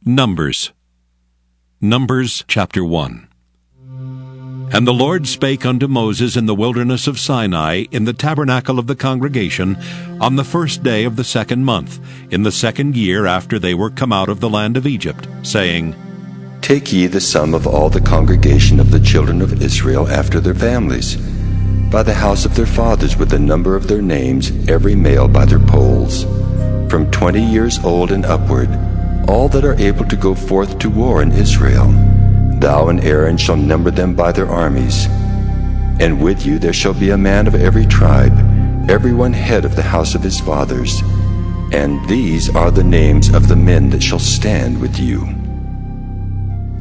Numbers chapter 1. And the Lord spake unto Moses in the wilderness of Sinai, in the tabernacle of the congregation, on the first day of the 2nd month, in the 2nd year after they were come out of the land of Egypt, saying, Take ye the sum of all the congregation of the children of Israel after their families, by the house of their fathers with the number of their names, every male by their polls, from 20 years old and upward, all that are able to go forth to war in Israel. Thou and Aaron shall number them by their armies. And with you there shall be a man of every tribe, every one head of the house of his fathers. And these are the names of the men that shall stand with you.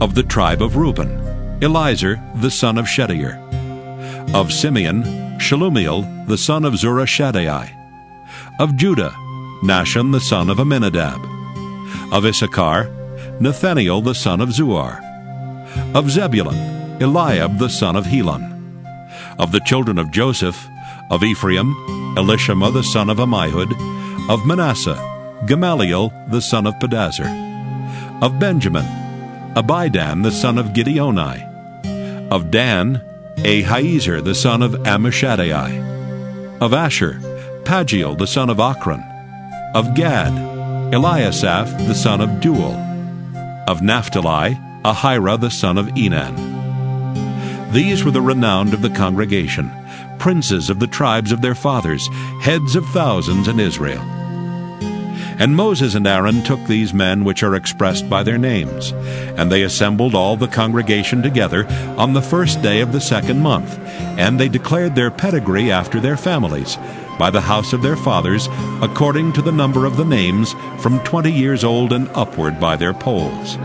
Of the tribe of Reuben, Elizur the son of Shedeur. Of Simeon, Shelumiel the son of Zurishaddai. Of Judah, Nahshon the son of Amminadab. Of Issachar, Nathaniel the son of Zuar. Of Zebulun, Eliab the son of Helon. Of the children of Joseph, of Ephraim, Elishama the son of Ammihud. Of Manasseh, Gamaliel the son of Pedazur. Of Benjamin, Abidan the son of Gideoni. Of Dan, Ahiezer the son of Ammishaddai. Of Asher, Pagiel the son of Ochran. Of Gad, Eliasaph the son of Duel. Of Naphtali, Ahira the son of Enan. These were the renowned of the congregation, princes of the tribes of their fathers, heads of thousands in Israel. And Moses and Aaron took these men which are expressed by their names, and they assembled all the congregation together on the first day of the 2nd month, and they declared their pedigree after their families, by the house of their fathers, according to the number of the names, from 20 years old and upward by their polls.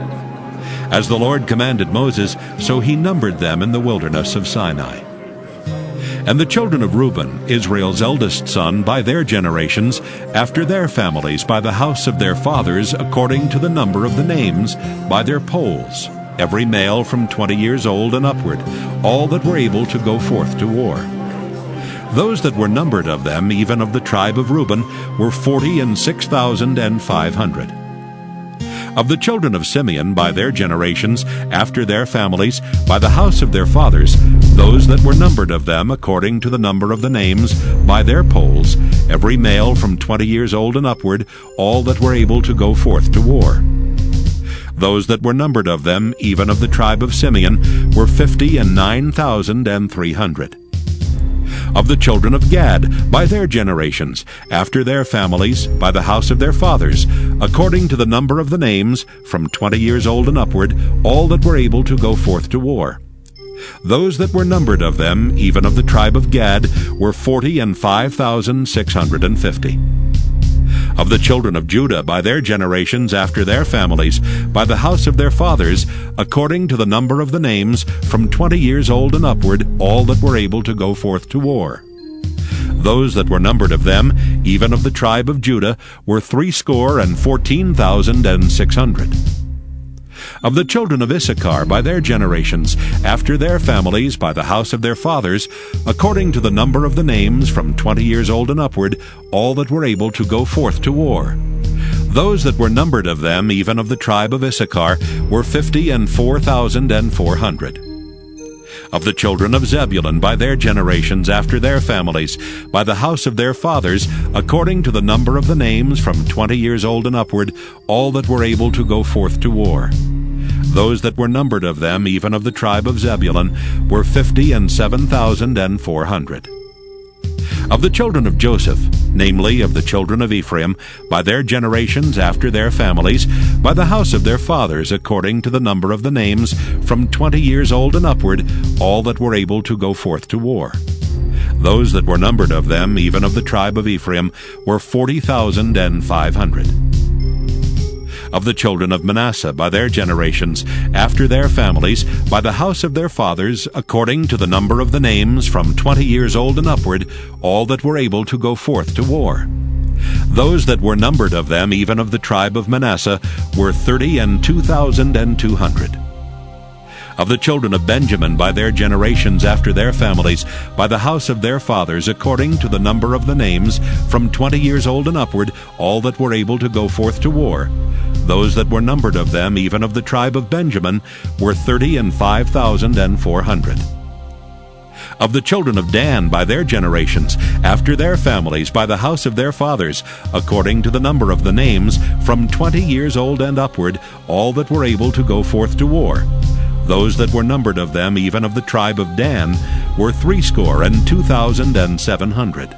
As the Lord commanded Moses, so he numbered them in the wilderness of Sinai. And the children of Reuben, Israel's eldest son, by their generations, after their families, by the house of their fathers, according to the number of the names, by their polls, every male from 20 years old and upward, all that were able to go forth to war. Those that were numbered of them, even of the tribe of Reuben, were 46,500. Of the children of Simeon, by their generations, after their families, by the house of their fathers, those that were numbered of them, according to the number of the names, by their polls, every male from 20 years old and upward, all that were able to go forth to war. Those that were numbered of them, even of the tribe of Simeon, were 59,300. Of the children of Gad, by their generations, after their families, by the house of their fathers, according to the number of the names, from 20 years old and upward, all that were able to go forth to war. Those that were numbered of them, even of the tribe of Gad, were 45,650. Of the children of Judah, by their generations, after their families, by the house of their fathers, according to the number of the names, from 20 years old and upward, all that were able to go forth to war. Those that were numbered of them, even of the tribe of Judah, were 314,600. Of the children of Issachar, by their generations, after their families, by the house of their fathers, according to the number of the names, from 20 years old and upward, all that were able to go forth to war. Those that were numbered of them, even of the tribe of Issachar, were 54,400. Of the children of Zebulun, by their generations, after their families, by the house of their fathers, according to the number of the names, from 20 years old and upward, all that were able to go forth to war. Those that were numbered of them, even of the tribe of Zebulun, were 57,400. Of the children of Joseph, namely of the children of Ephraim, by their generations after their families, by the house of their fathers, according to the number of the names, from 20 years old and upward, all that were able to go forth to war. Those that were numbered of them, even of the tribe of Ephraim, were 40,500. Of the children of Manasseh, by their generations, after their families, by the house of their fathers, according to the number of the names, from 20 years old and upward, all that were able to go forth to war. Those that were numbered of them, even of the tribe of Manasseh, were 32,200. Of the children of Benjamin by their generations after their families, by the house of their fathers, according to the number of the names, from 20 years old and upward, all that were able to go forth to war. Those that were numbered of them, even of the tribe of Benjamin, were 30,005,400. Of the children of Dan by their generations, after their families, by the house of their fathers, according to the number of the names, from 20 years old and upward, all that were able to go forth to war. Those that were numbered of them, even of the tribe of Dan, were 62,700.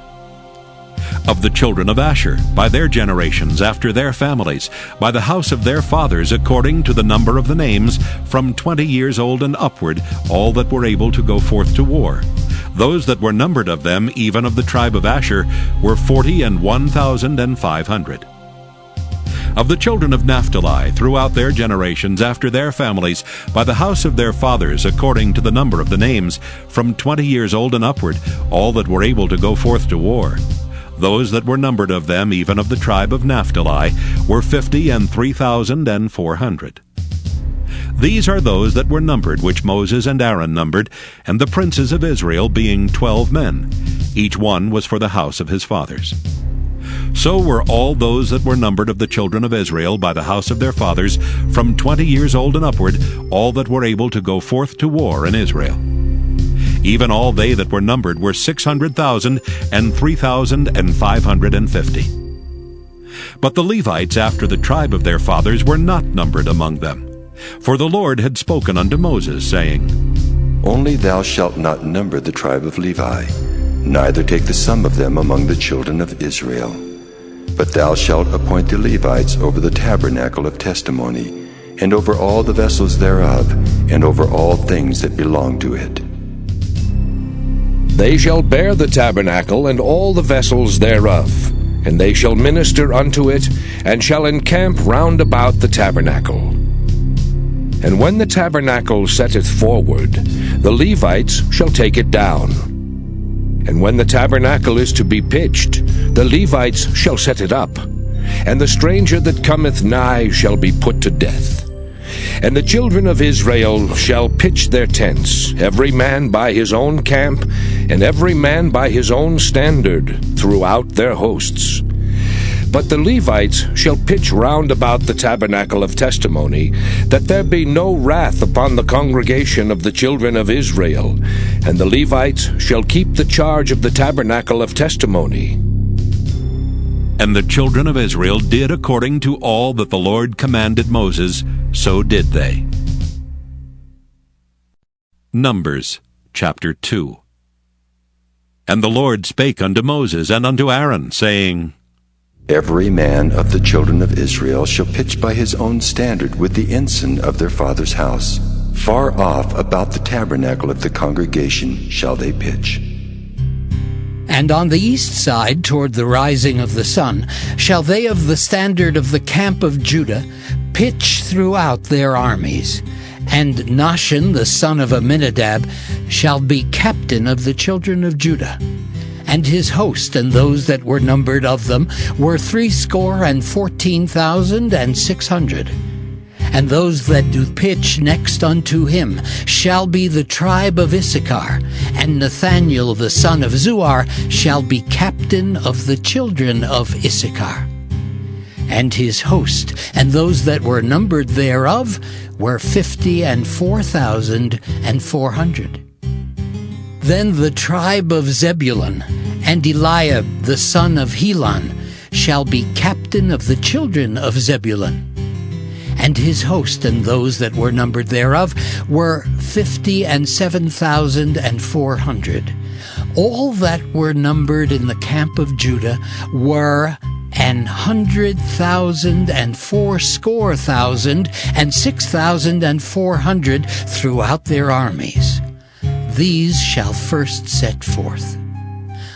Of the children of Asher, by their generations, after their families, by the house of their fathers, according to the number of the names, from 20 years old and upward, all that were able to go forth to war. Those that were numbered of them, even of the tribe of Asher, were 41,500. Of the children of Naphtali, throughout their generations, after their families, by the house of their fathers, according to the number of the names, from 20 years old and upward, all that were able to go forth to war. Those that were numbered of them, even of the tribe of Naphtali, were 53,400. These are those that were numbered, which Moses and Aaron numbered, and the princes of Israel, being 12 men. Each one was for the house of his fathers. So were all those that were numbered of the children of Israel by the house of their fathers, from 20 years old and upward, all that were able to go forth to war in Israel. Even all they that were numbered were 600,000 and 3,550. But the Levites after the tribe of their fathers were not numbered among them. For the Lord had spoken unto Moses, saying, Only thou shalt not number the tribe of Levi, neither take the sum of them among the children of Israel. But thou shalt appoint the Levites over the tabernacle of testimony, and over all the vessels thereof, and over all things that belong to it. They shall bear the tabernacle and all the vessels thereof, and they shall minister unto it, and shall encamp round about the tabernacle. And when the tabernacle setteth forward, the Levites shall take it down. And when the tabernacle is to be pitched, the Levites shall set it up, and the stranger that cometh nigh shall be put to death. And the children of Israel shall pitch their tents, every man by his own camp, and every man by his own standard, throughout their hosts. But the Levites shall pitch round about the tabernacle of testimony, that there be no wrath upon the congregation of the children of Israel. And the Levites shall keep the charge of the tabernacle of testimony. And the children of Israel did according to all that the Lord commanded Moses, so did they. Numbers chapter 2. And the Lord spake unto Moses and unto Aaron, saying, Every man of the children of Israel shall pitch by his own standard with the ensign of their father's house. Far off about the tabernacle of the congregation shall they pitch. And on the east side, toward the rising of the sun, shall they of the standard of the camp of Judah pitch throughout their armies. And Nahshon the son of Amminadab shall be captain of the children of Judah. And his host and those that were numbered of them were 314,600. And those that do pitch next unto him shall be the tribe of Issachar, and Nathaniel the son of Zuar shall be captain of the children of Issachar. And his host and those that were numbered thereof were 54,400. Then the tribe of Zebulun and Eliab the son of Helon shall be captain of the children of Zebulun. And his host and those that were numbered thereof were 57,400. All that were numbered in the camp of Judah were 100,000 and 6,400 throughout their armies. These shall first set forth.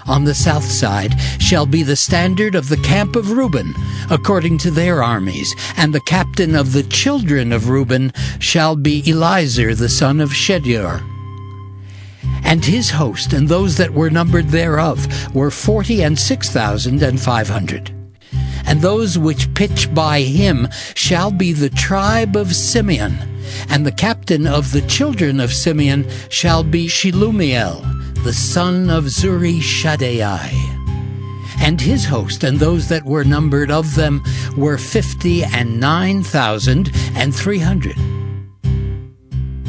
On the south side shall be the standard of the camp of Reuben, according to their armies, and the captain of the children of Reuben shall be Eliezer the son of Shedeur. And his host and those that were numbered thereof were 46,500. And those which pitch by him shall be the tribe of Simeon, And the captain of the children of Simeon shall be Shelumiel, the son of Zurishaddai. And his host and those that were numbered of them were 59,300.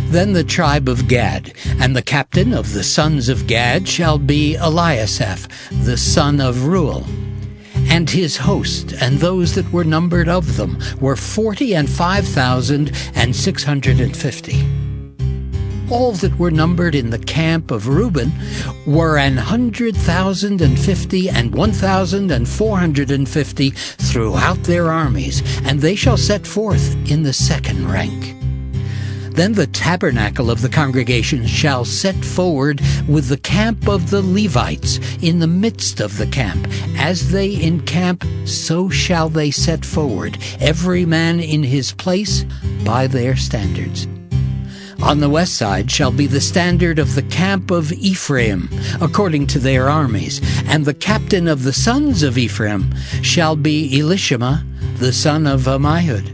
Then the tribe of Gad, and the captain of the sons of Gad shall be Eliasaph, the son of Reuel. And his host and those that were numbered of them were 45,650. All that were numbered in the camp of Reuben were 100,050 and 1,450 throughout their armies, and they shall set forth in the second rank. Then the tabernacle of the congregation shall set forward with the camp of the Levites in the midst of the camp. As they encamp, so shall they set forward, every man in his place by their standards. On the west side shall be the standard of the camp of Ephraim, according to their armies, and the captain of the sons of Ephraim shall be Elishama, the son of Ammihud.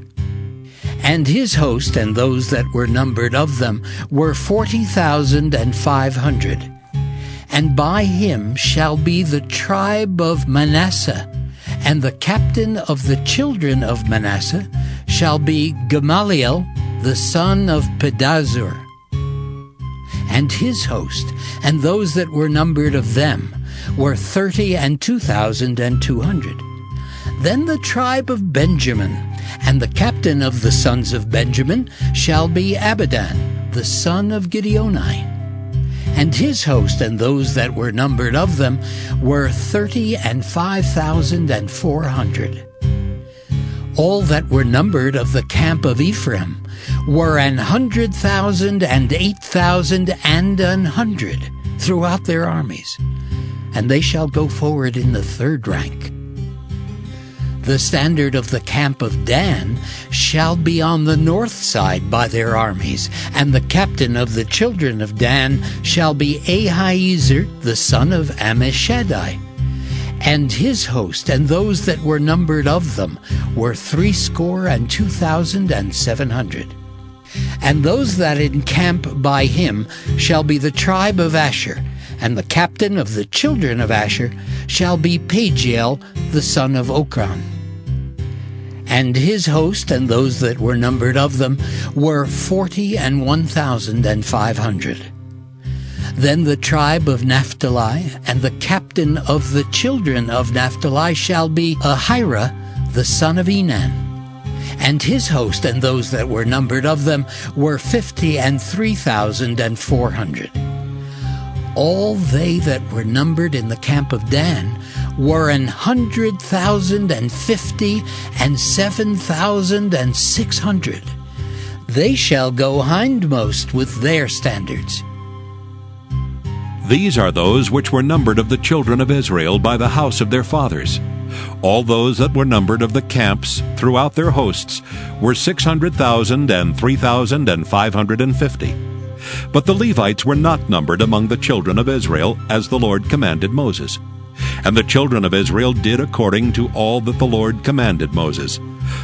And his host and those that were numbered of them were 40,500. And by him shall be the tribe of Manasseh, and the captain of the children of Manasseh shall be Gamaliel, the son of Pedazur. And his host and those that were numbered of them were 32,200. Then the tribe of Benjamin, and the captain of the sons of Benjamin shall be Abidan, the son of Gideoni. And his host and those that were numbered of them were 35,400. All that were numbered of the camp of Ephraim were 100,000 and 8,100 throughout their armies, and they shall go forward in the third rank. The standard of the camp of Dan shall be on the north side by their armies, and the captain of the children of Dan shall be Ahiezer, the son of Ammishaddai. And his host and those that were numbered of them were 62,700. And those that encamp by him shall be the tribe of Asher, and the captain of the children of Asher shall be Pagiel, the son of Okran. And his host and those that were numbered of them were 41,500. Then the tribe of Naphtali, and the captain of the children of Naphtali shall be Ahira, the son of Enan. And his host and those that were numbered of them were 53,400. All they that were numbered in the camp of Dan were 100,050 and 7,600. They shall go hindmost with their standards. These are those which were numbered of the children of Israel by the house of their fathers. All those that were numbered of the camps throughout their hosts were 600,000 and 3,550. But the Levites were not numbered among the children of Israel, as the Lord commanded Moses. And the children of Israel did according to all that the Lord commanded Moses.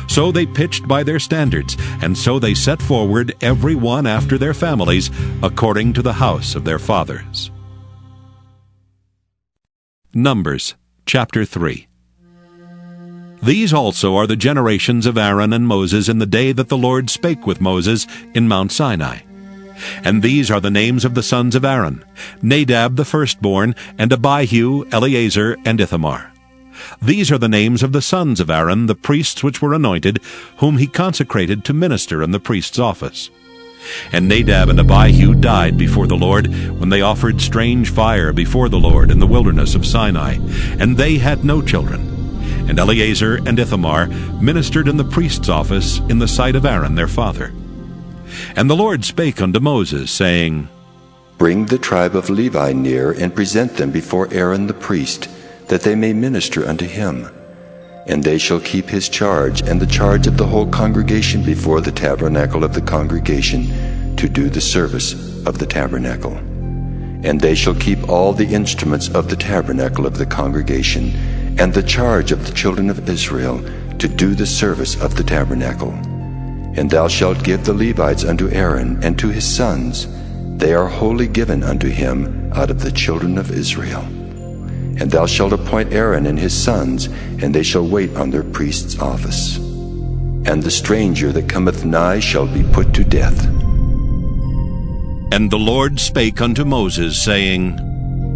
So they pitched by their standards, and so they set forward every one after their families, according to the house of their fathers. Numbers chapter 3. These also are the generations of Aaron and Moses in the day that the Lord spake with Moses in Mount Sinai. And these are the names of the sons of Aaron, Nadab the firstborn, and Abihu, Eleazar, and Ithamar. These are the names of the sons of Aaron, the priests which were anointed, whom he consecrated to minister in the priest's office. And Nadab and Abihu died before the Lord, when they offered strange fire before the Lord in the wilderness of Sinai, and they had no children. And Eleazar and Ithamar ministered in the priest's office in the sight of Aaron their father. And the Lord spake unto Moses, saying, Bring the tribe of Levi near, and present them before Aaron the priest, that they may minister unto him. And they shall keep his charge, and the charge of the whole congregation before the tabernacle of the congregation, to do the service of the tabernacle. And they shall keep all the instruments of the tabernacle of the congregation, and the charge of the children of Israel, to do the service of the tabernacle. And thou shalt give the Levites unto Aaron and to his sons. They are wholly given unto him out of the children of Israel. And thou shalt appoint Aaron and his sons, and they shall wait on their priest's office. And the stranger that cometh nigh shall be put to death. And the Lord spake unto Moses, saying,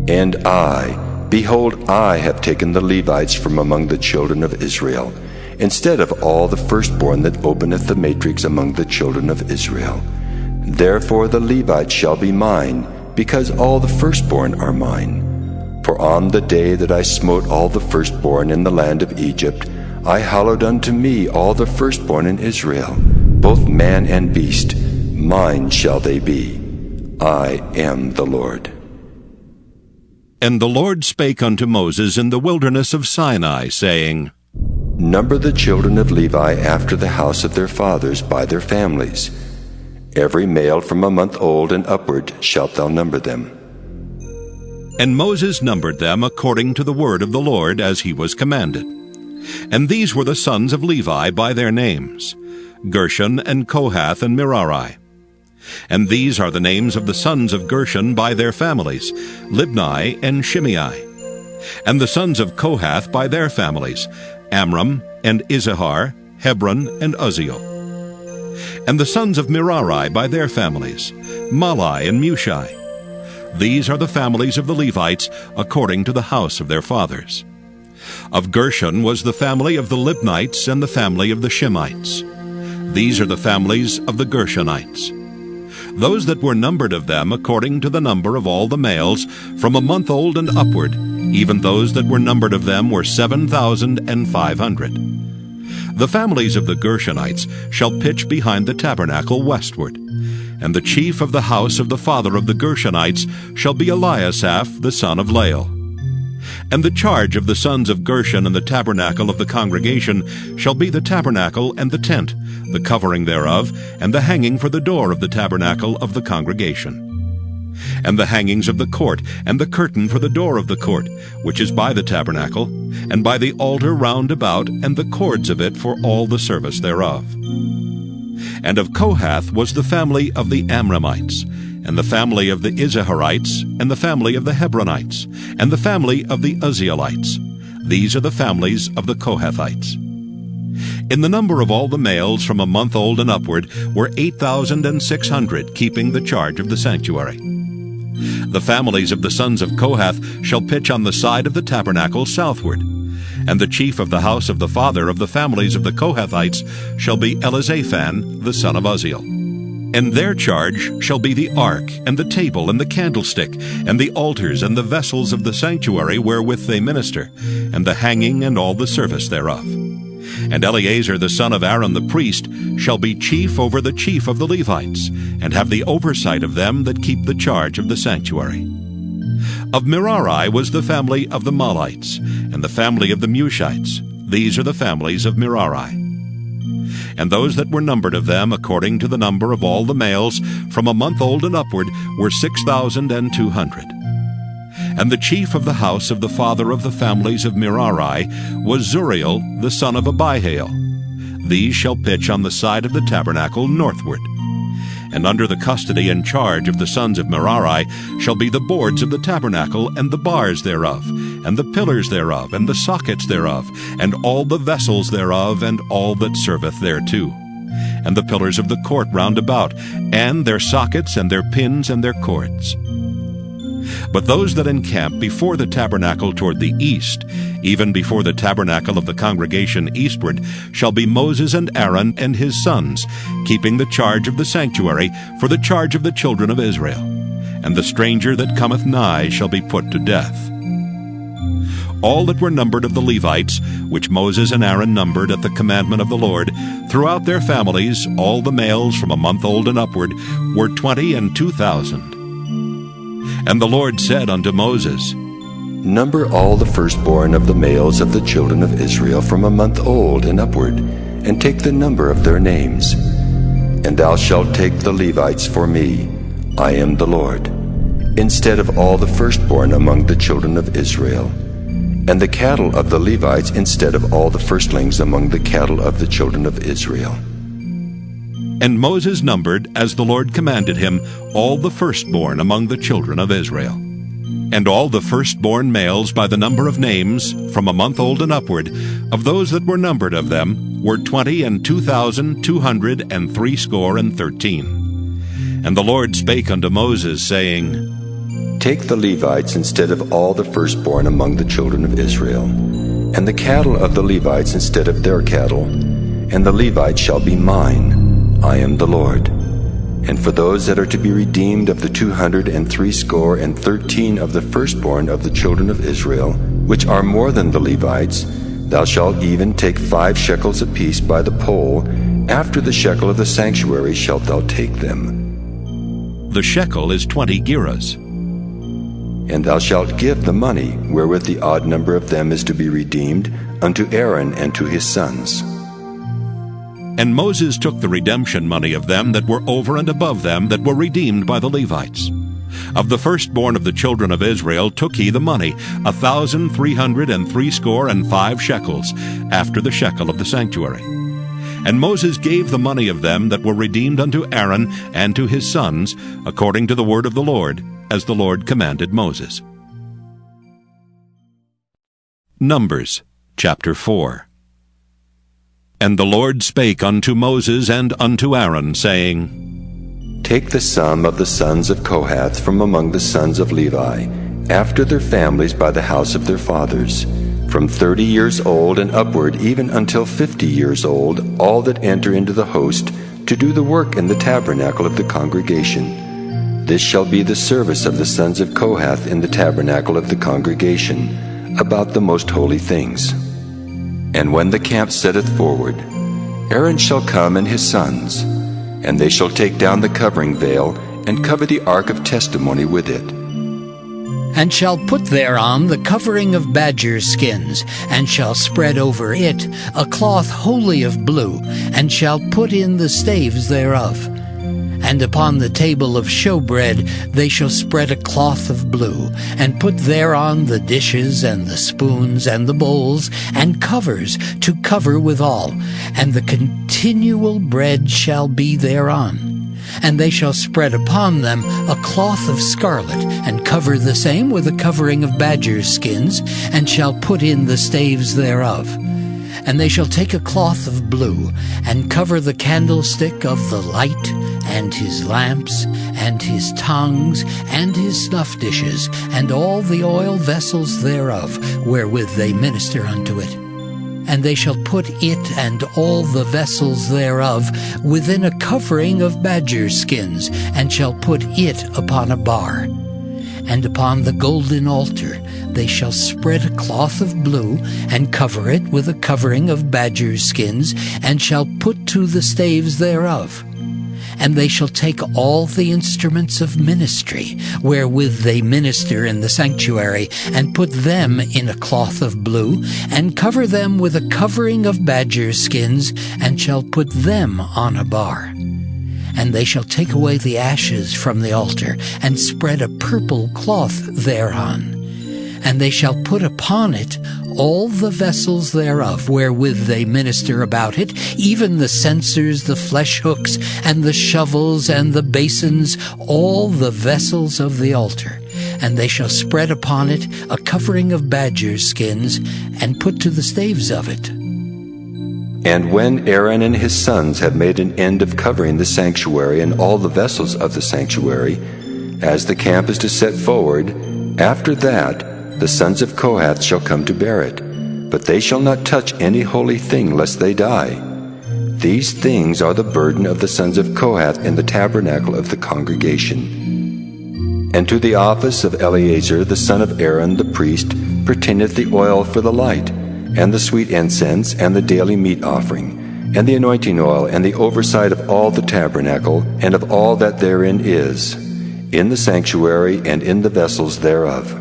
And I, behold, I have taken the Levites from among the children of Israel, instead of all the firstborn that openeth the matrix among the children of Israel. Therefore the Levites shall be mine, because all the firstborn are mine. For on the day that I smote all the firstborn in the land of Egypt, I hallowed unto me all the firstborn in Israel, both man and beast. Mine shall they be. I am the Lord. And the Lord spake unto Moses in the wilderness of Sinai, saying, Number the children of Levi after the house of their fathers by their families. Every male from a month old and upward shalt thou number them. And Moses numbered them according to the word of the Lord, as he was commanded. And these were the sons of Levi by their names, Gershon and Kohath and Merari. And these are the names of the sons of Gershon by their families, Libni and Shimei. And the sons of Kohath by their families, Amram and Izahar, Hebron and Uzziel. And the sons of Merari by their families, Mahli and Mushi. These are the families of the Levites according to the house of their fathers. Of Gershon was the family of the Libnites and the family of the Shimites. These are the families of the Gershonites. Those that were numbered of them according to the number of all the males, from a month old and upward, even those that were numbered of them were 7,500. The families of the Gershonites shall pitch behind the tabernacle westward. And the chief of the house of the father of the Gershonites shall be Eliasaph the son of Lael. And the charge of the sons of Gershon in the tabernacle of the congregation shall be the tabernacle and the tent, the covering thereof, and the hanging for the door of the tabernacle of the congregation. And the hangings of the court, and the curtain for the door of the court, which is by the tabernacle, and by the altar round about, and the cords of it for all the service thereof. And of Kohath was the family of the Amramites, and the family of the Izaharites, and the family of the Hebronites, and the family of the Uzzielites. These are the families of the Kohathites. In the number of all the males from a month old and upward were 8,600, keeping the charge of the sanctuary. The families of the sons of Kohath shall pitch on the side of the tabernacle southward. And the chief of the house of the father of the families of the Kohathites shall be Elizaphan the son of Uzziel. And their charge shall be the ark, and the table, and the candlestick, and the altars, and the vessels of the sanctuary wherewith they minister, and the hanging, and all the service thereof. And Eleazar the son of Aaron the priest shall be chief over the chief of the Levites, and have the oversight of them that keep the charge of the sanctuary. Of Merari was the family of the Mahlites, and the family of the Mushites. These are the families of Merari. And those that were numbered of them according to the number of all the males from a month old and upward were 6,200. And the chief of the house of the father of the families of Merari was Zuriel the son of Abihail. These shall pitch on the side of the tabernacle northward. And under the custody and charge of the sons of Merari shall be the boards of the tabernacle, and the bars thereof, and the pillars thereof, and the sockets thereof, and all the vessels thereof, and all that serveth thereto, and the pillars of the court round about, and their sockets, and their pins, and their cords. But those that encamp before the tabernacle toward the east, even before the tabernacle of the congregation eastward, shall be Moses and Aaron and his sons, keeping the charge of the sanctuary for the charge of the children of Israel. And the stranger that cometh nigh shall be put to death. All that were numbered of the Levites, which Moses and Aaron numbered at the commandment of the Lord, throughout their families, all the males from a month old and upward, were 22,000. And the Lord said unto Moses, Number all the firstborn of the males of the children of Israel from a month old and upward, and take the number of their names. And thou shalt take the Levites for me, I am the Lord, instead of all the firstborn among the children of Israel, and the cattle of the Levites instead of all the firstlings among the cattle of the children of Israel. And Moses numbered, as the Lord commanded him, all the firstborn among the children of Israel. And all the firstborn males by the number of names, from a month old and upward, of those that were numbered of them, were 20,213. And the Lord spake unto Moses, saying, Take the Levites instead of all the firstborn among the children of Israel, and the cattle of the Levites instead of their cattle, and the Levites shall be mine. I am the Lord. And for those that are to be redeemed of the 213 of the firstborn of the children of Israel, which are more than the Levites, thou shalt even take 5 shekels apiece by the poll. After the shekel of the sanctuary shalt thou take them. The shekel is 20 gerahs. And thou shalt give the money, wherewith the odd number of them is to be redeemed, unto Aaron and to his sons. And Moses took the redemption money of them that were over and above them that were redeemed by the Levites. Of the firstborn of the children of Israel took he the money, 1,365 shekels, after the shekel of the sanctuary. And Moses gave the money of them that were redeemed unto Aaron and to his sons, according to the word of the Lord, as the Lord commanded Moses. Numbers chapter 4. And the Lord spake unto Moses and unto Aaron, saying, Take the sum of the sons of Kohath from among the sons of Levi, after their families by the house of their fathers, from 30 years old and upward, even until 50 years old, all that enter into the host, to do the work in the tabernacle of the congregation. This shall be the service of the sons of Kohath in the tabernacle of the congregation, about the most holy things. And when the camp setteth forward, Aaron shall come and his sons, and they shall take down the covering veil, and cover the ark of testimony with it. And shall put thereon the covering of badger skins, and shall spread over it a cloth wholly of blue, and shall put in the staves thereof. And upon the table of showbread they shall spread a cloth of blue, and put thereon the dishes, and the spoons, and the bowls, and covers to cover withal, and the continual bread shall be thereon. And they shall spread upon them a cloth of scarlet, and cover the same with a covering of badger skins, and shall put in the staves thereof. And they shall take a cloth of blue, and cover the candlestick of the light, and his lamps, and his tongues, and his snuff dishes, and all the oil vessels thereof, wherewith they minister unto it. And they shall put it and all the vessels thereof within a covering of badger skins, and shall put it upon a bar. And upon the golden altar they shall spread a cloth of blue, and cover it with a covering of badger skins, and shall put to the staves thereof. And they shall take all the instruments of ministry, wherewith they minister in the sanctuary, and put them in a cloth of blue, and cover them with a covering of badger skins, and shall put them on a bar. And they shall take away the ashes from the altar, and spread a purple cloth thereon. And they shall put upon it all the vessels thereof, wherewith they minister about it, even the censers, the flesh hooks, and the shovels, and the basins, all the vessels of the altar. And they shall spread upon it a covering of badger skins, and put to the staves of it. And when Aaron and his sons have made an end of covering the sanctuary and all the vessels of the sanctuary, as the camp is to set forward, after that the sons of Kohath shall come to bear it, but they shall not touch any holy thing, lest they die. These things are the burden of the sons of Kohath in the tabernacle of the congregation. And to the office of Eleazar the son of Aaron the priest pertaineth the oil for the light, and the sweet incense, and the daily meat offering, and the anointing oil, and the oversight of all the tabernacle, and of all that therein is, in the sanctuary and in the vessels thereof.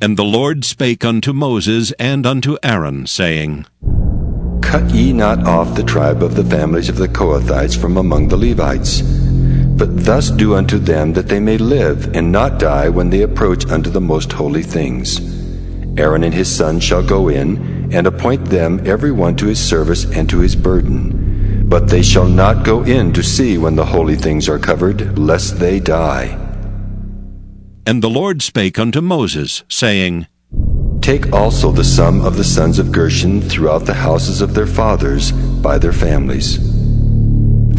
And the Lord spake unto Moses and unto Aaron, saying, Cut ye not off the tribe of the families of the Kohathites from among the Levites, but thus do unto them that they may live and not die when they approach unto the most holy things. Aaron and his sons shall go in, and appoint them every one to his service and to his burden. But they shall not go in to see when the holy things are covered, lest they die. And the Lord spake unto Moses, saying, Take also the sum of the sons of Gershon throughout the houses of their fathers by their families.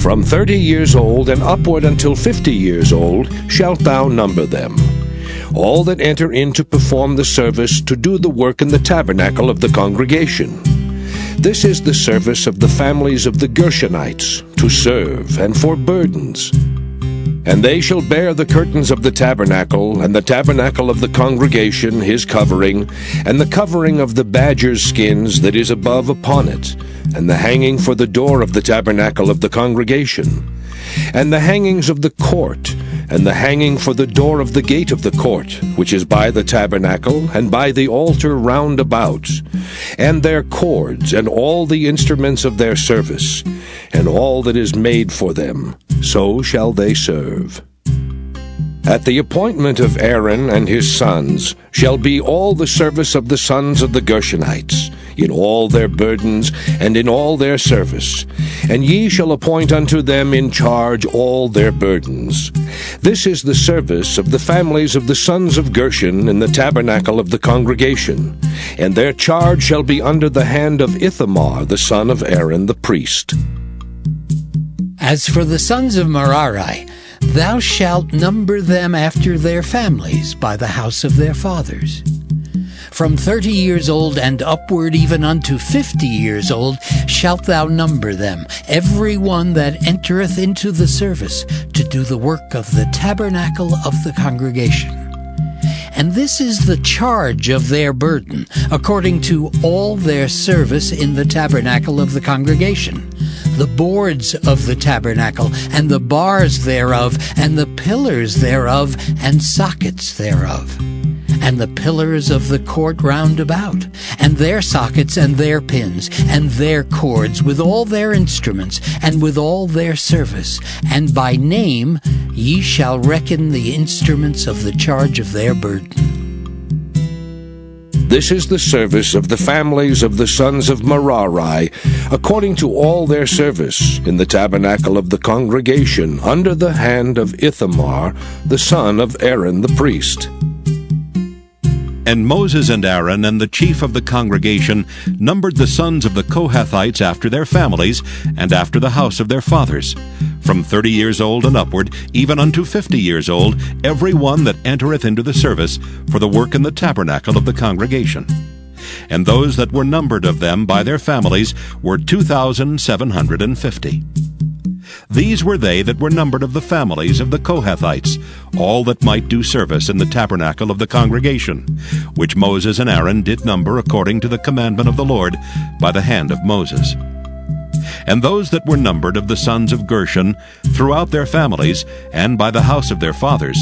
From 30 years old and upward until 50 years old shalt thou number them. All that enter in to perform the service to do the work in the tabernacle of the congregation. This is the service of the families of the Gershonites, to serve and for burdens. And they shall bear the curtains of the tabernacle, and the tabernacle of the congregation his covering, and the covering of the badger's skins that is above upon it, and the hanging for the door of the tabernacle of the congregation, and the hangings of the court, and the hanging for the door of the gate of the court, which is by the tabernacle, and by the altar round about, and their cords, and all the instruments of their service, and all that is made for them, so shall they serve. At the appointment of Aaron and his sons shall be all the service of the sons of the Gershonites, in all their burdens and in all their service, and ye shall appoint unto them in charge all their burdens. This is the service of the families of the sons of Gershon in the tabernacle of the congregation, and their charge shall be under the hand of Ithamar the son of Aaron the priest. As for the sons of Merari, thou shalt number them after their families by the house of their fathers. From 30 years old and upward even unto 50 years old shalt thou number them, every one that entereth into the service to do the work of the tabernacle of the congregation. And this is the charge of their burden, according to all their service in the tabernacle of the congregation, the boards of the tabernacle, and the bars thereof, and the pillars thereof, and sockets thereof, and the pillars of the court round about, and their sockets, and their pins, and their cords, with all their instruments, and with all their service. And by name ye shall reckon the instruments of the charge of their burden. This is the service of the families of the sons of Merari, according to all their service, in the tabernacle of the congregation, under the hand of Ithamar, the son of Aaron the priest. And Moses and Aaron and the chief of the congregation numbered the sons of the Kohathites after their families, and after the house of their fathers, from 30 years old and upward, even unto 50 years old, every one that entereth into the service for the work in the tabernacle of the congregation. And those that were numbered of them by their families were 2,750. These were they that were numbered of the families of the Kohathites, all that might do service in the tabernacle of the congregation, which Moses and Aaron did number according to the commandment of the Lord by the hand of Moses. And those that were numbered of the sons of Gershon throughout their families, and by the house of their fathers,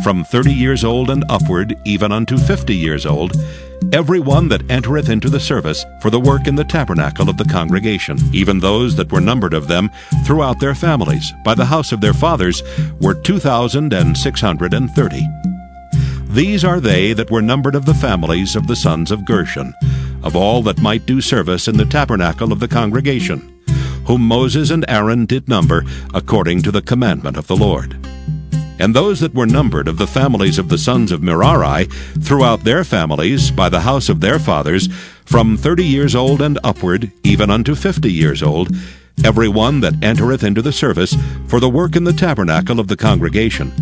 from 30 years old and upward, even unto 50 years old, every one that entereth into the service for the work in the tabernacle of the congregation, even those that were numbered of them throughout their families, by the house of their fathers, were 2,630. These are they that were numbered of the families of the sons of Gershon, of all that might do service in the tabernacle of the congregation, whom Moses and Aaron did number according to the commandment of the Lord. And those that were numbered of the families of the sons of Merari throughout their families by the house of their fathers, from 30 years old and upward, even unto 50 years old, every one that entereth into the service for the work in the tabernacle of the congregation.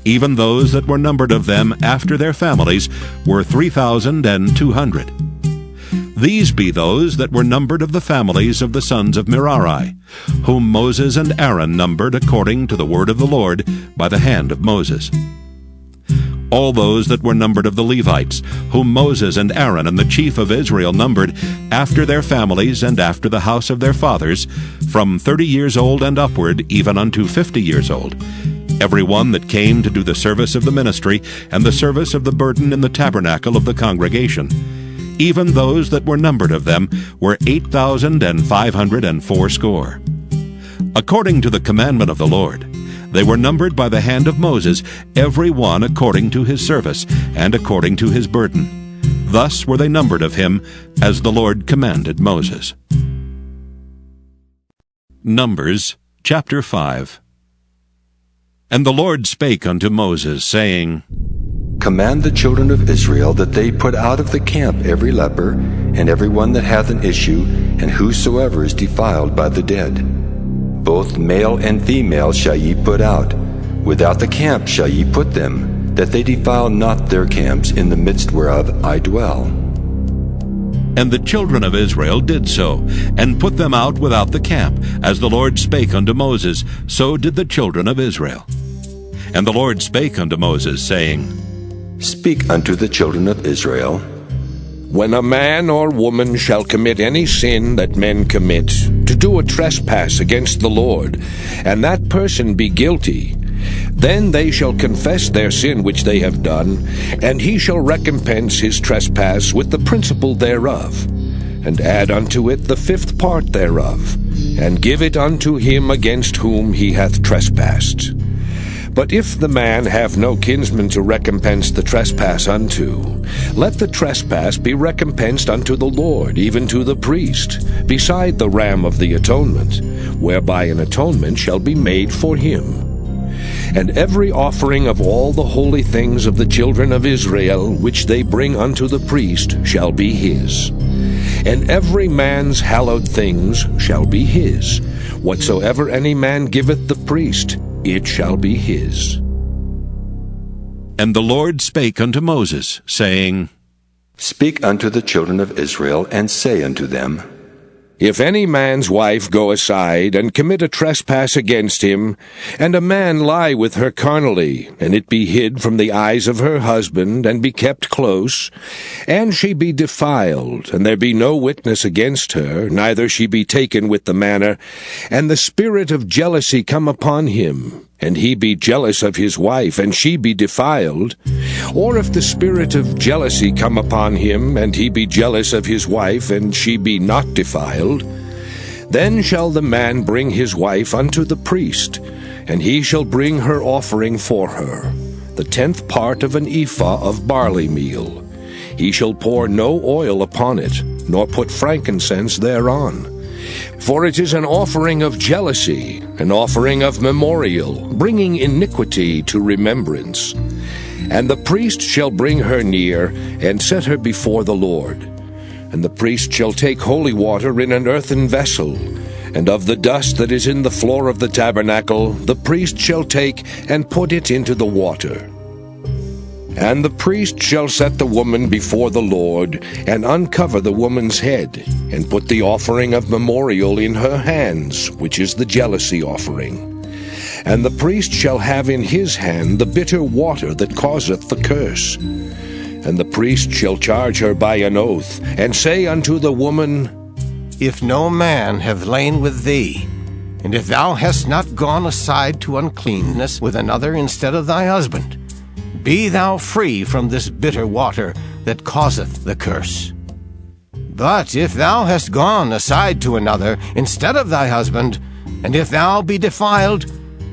Even those that were numbered of them after their families were 3,200. These be those that were numbered of the families of the sons of Merari, whom Moses and Aaron numbered according to the word of the Lord by the hand of Moses. All those that were numbered of the Levites, whom Moses and Aaron and the chief of Israel numbered after their families and after the house of their fathers, from 30 years old and upward, even unto 50 years old, every one that came to do the service of the ministry and the service of the burden in the tabernacle of the congregation. Even those that were numbered of them were 8,580. According to the commandment of the Lord, they were numbered by the hand of Moses, every one according to his service, and according to his burden. Thus were they numbered of him, as the Lord commanded Moses. Numbers chapter 5. And the Lord spake unto Moses, saying, Command the children of Israel that they put out of the camp every leper, and every one that hath an issue, and whosoever is defiled by the dead. Both male and female shall ye put out. Without the camp shall ye put them, that they defile not their camps, in the midst whereof I dwell. And the children of Israel did so, and put them out without the camp. As the Lord spake unto Moses, so did the children of Israel. And the Lord spake unto Moses, saying, Speak unto the children of Israel, When a man or woman shall commit any sin that men commit, to do a trespass against the Lord, and that person be guilty, then they shall confess their sin which they have done, and he shall recompense his trespass with the principal thereof, and add unto it the fifth part thereof, and give it unto him against whom he hath trespassed. But if the man have no kinsman to recompense the trespass unto, let the trespass be recompensed unto the Lord, even to the priest, beside the ram of the atonement, whereby an atonement shall be made for him. And every offering of all the holy things of the children of Israel, which they bring unto the priest, shall be his. And every man's hallowed things shall be his. Whatsoever any man giveth the priest, it shall be his. And the Lord spake unto Moses, saying, Speak unto the children of Israel, and say unto them, If any man's wife go aside, and commit a trespass against him, and a man lie with her carnally, and it be hid from the eyes of her husband, and be kept close, and she be defiled, and there be no witness against her, neither she be taken with the manner, and the spirit of jealousy come upon him, and he be jealous of his wife, and she be defiled, or if the spirit of jealousy come upon him, and he be jealous of his wife, and she be not defiled, then shall the man bring his wife unto the priest, and he shall bring her offering for her, the 10th part of an ephah of barley meal. He shall pour no oil upon it, nor put frankincense thereon. For it is an offering of jealousy, an offering of memorial, bringing iniquity to remembrance. And the priest shall bring her near, and set her before the Lord. And the priest shall take holy water in an earthen vessel, and of the dust that is in the floor of the tabernacle the priest shall take, and put it into the water. And the priest shall set the woman before the Lord, and uncover the woman's head, and put the offering of memorial in her hands, which is the jealousy offering. And the priest shall have in his hand the bitter water that causeth the curse. And the priest shall charge her by an oath, and say unto the woman, If no man have lain with thee, and if thou hast not gone aside to uncleanness with another instead of thy husband, be thou free from this bitter water that causeth the curse. But if thou hast gone aside to another instead of thy husband, and if thou be defiled,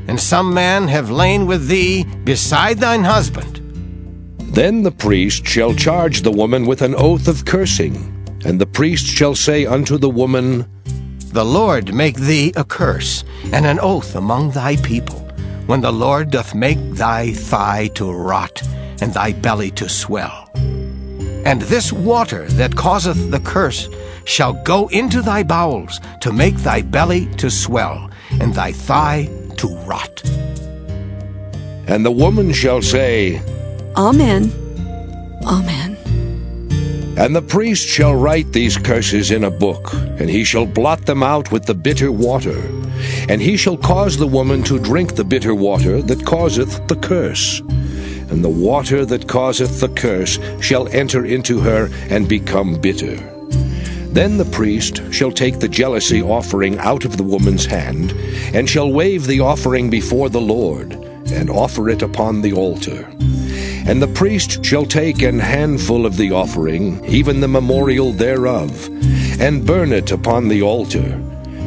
and some man have lain with thee beside thine husband, then the priest shall charge the woman with an oath of cursing, and the priest shall say unto the woman, The Lord make thee a curse and an oath among thy people, when the Lord doth make thy thigh to rot, and thy belly to swell. And this water that causeth the curse shall go into thy bowels, to make thy belly to swell, and thy thigh to rot. And the woman shall say, Amen. Amen. And the priest shall write these curses in a book, and he shall blot them out with the bitter water. And he shall cause the woman to drink the bitter water that causeth the curse. And the water that causeth the curse shall enter into her and become bitter. Then the priest shall take the jealousy offering out of the woman's hand, and shall wave the offering before the Lord, and offer it upon the altar. And the priest shall take an handful of the offering, even the memorial thereof, and burn it upon the altar,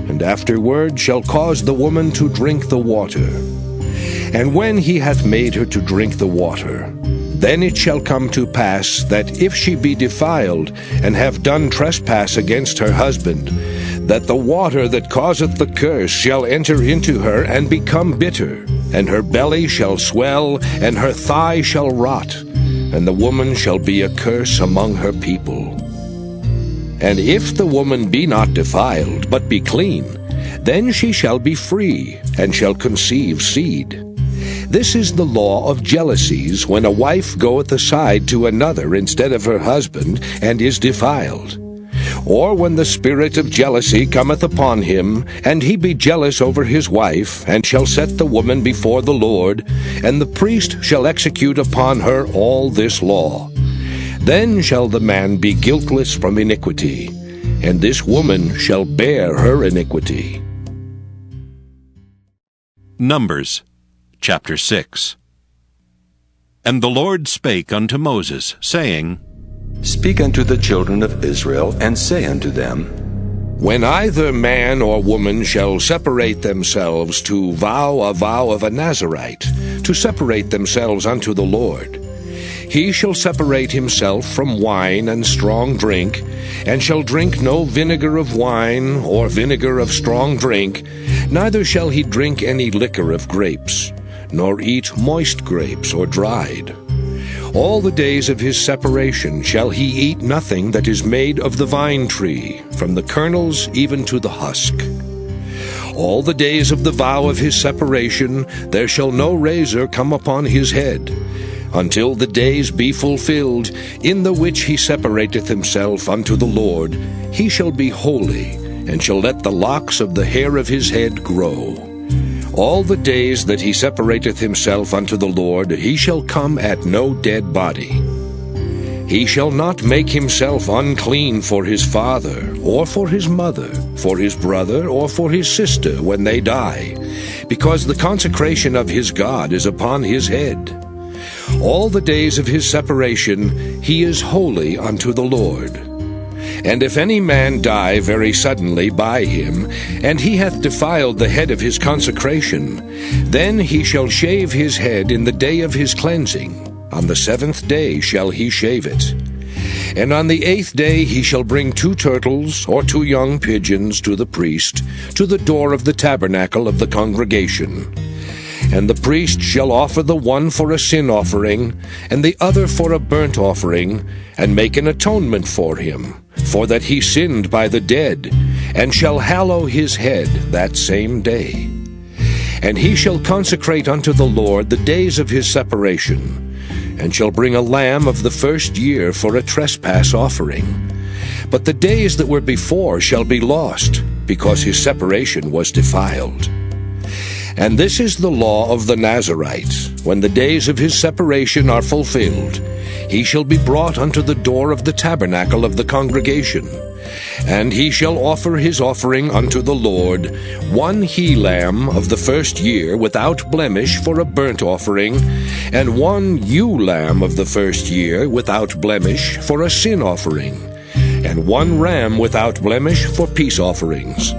and afterward shall cause the woman to drink the water. And when he hath made her to drink the water, then it shall come to pass that if she be defiled, and have done trespass against her husband, that the water that causeth the curse shall enter into her and become bitter, and her belly shall swell, and her thigh shall rot, and the woman shall be a curse among her people. And if the woman be not defiled, but be clean, then she shall be free, and shall conceive seed. This is the law of jealousies, when a wife goeth aside to another instead of her husband, and is defiled. Or when the spirit of jealousy cometh upon him, and he be jealous over his wife, and shall set the woman before the Lord, and the priest shall execute upon her all this law. Then shall the man be guiltless from iniquity, and this woman shall bear her iniquity. Numbers chapter 6. And the Lord spake unto Moses, saying, Speak unto the children of Israel, and say unto them, When either man or woman shall separate themselves to vow a vow of a Nazarite, to separate themselves unto the Lord, he shall separate himself from wine and strong drink, and shall drink no vinegar of wine or vinegar of strong drink, neither shall he drink any liquor of grapes, nor eat moist grapes or dried. All the days of his separation shall he eat nothing that is made of the vine tree, from the kernels even to the husk. All the days of the vow of his separation there shall no razor come upon his head, until the days be fulfilled, in the which he separateth himself unto the Lord. He shall be holy, and shall let the locks of the hair of his head grow. All the days that he separateth himself unto the Lord, he shall come at no dead body. He shall not make himself unclean for his father, or for his mother, for his brother, or for his sister when they die, because the consecration of his God is upon his head. All the days of his separation he is holy unto the Lord. And if any man die very suddenly by him, and he hath defiled the head of his consecration, then he shall shave his head in the day of his cleansing. On the 7th day shall he shave it. And on the 8th day he shall bring 2 turtles or 2 young pigeons to the priest, to the door of the tabernacle of the congregation. And the priest shall offer the one for a sin offering, and the other for a burnt offering, and make an atonement for him, for that he sinned by the dead, and shall hallow his head that same day. And he shall consecrate unto the Lord the days of his separation, and shall bring a lamb of the first year for a trespass offering. But the days that were before shall be lost, because his separation was defiled. And this is the law of the Nazarite. When the days of his separation are fulfilled, he shall be brought unto the door of the tabernacle of the congregation. And he shall offer his offering unto the Lord, 1 he-lamb of the first year without blemish for a burnt offering, and 1 ewe-lamb of the first year without blemish for a sin offering, and 1 ram without blemish for peace offerings,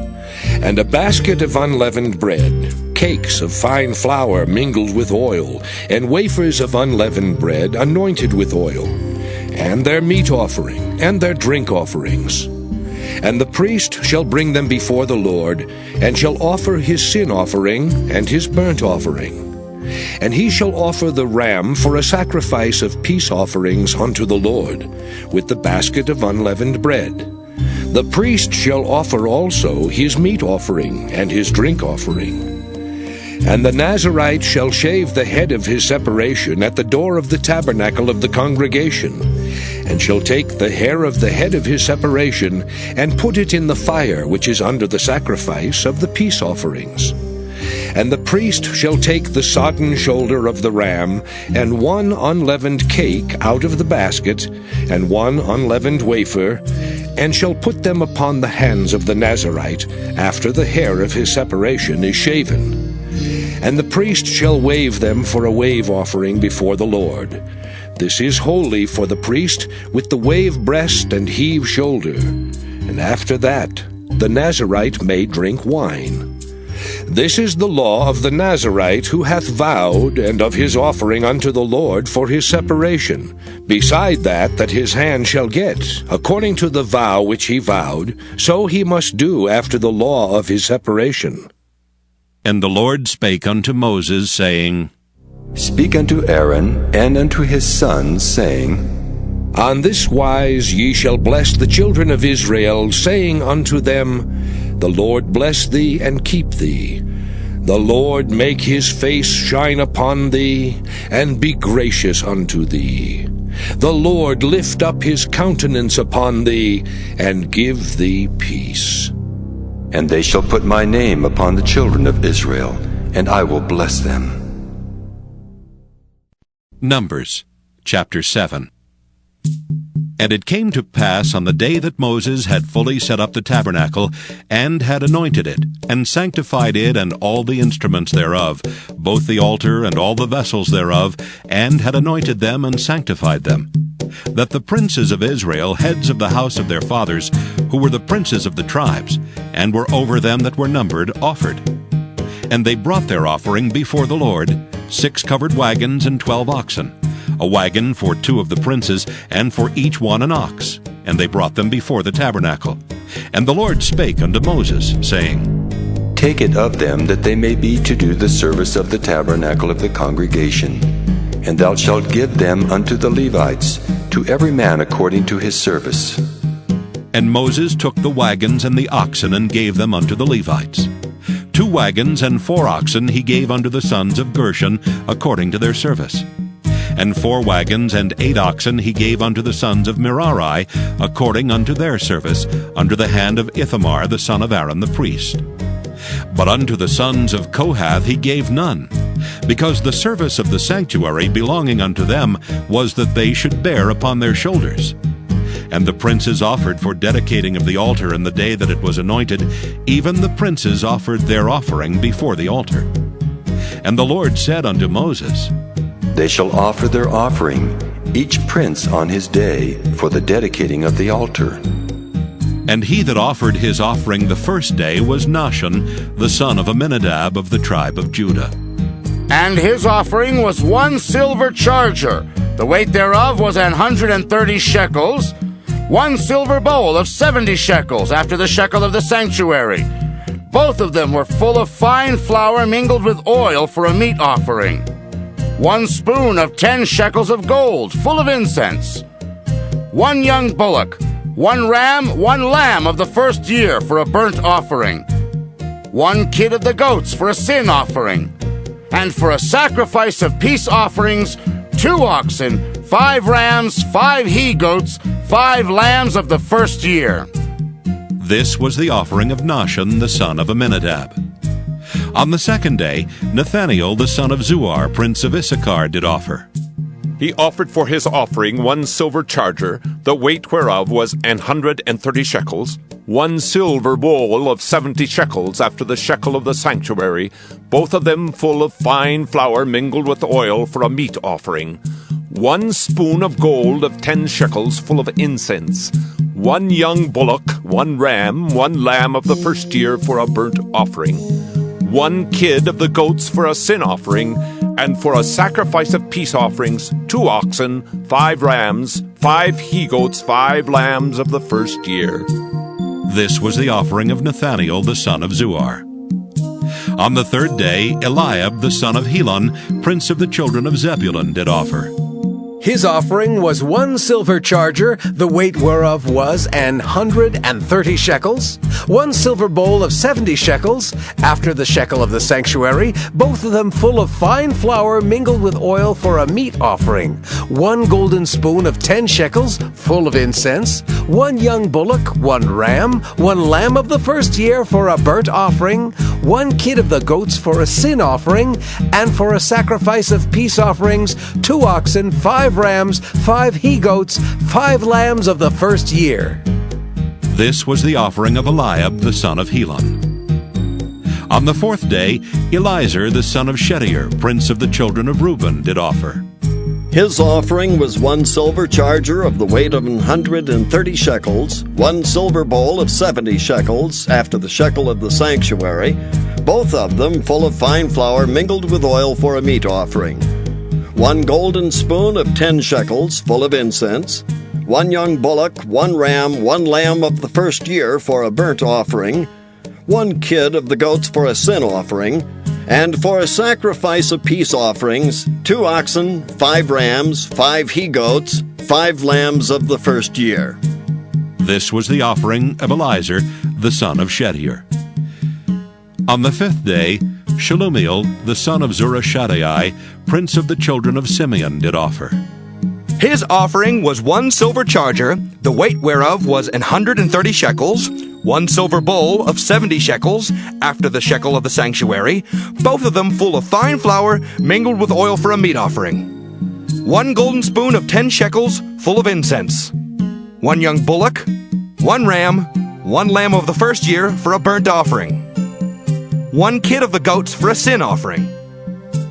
and a basket of unleavened bread, cakes of fine flour mingled with oil, and wafers of unleavened bread anointed with oil, and their meat offering, and their drink offerings. And the priest shall bring them before the Lord, and shall offer his sin offering and his burnt offering. And he shall offer the ram for a sacrifice of peace offerings unto the Lord, with the basket of unleavened bread. The priest shall offer also his meat offering and his drink offering. And the Nazarite shall shave the head of his separation at the door of the tabernacle of the congregation, and shall take the hair of the head of his separation, and put it in the fire which is under the sacrifice of the peace offerings. And the priest shall take the sodden shoulder of the ram, and 1 unleavened cake out of the basket, and 1 unleavened wafer, and shall put them upon the hands of the Nazarite, after the hair of his separation is shaven. And the priest shall wave them for a wave offering before the Lord. This is holy for the priest, with the wave breast and heave shoulder. And after that, the Nazarite may drink wine. This is the law of the Nazarite who hath vowed, and of his offering unto the Lord for his separation, Beside that his hand shall get, according to the vow which he vowed, so he must do after the law of his separation. And the Lord spake unto Moses, saying, Speak unto Aaron and unto his sons, saying, On this wise ye shall bless the children of Israel, saying unto them, The Lord bless thee and keep thee. The Lord make his face shine upon thee, and be gracious unto thee. The Lord lift up his countenance upon thee, and give thee peace. And they shall put my name upon the children of Israel, and I will bless them. Numbers chapter 7. And it came to pass on the day that Moses had fully set up the tabernacle, and had anointed it, and sanctified it and all the instruments thereof, both the altar and all the vessels thereof, and had anointed them and sanctified them, that the princes of Israel, heads of the house of their fathers, who were the princes of the tribes, and were over them that were numbered, offered. And they brought their offering before the Lord, 6 covered wagons and 12 oxen, a wagon for 2 of the princes, and for each one an ox. And they brought them before the tabernacle. And the Lord spake unto Moses, saying, Take it of them, that they may be to do the service of the tabernacle of the congregation. And thou shalt give them unto the Levites, to every man according to his service. And Moses took the wagons and the oxen, and gave them unto the Levites. 2 wagons and 4 oxen he gave unto the sons of Gershon, according to their service. And 4 wagons and 8 oxen he gave unto the sons of Merari, according unto their service, under the hand of Ithamar the son of Aaron the priest. But unto the sons of Kohath he gave none, because the service of the sanctuary belonging unto them was that they should bear upon their shoulders. And the princes offered for dedicating of the altar in the day that it was anointed, even the princes offered their offering before the altar. And the Lord said unto Moses, They shall offer their offering, each prince on his day, for the dedicating of the altar. And he that offered his offering the first day was Nahshon, the son of Amminadab of the tribe of Judah. And his offering was 1 silver charger, the weight thereof was 130 shekels, 1 silver bowl of 70 shekels, after the shekel of the sanctuary. Both of them were full of fine flour mingled with oil for a meat offering. 1 spoon of 10 shekels of gold, full of incense. 1 young bullock, 1 ram, 1 lamb of the first year for a burnt offering. 1 kid of the goats for a sin offering. And for a sacrifice of peace offerings, 2 oxen, 5 rams, 5 he-goats, 5 lambs of the first year. This was the offering of Nahshon the son of Amminadab. On the second day, Nathanael the son of Zuar, prince of Issachar, did offer. He offered for his offering 1 silver charger, the weight whereof was 130 shekels, 1 silver bowl of 70 shekels, after the shekel of the sanctuary, both of them full of fine flour mingled with oil for a meat offering, 1 spoon of gold of 10 shekels, full of incense, 1 young bullock, 1 ram, 1 lamb of the first year for a burnt offering, 1 kid of the goats for a sin offering, and for a sacrifice of peace offerings, 2 oxen, 5 rams, 5 he-goats, 5 lambs of the first year. This was the offering of Nathanael the son of Zuar. On the third day, Eliab the son of Helon, prince of the children of Zebulun, did offer. His offering was 1 silver charger, the weight whereof was 130 shekels, 1 silver bowl of 70 shekels, after the shekel of the sanctuary, both of them full of fine flour mingled with oil for a meat offering, 1 golden spoon of 10 shekels, full of incense, 1 young bullock, 1 ram, 1 lamb of the first year for a burnt offering, 1 kid of the goats for a sin offering, and for a sacrifice of peace offerings, 2 oxen, 5 rams, 5 he-goats, 5 lambs of the first year. This was the offering of Eliab the son of Helon. On the fourth day, Eliezer the son of Shedeur, prince of the children of Reuben, did offer. His offering was 1 silver charger of the weight of 130 shekels, 1 silver bowl of 70 shekels, after the shekel of the sanctuary, both of them full of fine flour mingled with oil for a meat offering, 1 golden spoon of 10 shekels, full of incense, 1 young bullock, 1 ram, 1 lamb of the first year for a burnt offering, 1 kid of the goats for a sin offering, and for a sacrifice of peace offerings, 2 oxen, 5 rams, 5 he-goats, 5 lambs of the first year. This was the offering of Eliezer, the son of Shedeur. On the 5th day, Shelumiel, the son of Zurishaddai, prince of the children of Simeon, did offer. His offering was 1 silver charger, the weight whereof was 130 shekels, 1 silver bowl of 70 shekels, after the shekel of the sanctuary, both of them full of fine flour, mingled with oil for a meat offering. 1 golden spoon of 10 shekels, full of incense. 1 young bullock, 1 ram, 1 lamb of the first year for a burnt offering. 1 kid of the goats for a sin offering.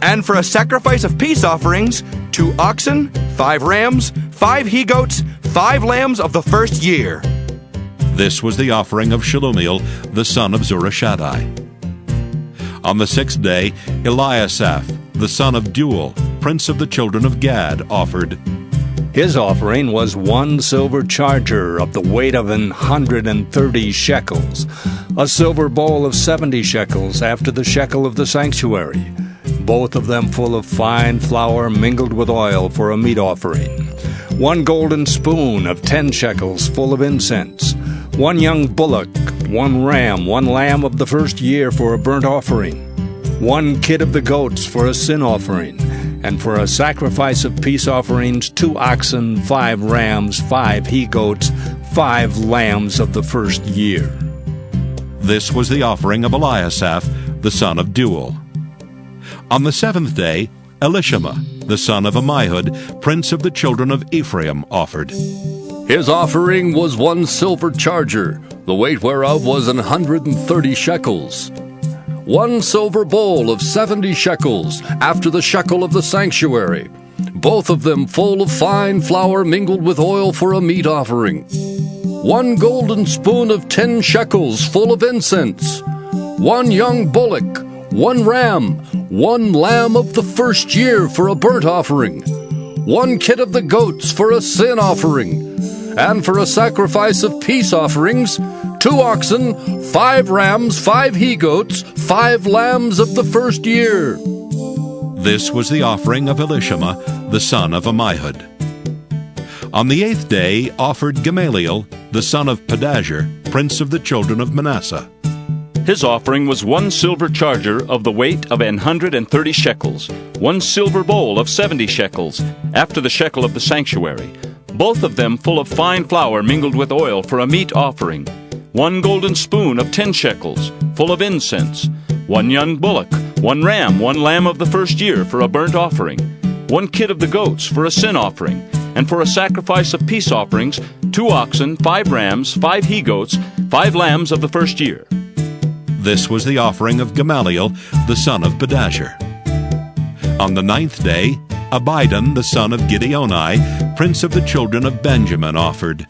And for a sacrifice of peace offerings, 2 oxen, 5 rams, 5 he-goats, 5 lambs of the first year. This was the offering of Shelumiel, the son of Zurishaddai. On the 6th day, Eliasaph, the son of Deuel, prince of the children of Gad, offered. His offering was 1 silver charger of the weight of 130 shekels, a silver bowl of 70 shekels after the shekel of the sanctuary, both of them full of fine flour mingled with oil for a meat offering. 1 golden spoon of 10 shekels full of incense. 1 young bullock, 1 ram, 1 lamb of the first year for a burnt offering. 1 kid of the goats for a sin offering. And for a sacrifice of peace offerings, 2 oxen, 5 rams, 5 he-goats, 5 lambs of the first year. This was the offering of Eliasaph, the son of Deuel. On the 7th day, Elishama, the son of Ammihud, prince of the children of Ephraim, offered. His offering was 1 silver charger, the weight whereof was 130 shekels. 1 silver bowl of 70 shekels, after the shekel of the sanctuary, both of them full of fine flour mingled with oil for a meat offering. 1 golden spoon of 10 shekels, full of incense. 1 young bullock, 1 ram, 1 lamb of the first year for a burnt offering. 1 kid of the goats for a sin offering. And for a sacrifice of peace offerings, 2 oxen, 5 rams, 5 he-goats, 5 lambs of the first year. This was the offering of Elishama, the son of Ammihud. On the 8th day offered Gamaliel, the son of Pedahzur, prince of the children of Manasseh. His offering was 1 silver charger of the weight of 130 shekels, 1 silver bowl of 70 shekels, after the shekel of the sanctuary, both of them full of fine flour mingled with oil for a meat offering. 1 golden spoon of 10 shekels, full of incense. 1 young bullock, 1 ram, 1 lamb of the first year for a burnt offering. 1 kid of the goats for a sin offering. And for a sacrifice of peace offerings, 2 oxen, 5 rams, 5 he-goats, 5 lambs of the first year. This was the offering of Gamaliel, the son of Pedahzur. On the 9th day, Abidan, the son of Gideoni, prince of the children of Benjamin, offered.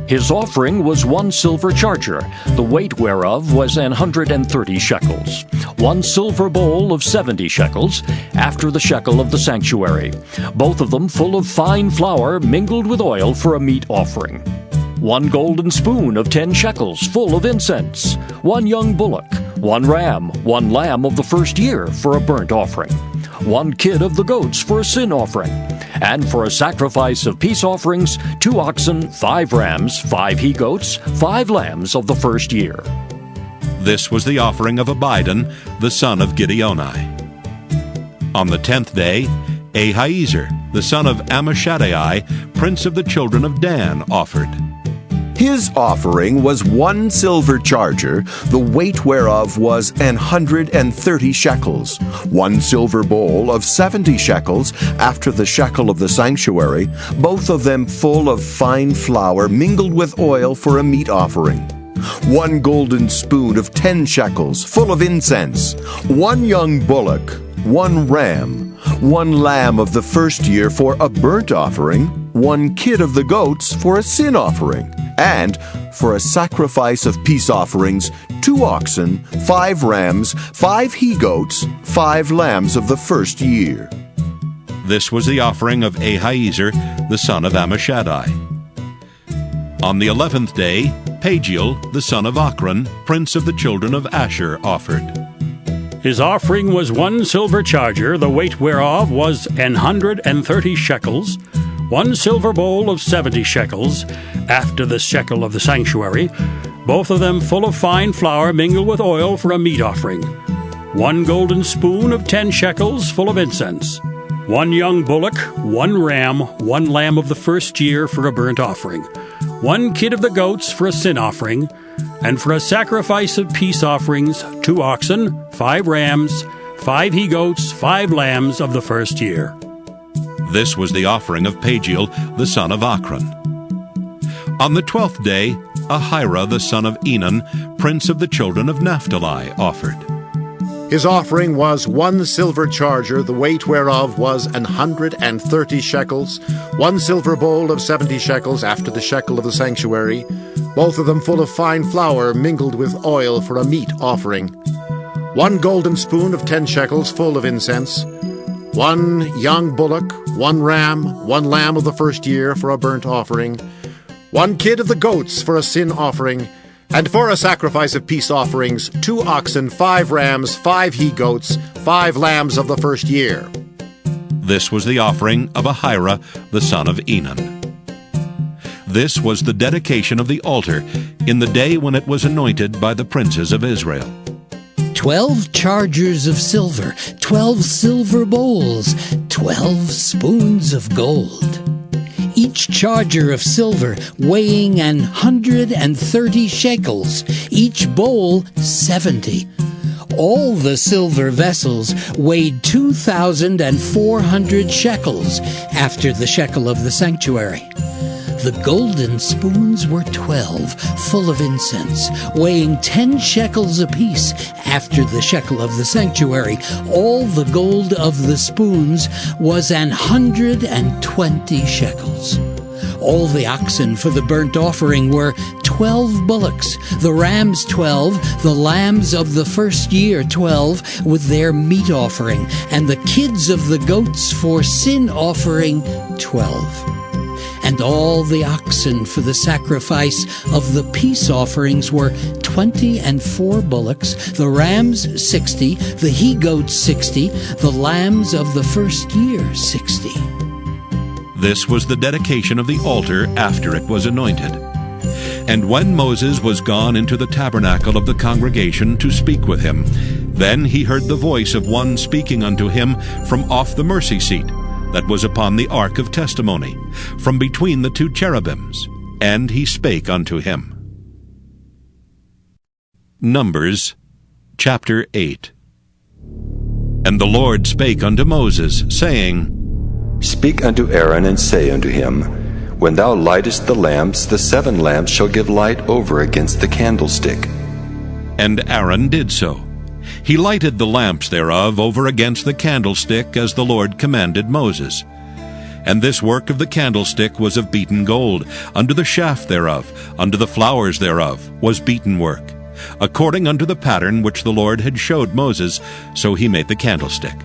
His offering was 1 silver charger, the weight whereof was 130 shekels, 1 silver bowl of 70 shekels, after the shekel of the sanctuary, both of them full of fine flour mingled with oil for a meat offering. 1 golden spoon of 10 shekels, full of incense. 1 young bullock, 1 ram, 1 lamb of the first year for a burnt offering. 1 kid of the goats for a sin offering. And for a sacrifice of peace offerings, 2 oxen, 5 rams, 5 he-goats, 5 lambs of the first year. This was the offering of Abidan, the son of Gideoni. On the 10th day, Ahiezer, the son of Ammishaddai, prince of the children of Dan, offered. His offering was 1 silver charger, the weight whereof was 130 shekels, 1 silver bowl of 70 shekels, after the shekel of the sanctuary, both of them full of fine flour mingled with oil for a meat offering. 1 golden spoon of 10 shekels, full of incense. 1 young bullock, 1 ram, 1 lamb of the first year for a burnt offering, 1 kid of the goats for a sin offering. And for a sacrifice of peace offerings, 2 oxen, 5 rams, 5 he-goats, 5 lambs of the first year. This was the offering of Ahiezer, the son of Ammishaddai. On the 11th day, Pagiel, the son of Ochran, prince of the children of Asher, offered. His offering was 1 silver charger, the weight whereof was 130 shekels, 1 silver bowl of 70 shekels, after the shekel of the sanctuary, both of them full of fine flour mingled with oil for a meat offering, 1 golden spoon of 10 shekels full of incense, 1 young bullock, 1 ram, 1 lamb of the first year for a burnt offering, 1 kid of the goats for a sin offering, and for a sacrifice of peace offerings, 2 oxen, 5 rams, 5 he-goats, 5 lambs of the first year. This was the offering of Pagiel, the son of Ochran. On the 12th day, Ahira, the son of Enan, prince of the children of Naphtali, offered. His offering was 1 silver charger, the weight whereof was 130 shekels, 1 silver bowl of 70 shekels after the shekel of the sanctuary, both of them full of fine flour mingled with oil for a meat offering, 1 golden spoon of 10 shekels full of incense, 1 young bullock, 1 ram, 1 lamb of the first year for a burnt offering, 1 kid of the goats for a sin offering, and for a sacrifice of peace offerings, 2 oxen, 5 rams, 5 he-goats, 5 lambs of the first year. This was the offering of Ahira, the son of Enan. This was the dedication of the altar in the day when it was anointed by the princes of Israel. 12 chargers of silver, 12 silver bowls, 12 spoons of gold. Each charger of silver weighing 130 shekels, each bowl 70. All the silver vessels weighed 2,400 shekels after the shekel of the sanctuary. The golden spoons were 12, full of incense, weighing 10 shekels apiece after the shekel of the sanctuary. All the gold of the spoons was 120 shekels. All the oxen for the burnt offering were 12 bullocks, the rams 12, the lambs of the first year 12, with their meat offering, and the kids of the goats for sin offering 12. And all the oxen for the sacrifice of the peace offerings were 24 bullocks, the rams 60, the he-goats 60, the lambs of the first year 60. This was the dedication of the altar after it was anointed. And when Moses was gone into the tabernacle of the congregation to speak with him, then he heard the voice of one speaking unto him from off the mercy seat that was upon the ark of testimony, from between the 2 cherubims, and he spake unto him. Numbers chapter 8. And the Lord spake unto Moses, saying, Speak unto Aaron, and say unto him, When thou lightest the lamps, the 7 lamps shall give light over against the candlestick. And Aaron did so. He lighted the lamps thereof over against the candlestick, as the Lord commanded Moses. And this work of the candlestick was of beaten gold. Unto the shaft thereof, unto the flowers thereof, was beaten work, according unto the pattern which the Lord had showed Moses, so he made the candlestick.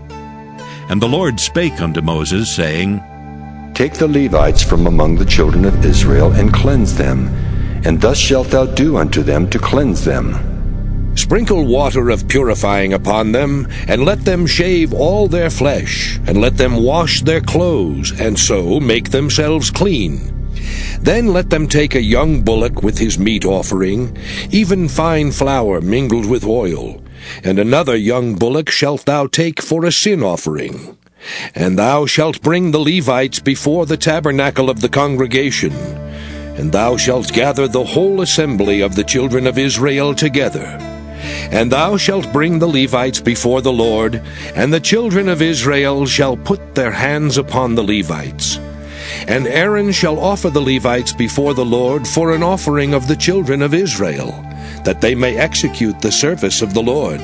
And the Lord spake unto Moses, saying, Take the Levites from among the children of Israel, and cleanse them, and thus shalt thou do unto them to cleanse them. Sprinkle water of purifying upon them, and let them shave all their flesh, and let them wash their clothes, and so make themselves clean. Then let them take a young bullock with his meat offering, even fine flour mingled with oil, and another young bullock shalt thou take for a sin offering. And thou shalt bring the Levites before the tabernacle of the congregation, and thou shalt gather the whole assembly of the children of Israel together. And thou shalt bring the Levites before the Lord, and the children of Israel shall put their hands upon the Levites. And Aaron shall offer the Levites before the Lord for an offering of the children of Israel, that they may execute the service of the Lord.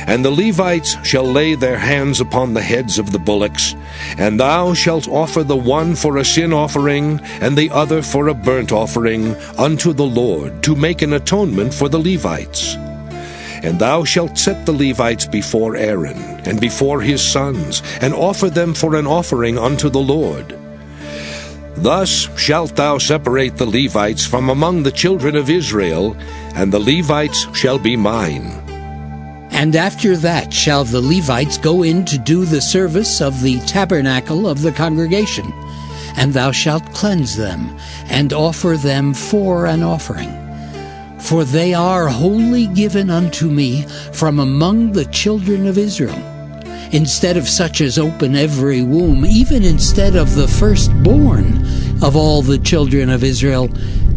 And the Levites shall lay their hands upon the heads of the bullocks, and thou shalt offer the one for a sin offering, and the other for a burnt offering, unto the Lord, to make an atonement for the Levites. And thou shalt set the Levites before Aaron, and before his sons, and offer them for an offering unto the Lord. Thus shalt thou separate the Levites from among the children of Israel, and the Levites shall be mine. And after that shall the Levites go in to do the service of the tabernacle of the congregation, and thou shalt cleanse them, and offer them for an offering. For they are wholly given unto me from among the children of Israel. Instead of such as open every womb, even instead of the firstborn of all the children of Israel,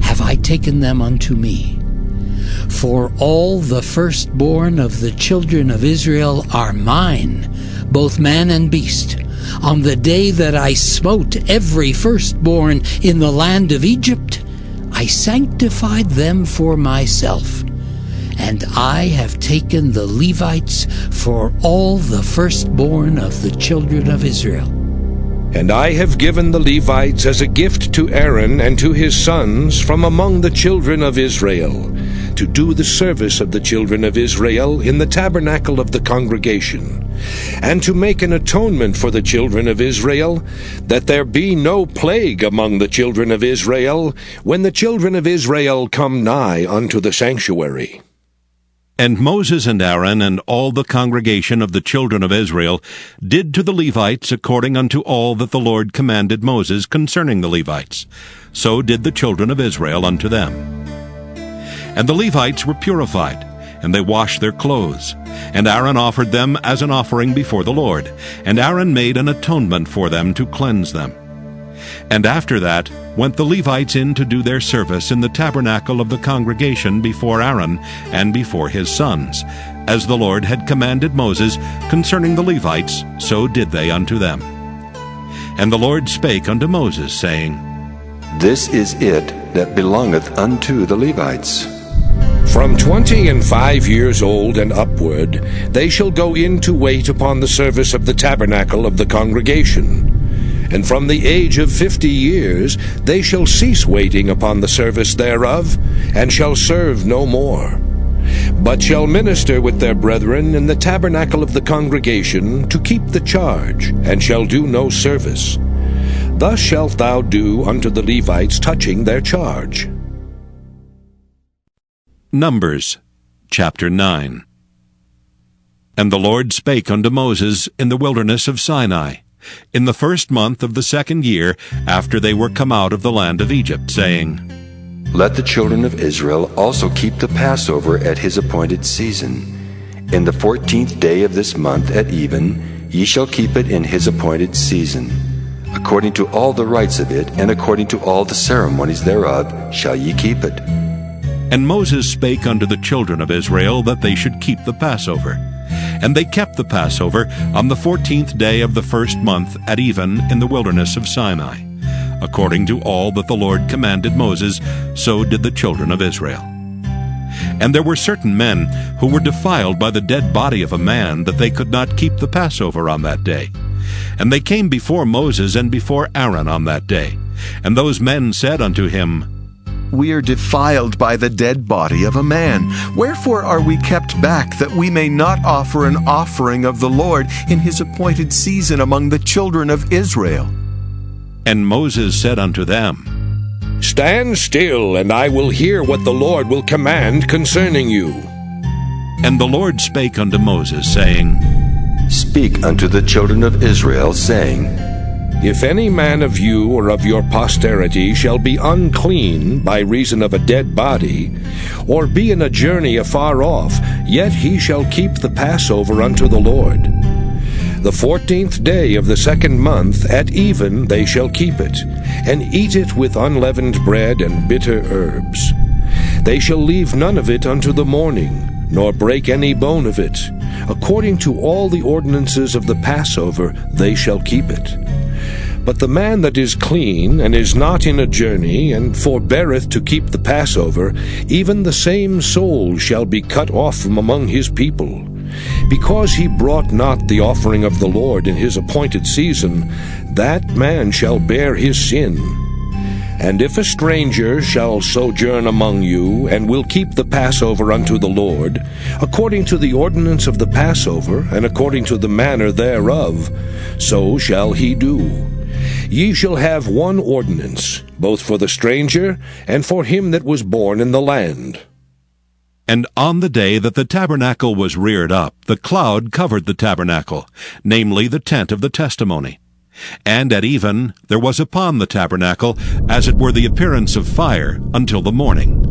have I taken them unto me. For all the firstborn of the children of Israel are mine, both man and beast. On the day that I smote every firstborn in the land of Egypt, I sanctified them for myself, and I have taken the Levites for all the firstborn of the children of Israel. And I have given the Levites as a gift to Aaron and to his sons from among the children of Israel, to do the service of the children of Israel in the tabernacle of the congregation, and to make an atonement for the children of Israel, that there be no plague among the children of Israel, when the children of Israel come nigh unto the sanctuary. And Moses and Aaron and all the congregation of the children of Israel did to the Levites according unto all that the Lord commanded Moses concerning the Levites. So did the children of Israel unto them. And the Levites were purified, and they washed their clothes. And Aaron offered them as an offering before the Lord. And Aaron made an atonement for them to cleanse them. And after that went the Levites in to do their service in the tabernacle of the congregation before Aaron and before his sons. As the Lord had commanded Moses concerning the Levites, so did they unto them. And the Lord spake unto Moses, saying, This is it that belongeth unto the Levites. From 25 years old and upward, they shall go in to wait upon the service of the tabernacle of the congregation. And from the age of 50 years they shall cease waiting upon the service thereof, and shall serve no more, but shall minister with their brethren in the tabernacle of the congregation to keep the charge, and shall do no service. Thus shalt thou do unto the Levites touching their charge. Numbers chapter 9. And the Lord spake unto Moses in the wilderness of Sinai, in the first month of the second year after they were come out of the land of Egypt, saying, Let the children of Israel also keep the Passover at his appointed season. In the 14th day of this month at even, ye shall keep it in his appointed season. According to all the rites of it, and according to all the ceremonies thereof, shall ye keep it. And Moses spake unto the children of Israel that they should keep the Passover. And they kept the Passover on the 14th day of the first month at even in the wilderness of Sinai. According to all that the Lord commanded Moses, so did the children of Israel. And there were certain men who were defiled by the dead body of a man, that they could not keep the Passover on that day. And they came before Moses and before Aaron on that day. And those men said unto him, We are defiled by the dead body of a man. Wherefore are we kept back, that we may not offer an offering of the Lord in his appointed season among the children of Israel? And Moses said unto them, Stand still, and I will hear what the Lord will command concerning you. And the Lord spake unto Moses, saying, Speak unto the children of Israel, saying, If any man of you or of your posterity shall be unclean by reason of a dead body, or be in a journey afar off, yet he shall keep the Passover unto the Lord. The 14th day of the second month at even they shall keep it, and eat it with unleavened bread and bitter herbs. They shall leave none of it unto the morning, nor break any bone of it. According to all the ordinances of the Passover they shall keep it. But the man that is clean, and is not in a journey, and forbeareth to keep the Passover, even the same soul shall be cut off from among his people. Because he brought not the offering of the Lord in his appointed season, that man shall bear his sin. And if a stranger shall sojourn among you, and will keep the Passover unto the Lord, according to the ordinance of the Passover, and according to the manner thereof, so shall he do. Ye shall have one ordinance, both for the stranger, and for him that was born in the land. And on the day that the tabernacle was reared up, the cloud covered the tabernacle, namely the tent of the testimony. And at even there was upon the tabernacle as it were the appearance of fire until the morning.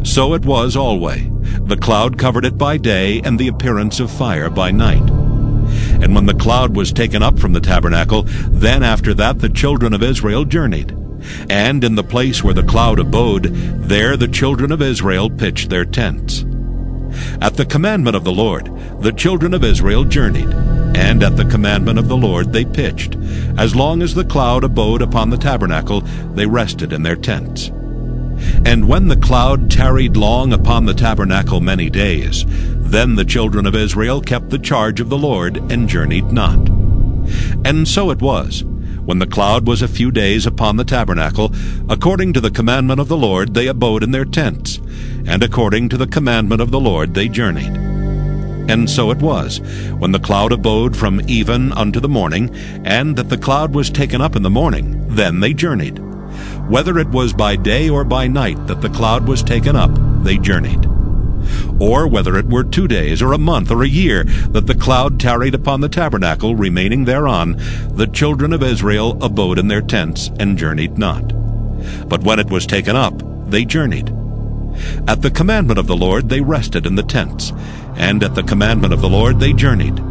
So it was alway. The cloud covered it by day, and the appearance of fire by night. And when the cloud was taken up from the tabernacle, then after that the children of Israel journeyed. And in the place where the cloud abode, there the children of Israel pitched their tents. At the commandment of the Lord, the children of Israel journeyed, and at the commandment of the Lord they pitched. As long as the cloud abode upon the tabernacle, they rested in their tents. And when the cloud tarried long upon the tabernacle many days, then the children of Israel kept the charge of the Lord, and journeyed not. And so it was, when the cloud was a few days upon the tabernacle, according to the commandment of the Lord they abode in their tents, and according to the commandment of the Lord they journeyed. And so it was, when the cloud abode from even unto the morning, and that the cloud was taken up in the morning, then they journeyed. Whether it was by day or by night that the cloud was taken up, they journeyed. Or whether it were 2 days, or a month, or a year, that the cloud tarried upon the tabernacle, remaining thereon, the children of Israel abode in their tents, and journeyed not. But when it was taken up, they journeyed. At the commandment of the Lord they rested in the tents, and at the commandment of the Lord they journeyed.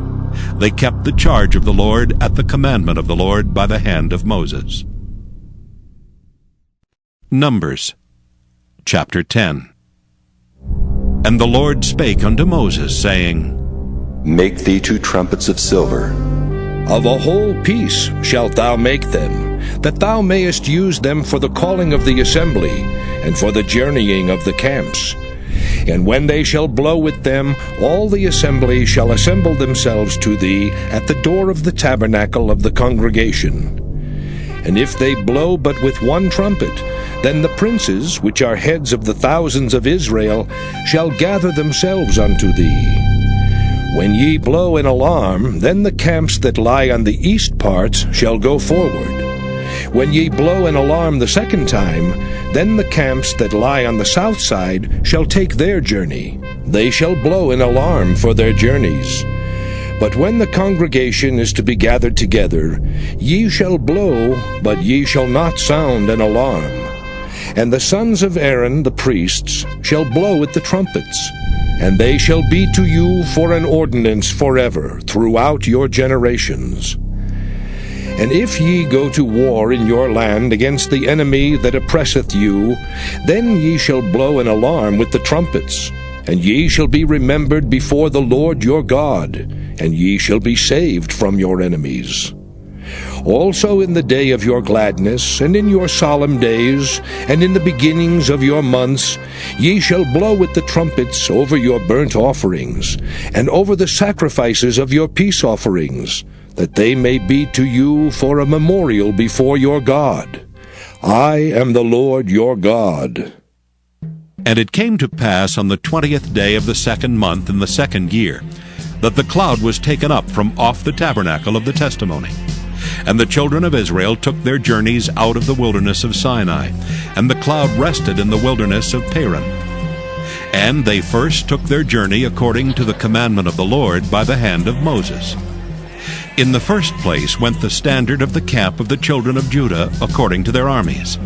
They kept the charge of the Lord at the commandment of the Lord by the hand of Moses. Numbers chapter 10. And the Lord spake unto Moses, saying, Make thee 2 trumpets of silver. Of a whole piece shalt thou make them, that thou mayest use them for the calling of the assembly, and for the journeying of the camps. And when they shall blow with them, all the assembly shall assemble themselves to thee at the door of the tabernacle of the congregation. And if they blow but with one trumpet, then the princes, which are heads of the thousands of Israel, shall gather themselves unto thee. When ye blow an alarm, then the camps that lie on the east parts shall go forward. When ye blow an alarm the second time, then the camps that lie on the south side shall take their journey. They shall blow an alarm for their journeys. But when the congregation is to be gathered together, ye shall blow, but ye shall not sound an alarm. And the sons of Aaron the priests shall blow at the trumpets, and they shall be to you for an ordinance forever throughout your generations. And if ye go to war in your land against the enemy that oppresseth you, then ye shall blow an alarm with the trumpets, and ye shall be remembered before the Lord your God, and ye shall be saved from your enemies. Also in the day of your gladness, and in your solemn days, and in the beginnings of your months, ye shall blow with the trumpets over your burnt offerings, and over the sacrifices of your peace offerings, that they may be to you for a memorial before your God. I am the Lord your God. And it came to pass on the 20th day of the 2nd month in the 2nd year, that the cloud was taken up from off the tabernacle of the testimony. And the children of Israel took their journeys out of the wilderness of Sinai, and the cloud rested in the wilderness of Paran. And they first took their journey according to the commandment of the Lord by the hand of Moses. In the first place went the standard of the camp of the children of Judah according to their armies.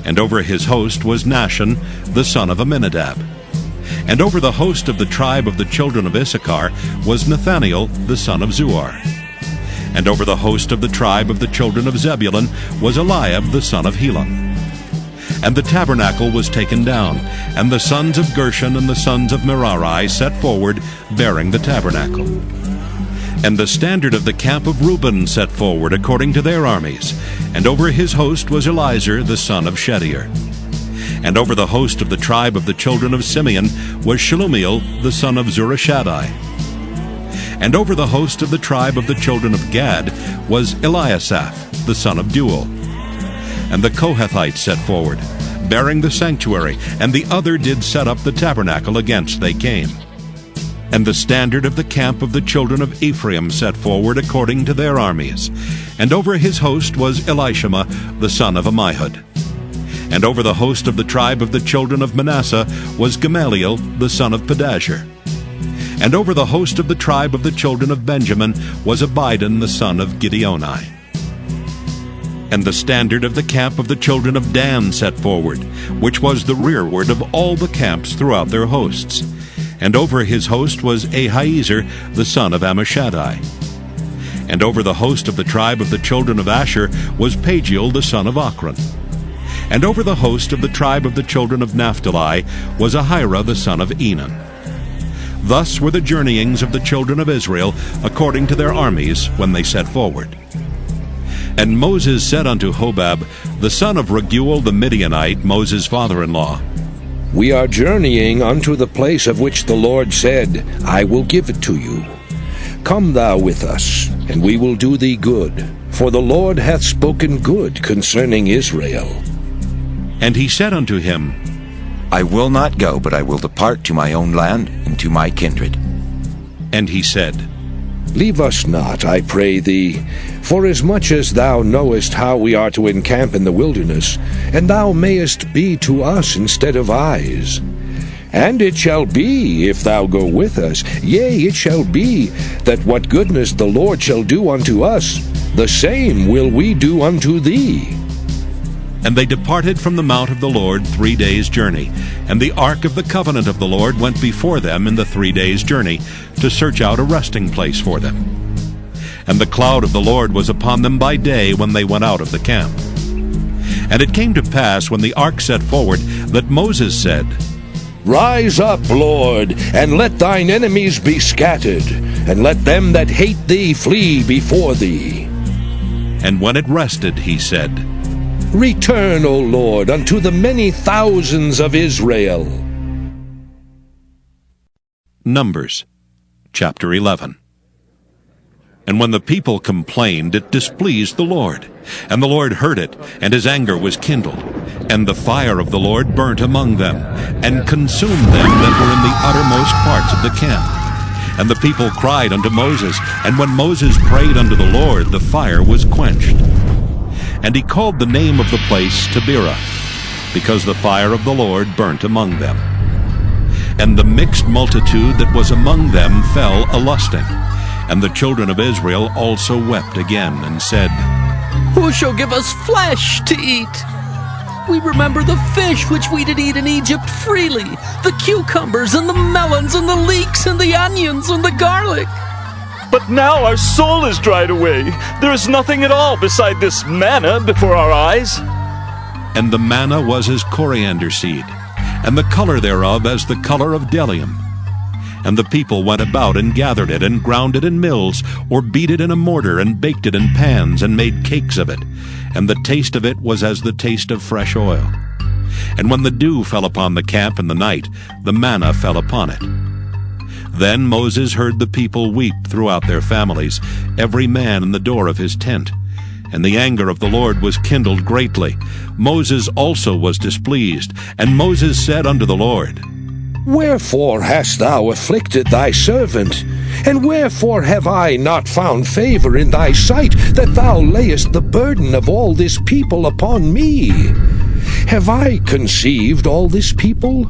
And over his host was Nahshon, the son of Amminadab. And over the host of the tribe of the children of Issachar was Nathaniel, the son of Zuar. And over the host of the tribe of the children of Zebulun was Eliab, the son of Helon. And the tabernacle was taken down, and the sons of Gershon and the sons of Merari set forward, bearing the tabernacle. And the standard of the camp of Reuben set forward according to their armies, and over his host was Elizur the son of Shedeur. And over the host of the tribe of the children of Simeon was Shelumiel the son of Zurishaddai. And over the host of the tribe of the children of Gad was Eliasaph the son of Deuel. and the Kohathites set forward, bearing the sanctuary, and the other did set up the tabernacle against they came. And the standard of the camp of the children of Ephraim set forward according to their armies. And over his host was Elishama the son of Ammihud. And over the host of the tribe of the children of Manasseh was Gamaliel the son of Pedashur. And over the host of the tribe of the children of Benjamin was Abidan the son of Gideoni. And the standard of the camp of the children of Dan set forward, which was the rearward of all the camps throughout their hosts. And over his host was Ahiezer the son of Ammishaddai. And over the host of the tribe of the children of Asher was Pagiel the son of Ochran. And over the host of the tribe of the children of Naphtali was Ahira the son of Enan. Thus were the journeyings of the children of Israel according to their armies when they set forward. And Moses said unto Hobab, the son of Raguel the Midianite, Moses' father-in-law, We are journeying unto the place of which the Lord said, I will give it to you. Come thou with us, and we will do thee good, for the Lord hath spoken good concerning Israel. And he said unto him, I will not go, but I will depart to my own land and to my kindred. And he said, Leave us not, I pray thee, forasmuch as thou knowest how we are to encamp in the wilderness, and thou mayest be to us instead of eyes. And it shall be, if thou go with us, yea, it shall be, that what goodness the Lord shall do unto us, the same will we do unto thee. And they departed from the mount of the Lord 3 days' journey, and the ark of the covenant of the Lord went before them in the 3 days' journey, to search out a resting place for them. And the cloud of the Lord was upon them by day when they went out of the camp. And it came to pass, when the ark set forward, that Moses said, Rise up, Lord, and let thine enemies be scattered, and let them that hate thee flee before thee. And when it rested, he said, Return, O Lord, unto the many thousands of Israel. Numbers, chapter 11. And when the people complained, it displeased the Lord. And the Lord heard it, and his anger was kindled. And the fire of the Lord burnt among them, and consumed them that were in the uttermost parts of the camp. And the people cried unto Moses, and when Moses prayed unto the Lord, the fire was quenched. And he called the name of the place Taberah, because the fire of the Lord burnt among them. And the mixed multitude that was among them fell a-lusting. And the children of Israel also wept again, and said, Who shall give us flesh to eat? We remember the fish which we did eat in Egypt freely, the cucumbers and the melons and the leeks and the onions and the garlic. But now our soul is dried away. There is nothing at all beside this manna before our eyes. And the manna was as coriander seed, and the color thereof as the color of bdellium. And the people went about and gathered it, and ground it in mills, or beat it in a mortar, and baked it in pans, and made cakes of it. And the taste of it was as the taste of fresh oil. And when the dew fell upon the camp in the night, the manna fell upon it. Then Moses heard the people weep throughout their families, every man in the door of his tent. And the anger of the Lord was kindled greatly. Moses also was displeased. And Moses said unto the Lord, Wherefore hast thou afflicted thy servant? And wherefore have I not found favor in thy sight, that thou layest the burden of all this people upon me? Have I conceived all this people?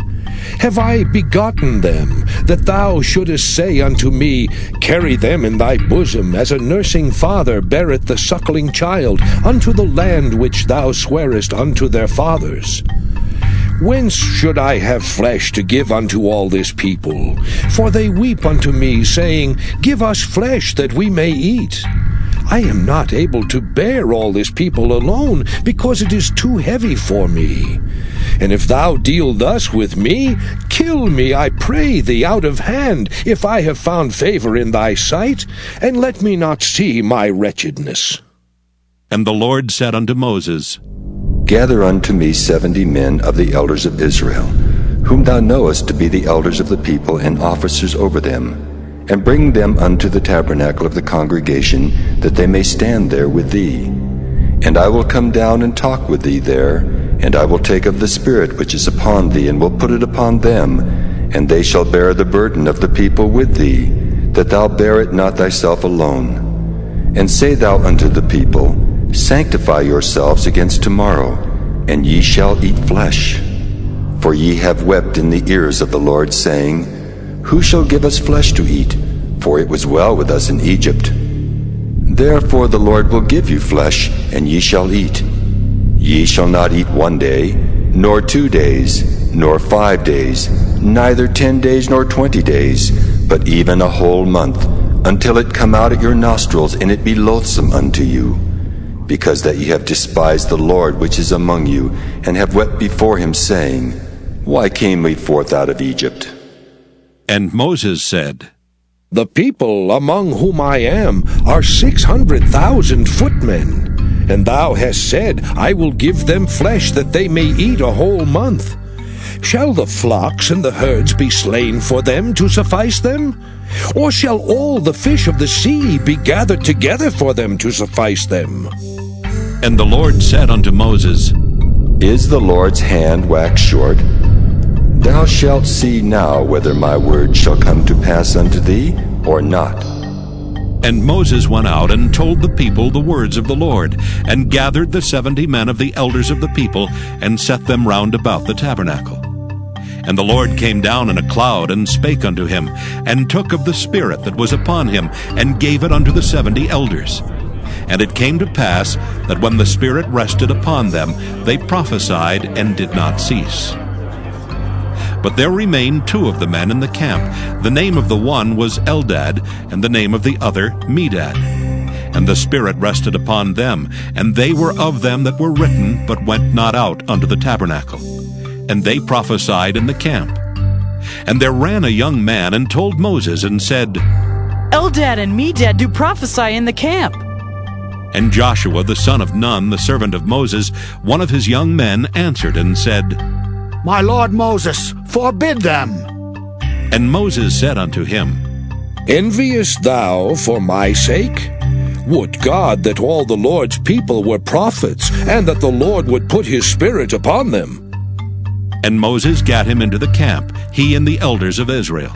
Have I begotten them, that thou shouldest say unto me, Carry them in thy bosom, as a nursing father beareth the suckling child, unto the land which thou swarest unto their fathers? Whence should I have flesh to give unto all this people? For they weep unto me, saying, Give us flesh that we may eat. I am not able to bear all this people alone, because it is too heavy for me. And if thou deal thus with me, kill me, I pray thee, out of hand, if I have found favor in thy sight, and let me not see my wretchedness. And the Lord said unto Moses, Gather unto me 70 men of the elders of Israel, whom thou knowest to be the elders of the people and officers over them, and bring them unto the tabernacle of the congregation, that they may stand there with thee. And I will come down and talk with thee there, and I will take of the Spirit which is upon thee, and will put it upon them, and they shall bear the burden of the people with thee, that thou bear it not thyself alone. And say thou unto the people, Sanctify yourselves against tomorrow, and ye shall eat flesh. For ye have wept in the ears of the Lord, saying, Who shall give us flesh to eat? For it was well with us in Egypt. Therefore the Lord will give you flesh, and ye shall eat. Ye shall not eat 1 day, nor 2 days, nor 5 days, neither 10 days nor 20 days, but even a whole month, until it come out at your nostrils, and it be loathsome unto you. Because that ye have despised the Lord which is among you, and have wept before him, saying, Why came we forth out of Egypt? And Moses said, The people among whom I am are 600,000 footmen. And thou hast said, I will give them flesh that they may eat a whole month. Shall the flocks and the herds be slain for them to suffice them? Or shall all the fish of the sea be gathered together for them to suffice them? And the Lord said unto Moses, Is the Lord's hand waxed short? Thou shalt see now whether my word shall come to pass unto thee, or not. And Moses went out and told the people the words of the Lord, and gathered the 70 men of the elders of the people, and set them round about the tabernacle. And the Lord came down in a cloud, and spake unto him, and took of the Spirit that was upon him, and gave it unto the 70 elders. And it came to pass, that when the Spirit rested upon them, they prophesied, and did not cease. But there remained 2 of the men in the camp. The name of the one was Eldad, and the name of the other Medad. And the Spirit rested upon them, and they were of them that were written, but went not out unto the tabernacle. And they prophesied in the camp. And there ran a young man, and told Moses, and said, Eldad and Medad do prophesy in the camp. And Joshua the son of Nun, the servant of Moses, one of his young men, answered and said, My lord Moses, forbid them. And Moses said unto him, Enviest thou for my sake? Would God that all the Lord's people were prophets, and that the Lord would put his Spirit upon them. And Moses gat him into the camp, he and the elders of Israel.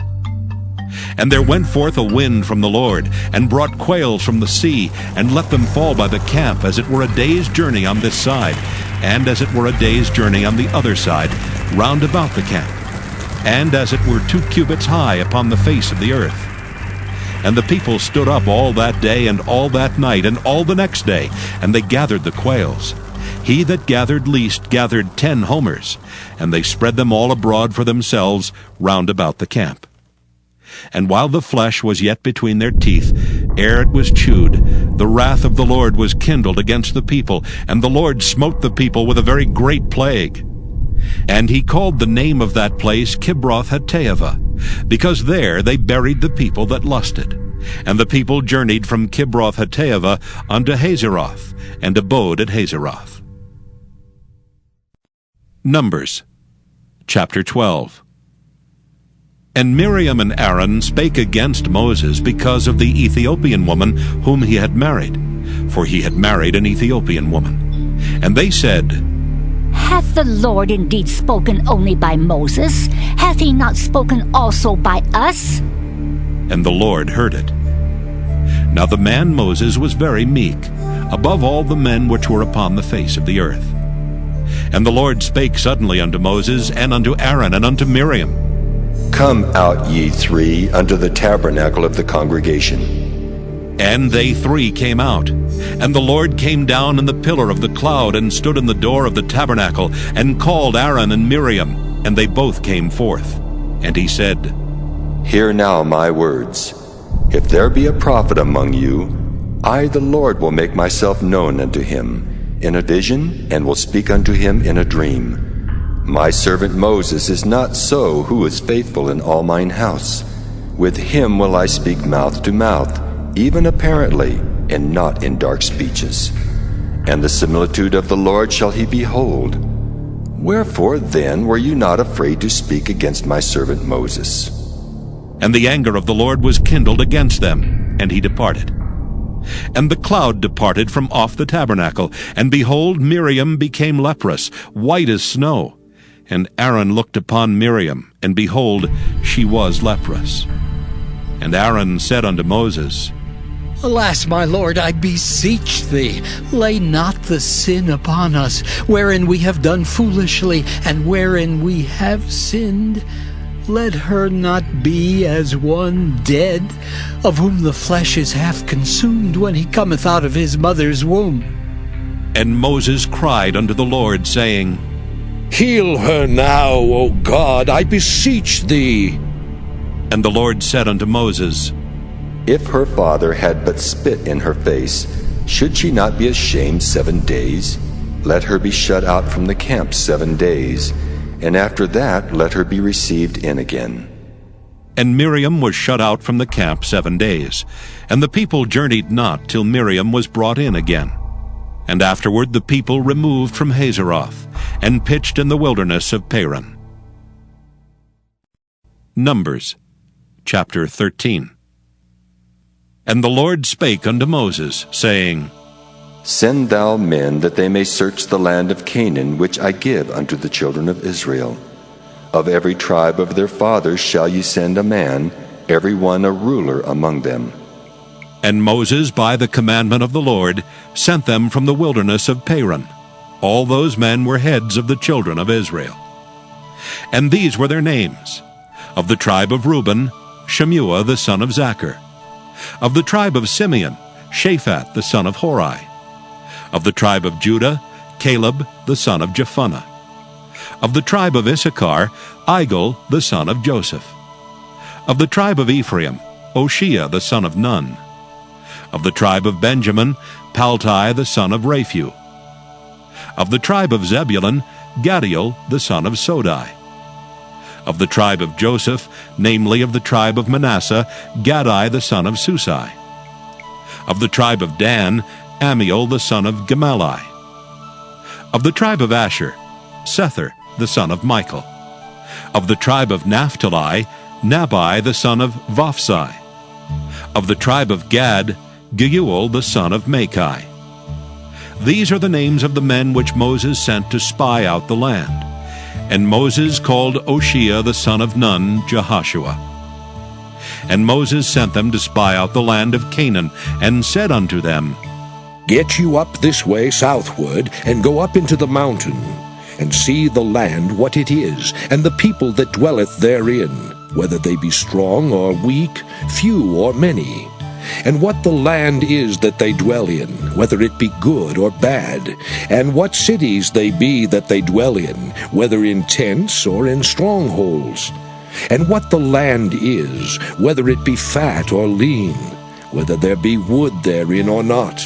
And there went forth a wind from the Lord, and brought quails from the sea, and let them fall by the camp, as it were a day's journey on this side, and as it were a day's journey on the other side, round about the camp, and as it were 2 cubits high upon the face of the earth. And the people stood up all that day, and all that night, and all the next day, and they gathered the quails. He that gathered least gathered 10 homers, and they spread them all abroad for themselves round about the camp. And while the flesh was yet between their teeth, ere it was chewed, the wrath of the Lord was kindled against the people, and the Lord smote the people with a very great plague. And he called the name of that place Kibroth-Hattaavah, because there they buried the people that lusted. And the people journeyed from Kibroth-Hattaavah unto Hazeroth, and abode at Hazeroth. Numbers chapter 12. And Miriam and Aaron spake against Moses because of the Ethiopian woman whom he had married, for he had married an Ethiopian woman. And they said, Hath the Lord indeed spoken only by Moses? Hath he not spoken also by us? And the Lord heard it. Now the man Moses was very meek, above all the men which were upon the face of the earth. And the Lord spake suddenly unto Moses, and unto Aaron, and unto Miriam, Come out, ye 3, unto the tabernacle of the congregation. And they 3 came out. And the Lord came down in the pillar of the cloud, and stood in the door of the tabernacle, and called Aaron and Miriam, and they both came forth. And he said, Hear now my words. If there be a prophet among you, I the Lord will make myself known unto him in a vision, and will speak unto him in a dream. My servant Moses is not so, who is faithful in all mine house. With him will I speak mouth to mouth, even apparently, and not in dark speeches. And the similitude of the Lord shall he behold. Wherefore then were you not afraid to speak against my servant Moses? And the anger of the Lord was kindled against them, and he departed. And the cloud departed from off the tabernacle, and behold, Miriam became leprous, white as snow. And Aaron looked upon Miriam, and behold, she was leprous. And Aaron said unto Moses, Alas, my Lord, I beseech thee, lay not the sin upon us, wherein we have done foolishly, and wherein we have sinned. Let her not be as one dead, of whom the flesh is half consumed when he cometh out of his mother's womb. And Moses cried unto the Lord, saying, Heal her now, O God, I beseech thee. And the Lord said unto Moses, If her father had but spit in her face, should she not be ashamed 7 days? Let her be shut out from the camp 7 days, and after that let her be received in again. And Miriam was shut out from the camp 7 days, and the people journeyed not till Miriam was brought in again. And afterward the people removed from Hazeroth, and pitched in the wilderness of Paran. Numbers chapter 13. And the Lord spake unto Moses, saying, Send thou men, that they may search the land of Canaan, which I give unto the children of Israel. Of every tribe of their fathers shall ye send a man, every one a ruler among them. And Moses, by the commandment of the Lord, sent them from the wilderness of Paran. All those men were heads of the children of Israel. And these were their names. Of the tribe of Reuben, Shemuah the son of Zachar. Of the tribe of Simeon, Shaphat the son of Hori. Of the tribe of Judah, Caleb the son of Jephunneh. Of the tribe of Issachar, Igal the son of Joseph. Of the tribe of Ephraim, Oshea the son of Nun. Of the tribe of Benjamin, Paltai the son of Raphu. Of the tribe of Zebulun, Gadiel the son of Sodai. Of the tribe of Joseph, namely of the tribe of Manasseh, Gadai the son of Susai. Of the tribe of Dan, Amiel the son of Gemalli. Of the tribe of Asher, Sethur the son of Michael. Of the tribe of Naphtali, Nabai the son of Vophsi. Of the tribe of Gad, Geuel the son of Machi. These are the names of the men which Moses sent to spy out the land. And Moses called Oshea the son of Nun Jehoshua. And Moses sent them to spy out the land of Canaan, and said unto them, Get you up this way southward, and go up into the mountain, and see the land what it is, and the people that dwelleth therein, whether they be strong or weak, few or many, and what the land is that they dwell in, whether it be good or bad, and what cities they be that they dwell in, whether in tents or in strongholds, and what the land is, whether it be fat or lean, whether there be wood therein or not.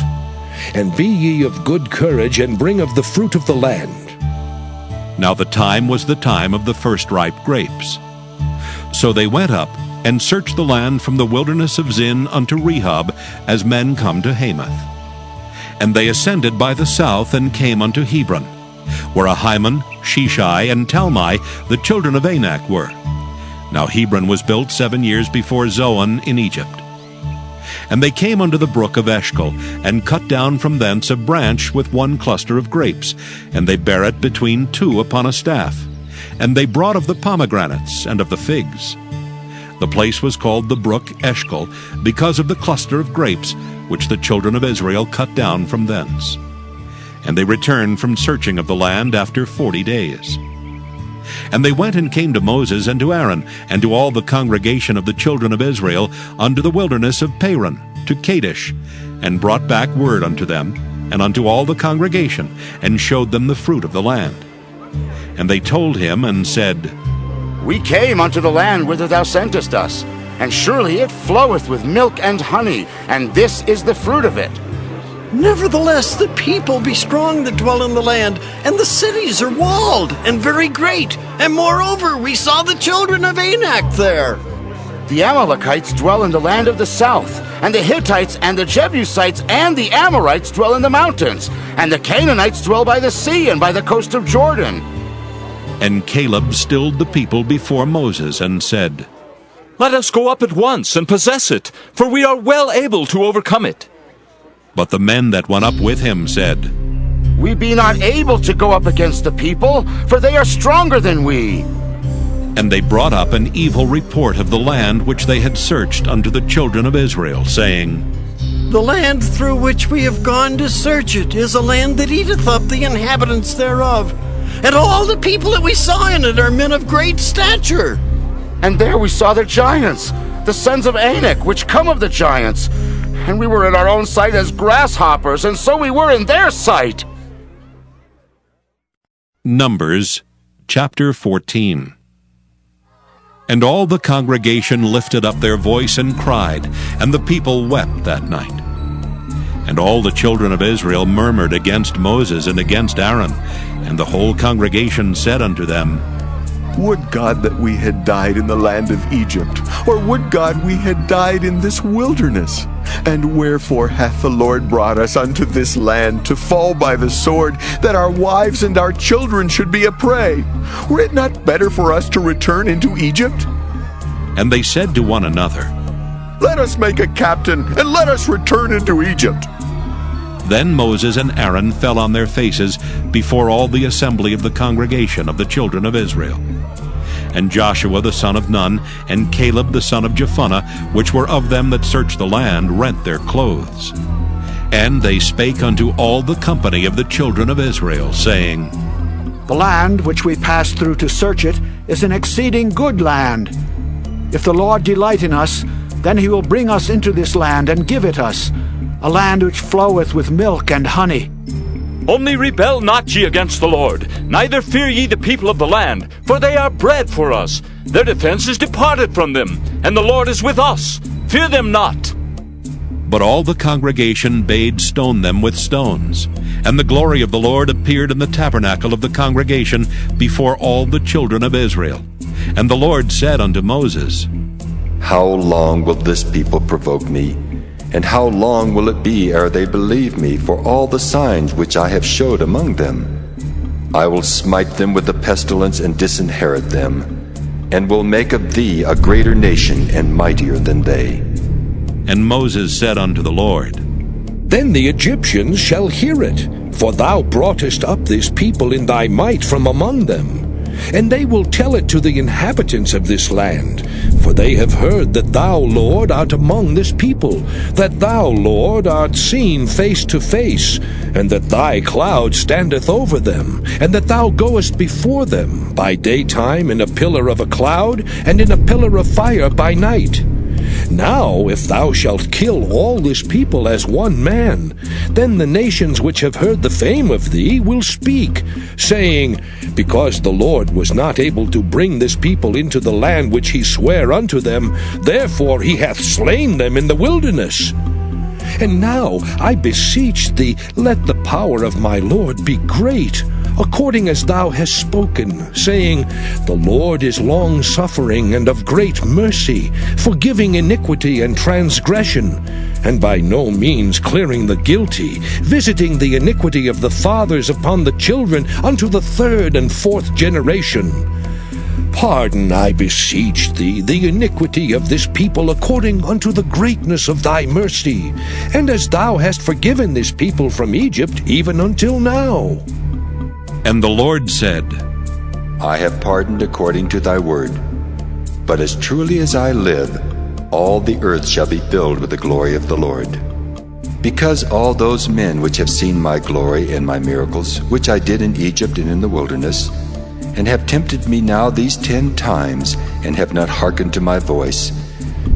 And be ye of good courage, and bring of the fruit of the land. Now the time was the time of the first ripe grapes. So they went up, and searched the land from the wilderness of Zin unto Rehob, as men come to Hamath. And they ascended by the south, and came unto Hebron, where Ahiman, Sheshai, and Talmai, the children of Anak, were. Now Hebron was built 7 years before Zoan in Egypt. And they came unto the brook of Eshcol, and cut down from thence a branch with one cluster of grapes, and they bare it between two upon a staff. And they brought of the pomegranates and of the figs. The place was called the brook Eshcol, because of the cluster of grapes, which the children of Israel cut down from thence. And they returned from searching of the land after 40 days. And they went and came to Moses and to Aaron, and to all the congregation of the children of Israel, unto the wilderness of Paran, to Kadesh, and brought back word unto them, and unto all the congregation, and showed them the fruit of the land. And they told him, and said, We came unto the land whither thou sentest us, and surely it floweth with milk and honey, and this is the fruit of it. Nevertheless, the people be strong that dwell in the land, and the cities are walled and very great. And moreover, we saw the children of Anak there. The Amalekites dwell in the land of the south, and the Hittites and the Jebusites and the Amorites dwell in the mountains, and the Canaanites dwell by the sea and by the coast of Jordan. And Caleb stilled the people before Moses, and said, Let us go up at once and possess it, for we are well able to overcome it. But the men that went up with him said, We be not able to go up against the people, for they are stronger than we. And they brought up an evil report of the land which they had searched unto the children of Israel, saying, The land through which we have gone to search it is a land that eateth up the inhabitants thereof. And all the people that we saw in it are men of great stature. And there we saw the giants, the sons of Anak, which come of the giants. And we were in our own sight as grasshoppers, and so we were in their sight. Numbers chapter 14. And all the congregation lifted up their voice and cried, and the people wept that night. And all the children of Israel murmured against Moses and against Aaron. And the whole congregation said unto them, Would God that we had died in the land of Egypt, or would God we had died in this wilderness? And wherefore hath the Lord brought us unto this land, to fall by the sword, that our wives and our children should be a prey? Were it not better for us to return into Egypt? And they said to one another, Let us make a captain, and let us return into Egypt. Then Moses and Aaron fell on their faces before all the assembly of the congregation of the children of Israel. And Joshua the son of Nun, and Caleb the son of Jephunneh, which were of them that searched the land, rent their clothes. And they spake unto all the company of the children of Israel, saying, The land which we passed through to search it is an exceeding good land. If the Lord delight in us, then he will bring us into this land and give it us, a land which floweth with milk and honey. Only rebel not ye against the Lord, neither fear ye the people of the land, for they are bread for us. Their defense is departed from them, and the Lord is with us. Fear them not. But all the congregation bade stone them with stones. And the glory of the Lord appeared in the tabernacle of the congregation before all the children of Israel. And the Lord said unto Moses, How long will this people provoke me? And how long will it be ere they believe me for all the signs which I have showed among them? I will smite them with the pestilence and disinherit them, and will make of thee a greater nation and mightier than they. And Moses said unto the Lord, Then the Egyptians shall hear it, for thou broughtest up this people in thy might from among them. And they will tell it to the inhabitants of this land, for they have heard that thou, Lord, art among this people, that thou, Lord, art seen face to face, and that thy cloud standeth over them, and that thou goest before them by daytime in a pillar of a cloud, and in a pillar of fire by night. Now, if thou shalt kill all this people as one man, then the nations which have heard the fame of thee will speak, saying, Because the Lord was not able to bring this people into the land which he sware unto them, therefore he hath slain them in the wilderness. And now, I beseech thee, let the power of my Lord be great, according as thou hast spoken, saying, The Lord is long-suffering and of great mercy, forgiving iniquity and transgression, and by no means clearing the guilty, visiting the iniquity of the fathers upon the children unto the third and fourth generation. Pardon, I beseech thee, the iniquity of this people according unto the greatness of thy mercy, and as thou hast forgiven this people from Egypt even until now. And the Lord said, I have pardoned according to thy word. But as truly as I live, all the earth shall be filled with the glory of the Lord. Because all those men which have seen my glory and my miracles, which I did in Egypt and in the wilderness, and have tempted me now these 10 times, and have not hearkened to my voice,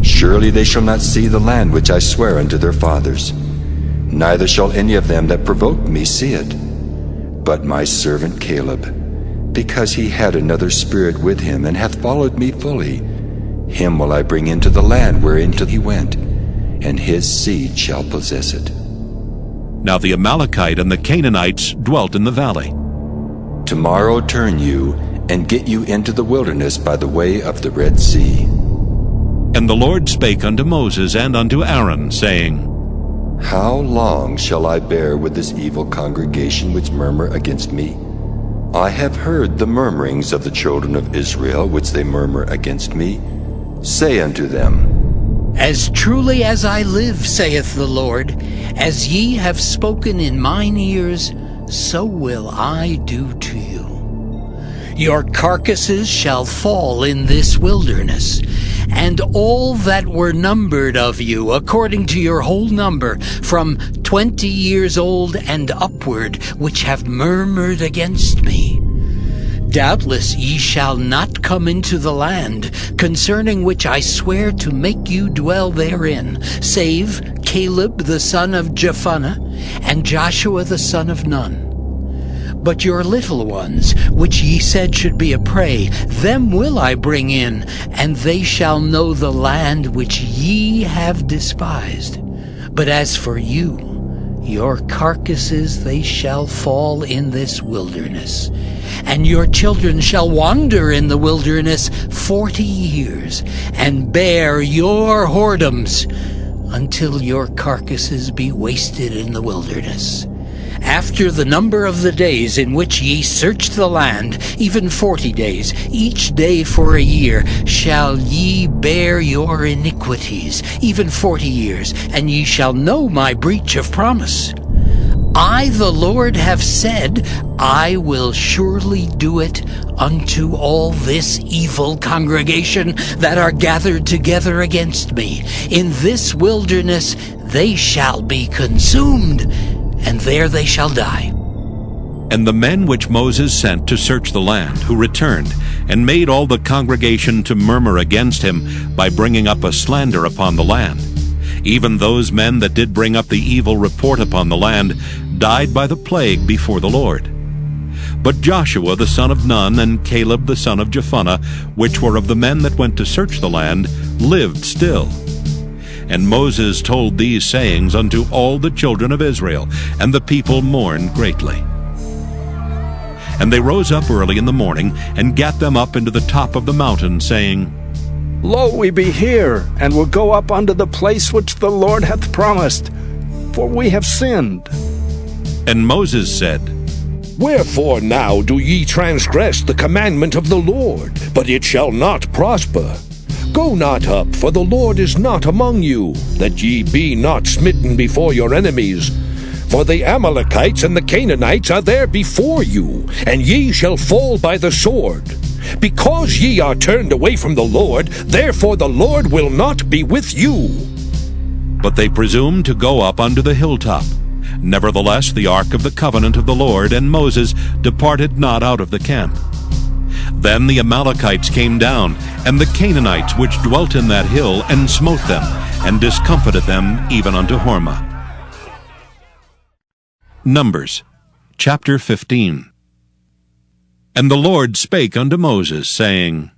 surely they shall not see the land which I swear unto their fathers, neither shall any of them that provoked me see it. But my servant Caleb, because he had another spirit with him, and hath followed me fully, him will I bring into the land wherein he went, and his seed shall possess it. Now the Amalekite and the Canaanites dwelt in the valley. Tomorrow turn you, and get you into the wilderness by the way of the Red Sea. And the Lord spake unto Moses and unto Aaron, saying, How long shall I bear with this evil congregation which murmur against me? I have heard the murmurings of the children of Israel which they murmur against me. Say unto them, As truly as I live, saith the Lord, As ye have spoken in mine ears, so will I do to you. Your carcasses shall fall in this wilderness, and all that were numbered of you, according to your whole number, from 20 years old and upward, which have murmured against me. Doubtless ye shall not come into the land, concerning which I swear to make you dwell therein, save Caleb the son of Jephunneh, and Joshua the son of Nun. But your little ones, which ye said should be a prey, them will I bring in, and they shall know the land which ye have despised. But as for you, your carcasses they shall fall in this wilderness, and your children shall wander in the wilderness 40 years, and bear your whoredoms, until your carcasses be wasted in the wilderness. After the number of the days in which ye searched the land, even 40 days, each day for a year, shall ye bear your iniquities, even 40 years, and ye shall know my breach of promise. I, the Lord, have said, I will surely do it unto all this evil congregation that are gathered together against me. In this wilderness they shall be consumed, and there they shall die. And the men which Moses sent to search the land, who returned, and made all the congregation to murmur against him by bringing up a slander upon the land, even those men that did bring up the evil report upon the land, died by the plague before the Lord. But Joshua the son of Nun and Caleb the son of Jephunneh, which were of the men that went to search the land, lived still. And Moses told these sayings unto all the children of Israel, and the people mourned greatly. And they rose up early in the morning, and gat them up into the top of the mountain, saying, Lo, we be here, and will go up unto the place which the Lord hath promised, for we have sinned. And Moses said, Wherefore now do ye transgress the commandment of the Lord? But it shall not prosper. Go not up, for the Lord is not among you, that ye be not smitten before your enemies. For the Amalekites and the Canaanites are there before you, and ye shall fall by the sword. Because ye are turned away from the Lord, therefore the Lord will not be with you. But they presumed to go up unto the hilltop. Nevertheless the ark of the covenant of the Lord and Moses departed not out of the camp. Then the Amalekites came down, and the Canaanites which dwelt in that hill, and smote them, and discomfited them even unto Hormah. Numbers chapter 15. And the Lord spake unto Moses, saying,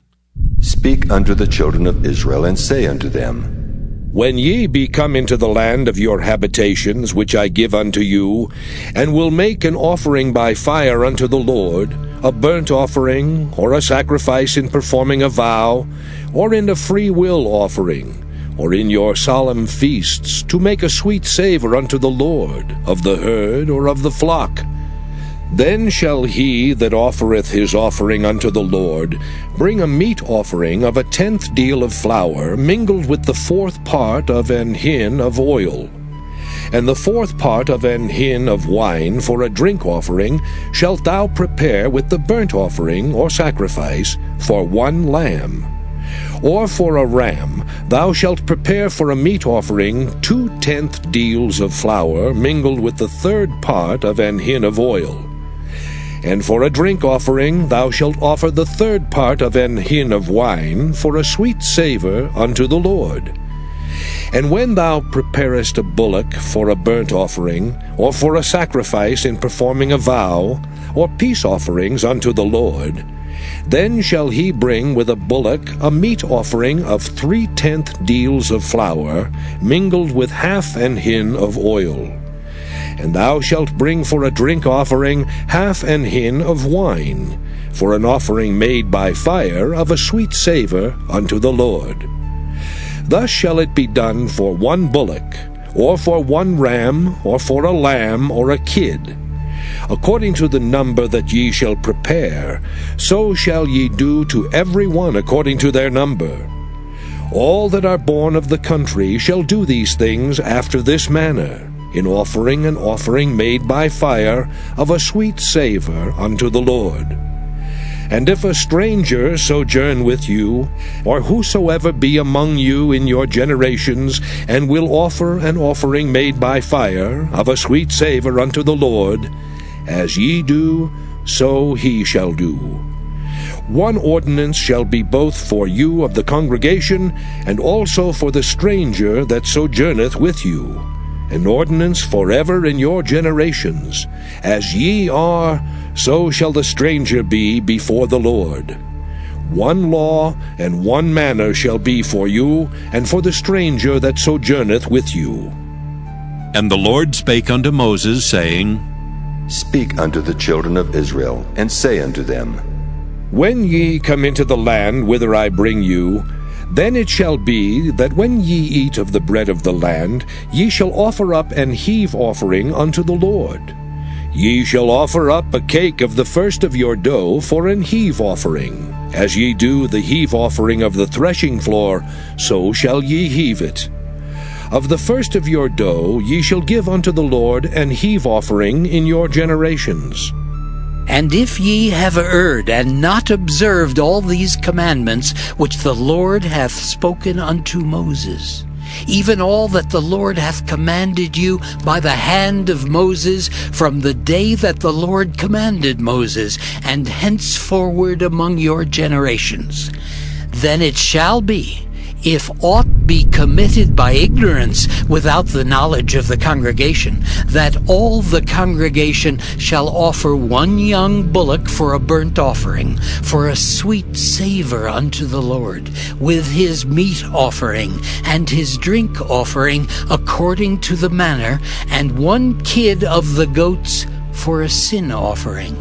Speak unto the children of Israel, and say unto them, When ye be come into the land of your habitations, which I give unto you, and will make an offering by fire unto the Lord, a burnt offering, or a sacrifice in performing a vow, or in a free will offering, or in your solemn feasts, to make a sweet savour unto the Lord, of the herd or of the flock, then shall he that offereth his offering unto the Lord bring a meat offering of 1/10 deal of flour, mingled with the 4th part of an hin of oil. And the 4th part of an hin of wine for a drink offering shalt thou prepare with the burnt offering or sacrifice for 1 lamb. Or for a ram thou shalt prepare for a meat offering 2/10 deals of flour, mingled with the 3rd part of an hin of oil. And for a drink offering thou shalt offer the 3rd part of an hin of wine, for a sweet savour unto the Lord. And when thou preparest a bullock for a burnt offering, or for a sacrifice in performing a vow, or peace offerings unto the Lord, then shall he bring with a bullock a meat offering of 3/10 deals of flour, mingled with half an hin of oil. And thou shalt bring for a drink offering half an hin of wine, for an offering made by fire of a sweet savour unto the Lord. Thus shall it be done for 1 bullock, or for 1 ram, or for a lamb, or a kid. According to the number that ye shall prepare, so shall ye do to every one according to their number. All that are born of the country shall do these things after this manner. in offering an offering made by fire of a sweet savour unto the Lord. And if a stranger sojourn with you, or whosoever be among you in your generations, and will offer an offering made by fire of a sweet savour unto the Lord, as ye do, so he shall do. One ordinance shall be both for you of the congregation, and also for the stranger that sojourneth with you, an ordinance forever in your generations. As ye are, so shall the stranger be before the Lord. One law and one manner shall be for you, and for the stranger that sojourneth with you. And the Lord spake unto Moses, saying, Speak unto the children of Israel, and say unto them, When ye come into the land whither I bring you, then it shall be that when ye eat of the bread of the land, ye shall offer up an heave offering unto the Lord. Ye shall offer up a cake of the first of your dough for an heave offering. As ye do the heave offering of the threshing floor, so shall ye heave it. Of the first of your dough ye shall give unto the Lord an heave offering in your generations. And if ye have erred, and not observed all these commandments which the Lord hath spoken unto Moses, even all that the Lord hath commanded you by the hand of Moses from the day that the Lord commanded Moses, and henceforward among your generations, then it shall be, if aught be committed by ignorance without the knowledge of the congregation, that all the congregation shall offer one young bullock for a burnt offering, for a sweet savour unto the Lord, with his meat offering and his drink offering according to the manner, and one kid of the goats for a sin offering.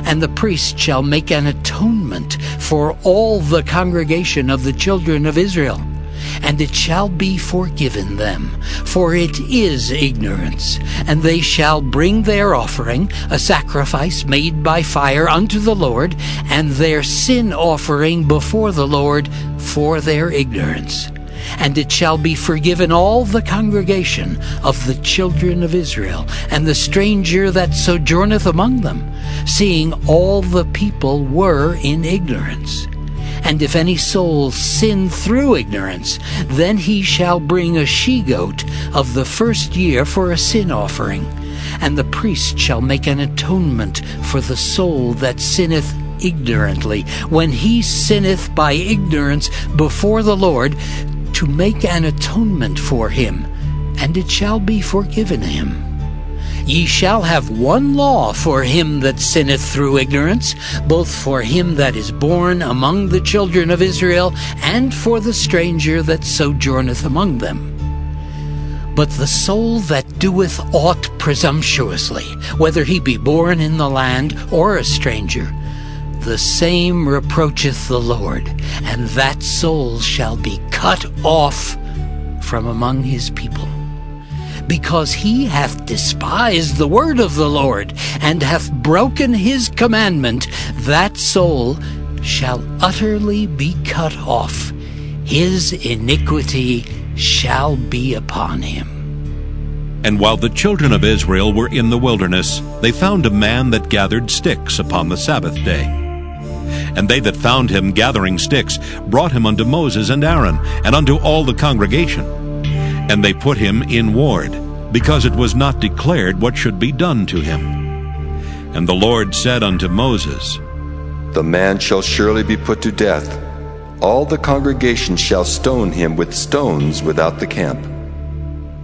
And the priest shall make an atonement for all the congregation of the children of Israel, and it shall be forgiven them, for it is ignorance. And they shall bring their offering, a sacrifice made by fire unto the Lord, and their sin offering before the Lord for their ignorance. And it shall be forgiven all the congregation of the children of Israel, and the stranger that sojourneth among them, seeing all the people were in ignorance. And if any soul sin through ignorance, then he shall bring a she-goat of the first year for a sin offering. And the priest shall make an atonement for the soul that sinneth ignorantly, when he sinneth by ignorance before the Lord, to make an atonement for him, and it shall be forgiven him. Ye shall have one law for him that sinneth through ignorance, both for him that is born among the children of Israel, and for the stranger that sojourneth among them. But the soul that doeth aught presumptuously, whether he be born in the land or a stranger, the same reproacheth the Lord, and that soul shall be cut off from among his people. Because he hath despised the word of the Lord, and hath broken his commandment, that soul shall utterly be cut off. His iniquity shall be upon him. And while the children of Israel were in the wilderness, they found a man that gathered sticks upon the Sabbath day. And they that found him gathering sticks brought him unto Moses and Aaron, and unto all the congregation. And they put him in ward, because it was not declared what should be done to him. And the Lord said unto Moses, The man shall surely be put to death. All the congregation shall stone him with stones without the camp.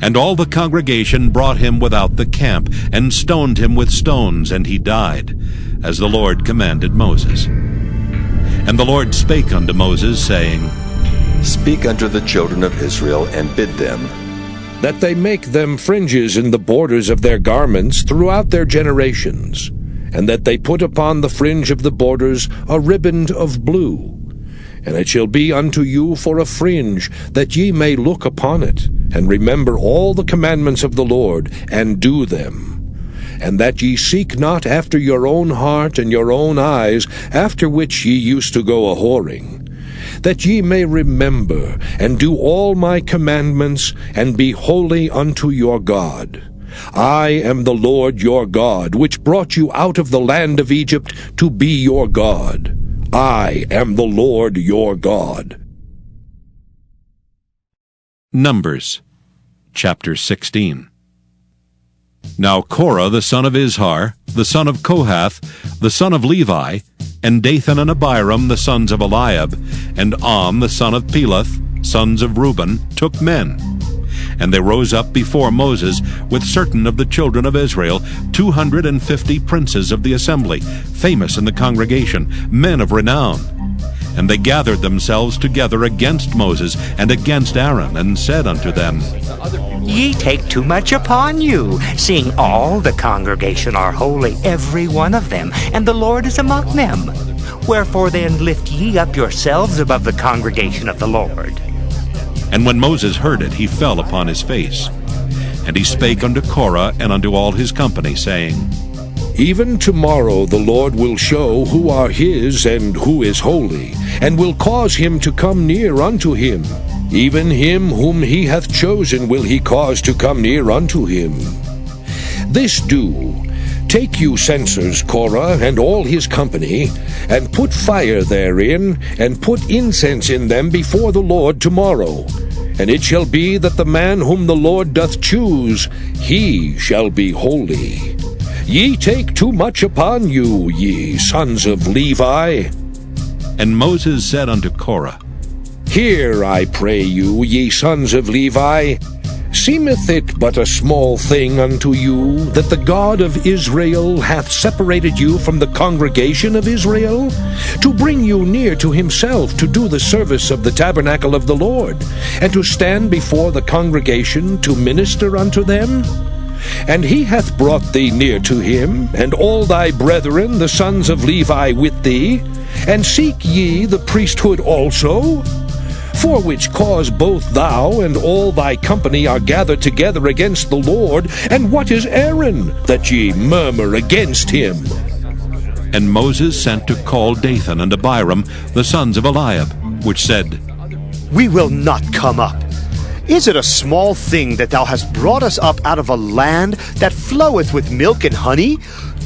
And all the congregation brought him without the camp, and stoned him with stones, and he died, as the Lord commanded Moses. And the Lord spake unto Moses, saying, Speak unto the children of Israel, and bid them, that they make them fringes in the borders of their garments throughout their generations, and that they put upon the fringe of the borders a riband of blue. And it shall be unto you for a fringe, that ye may look upon it, and remember all the commandments of the Lord, and do them. And that ye seek not after your own heart and your own eyes, after which ye used to go a-whoring, that ye may remember and do all my commandments, and be holy unto your God. I am the Lord your God, which brought you out of the land of Egypt to be your God. I am the Lord your God. Numbers, chapter 16. Now Korah the son of Izhar, the son of Kohath, the son of Levi, and Dathan and Abiram the sons of Eliab, and the son of Peleth, sons of Reuben, took men. And they rose up before Moses with certain of the children of Israel, 250 princes of the assembly, famous in the congregation, men of renown. And they gathered themselves together against Moses and against Aaron, and said unto them, Ye take too much upon you, seeing all the congregation are holy, every one of them, and the Lord is among them. Wherefore then lift ye up yourselves above the congregation of the Lord. And when Moses heard it, he fell upon his face. And he spake unto Korah and unto all his company, saying, Even tomorrow the Lord will show who are his and who is holy, and will cause him to come near unto him. Even him whom he hath chosen will he cause to come near unto him. This do, take you censers, Korah, and all his company, and put fire therein, and put incense in them before the Lord tomorrow. And it shall be that the man whom the Lord doth choose, he shall be holy. Ye take too much upon you, ye sons of Levi. And Moses said unto Korah, Hear, I pray you, ye sons of Levi. Seemeth it but a small thing unto you, that the God of Israel hath separated you from the congregation of Israel, to bring you near to himself, to do the service of the tabernacle of the Lord, and to stand before the congregation to minister unto them? And he hath brought thee near to him, and all thy brethren, the sons of Levi, with thee. And seek ye the priesthood also? For which cause both thou and all thy company are gathered together against the Lord. And what is Aaron, that ye murmur against him? And Moses sent to call Dathan and Abiram, the sons of Eliab, which said, We will not come up. Is it a small thing that thou hast brought us up out of a land that floweth with milk and honey,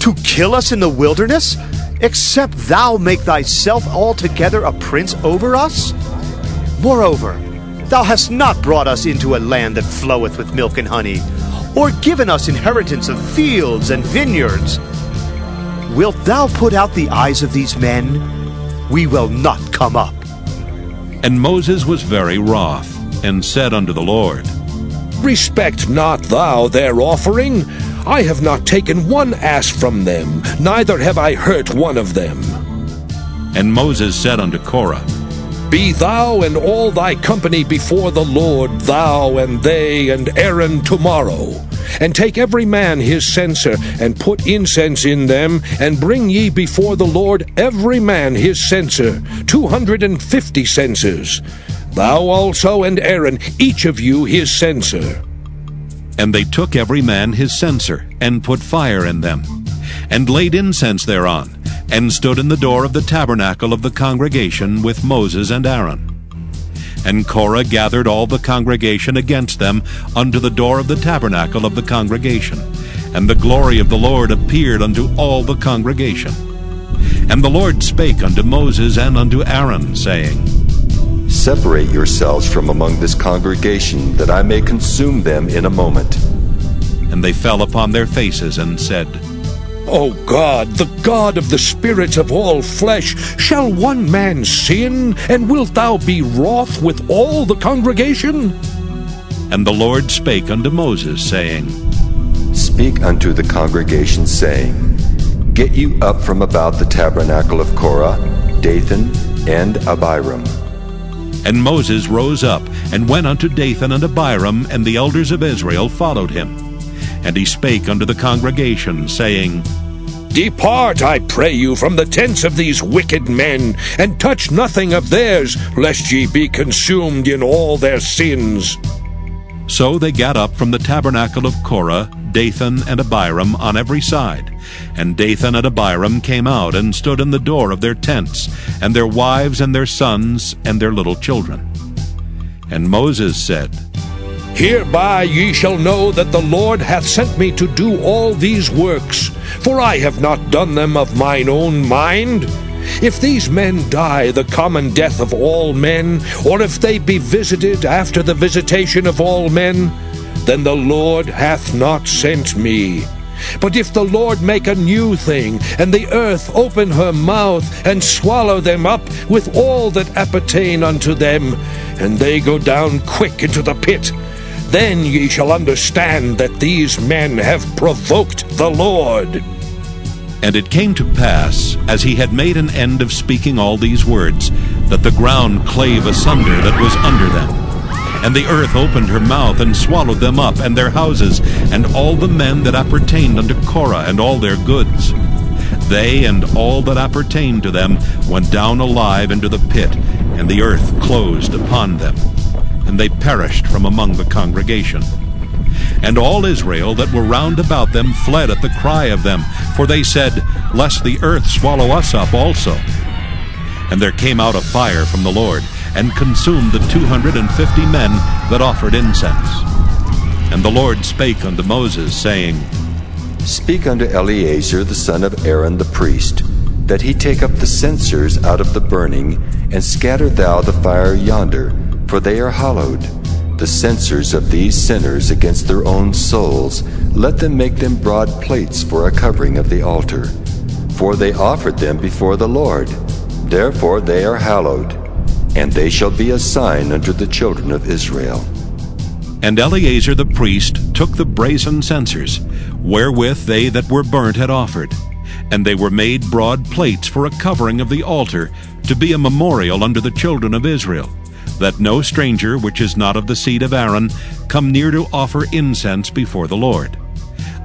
to kill us in the wilderness, except thou make thyself altogether a prince over us? Moreover, thou hast not brought us into a land that floweth with milk and honey, or given us inheritance of fields and vineyards. Wilt thou put out the eyes of these men? We will not come up. And Moses was very wroth, and said unto the Lord, Respect not thou their offering. I have not taken one ass from them, neither have I hurt one of them. And Moses said unto Korah, Be thou and all thy company before the Lord, thou and they and Aaron tomorrow. And take every man his censer, and put incense in them, and bring ye before the Lord every man his censer, 250 censers. Thou also and Aaron, each of you his censer. And they took every man his censer, and put fire in them, and laid incense thereon, and stood in the door of the tabernacle of the congregation with Moses and Aaron. And Korah gathered all the congregation against them unto the door of the tabernacle of the congregation. And the glory of the Lord appeared unto all the congregation. And the Lord spake unto Moses and unto Aaron, saying, Separate yourselves from among this congregation, that I may consume them in a moment. And they fell upon their faces, and said, O God, the God of the spirits of all flesh, shall one man sin, and wilt thou be wroth with all the congregation? And the Lord spake unto Moses, saying, Speak unto the congregation, saying, Get you up from about the tabernacle of Korah, Dathan, and Abiram. And Moses rose up, and went unto Dathan and Abiram, and the elders of Israel followed him. And he spake unto the congregation, saying, Depart, I pray you, from the tents of these wicked men, and touch nothing of theirs, lest ye be consumed in all their sins. So they gat up from the tabernacle of Korah, Dathan and Abiram on every side. And Dathan and Abiram came out, and stood in the door of their tents, and their wives and their sons and their little children. And Moses said, Hereby ye shall know that the Lord hath sent me to do all these works, for I have not done them of mine own mind. If these men die the common death of all men, or if they be visited after the visitation of all men, then the Lord hath not sent me. But if the Lord make a new thing, and the earth open her mouth, and swallow them up with all that appertain unto them, and they go down quick into the pit, then ye shall understand that these men have provoked the Lord. And it came to pass, as he had made an end of speaking all these words, that the ground clave asunder that was under them. And the earth opened her mouth, and swallowed them up, and their houses, and all the men that appertained unto Korah, and all their goods. They and all that appertained to them went down alive into the pit, and the earth closed upon them. And they perished from among the congregation. And all Israel that were round about them fled at the cry of them, for they said, Lest the earth swallow us up also. And there came out a fire from the Lord, and consumed the 250 men that offered incense. And the Lord spake unto Moses, saying, Speak unto Eleazar the son of Aaron the priest, that he take up the censers out of the burning, and scatter thou the fire yonder, for they are hallowed. The censers of these sinners against their own souls, let them make them broad plates for a covering of the altar. For they offered them before the Lord, therefore they are hallowed, and they shall be a sign unto the children of Israel. And Eleazar the priest took the brazen censers, wherewith they that were burnt had offered, and they were made broad plates for a covering of the altar, to be a memorial unto the children of Israel, that no stranger which is not of the seed of Aaron come near to offer incense before the Lord,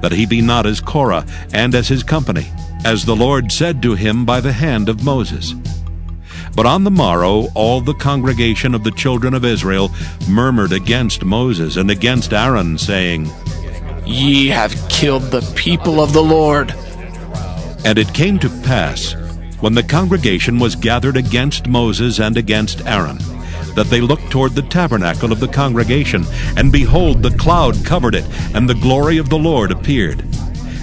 that he be not as Korah and as his company, as the Lord said to him by the hand of Moses. But on the morrow all the congregation of the children of Israel murmured against Moses and against Aaron, saying, Ye have killed the people of the Lord. And it came to pass, when the congregation was gathered against Moses and against Aaron, that they looked toward the tabernacle of the congregation, and behold, the cloud covered it, and the glory of the Lord appeared.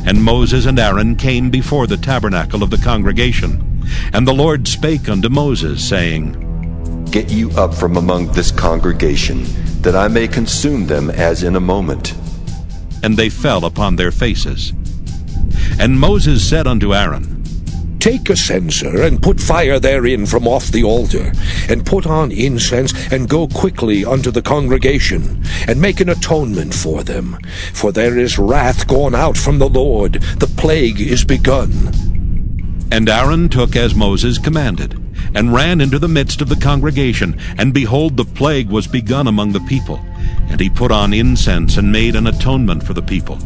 And Moses and Aaron came before the tabernacle of the congregation. And the Lord spake unto Moses, saying, Get you up from among this congregation, that I may consume them as in a moment. And they fell upon their faces. And Moses said unto Aaron, Take a censer, and put fire therein from off the altar, and put on incense, and go quickly unto the congregation, and make an atonement for them. For there is wrath gone out from the Lord, the plague is begun. And Aaron took as Moses commanded, and ran into the midst of the congregation, and behold, the plague was begun among the people. And he put on incense, and made an atonement for the people.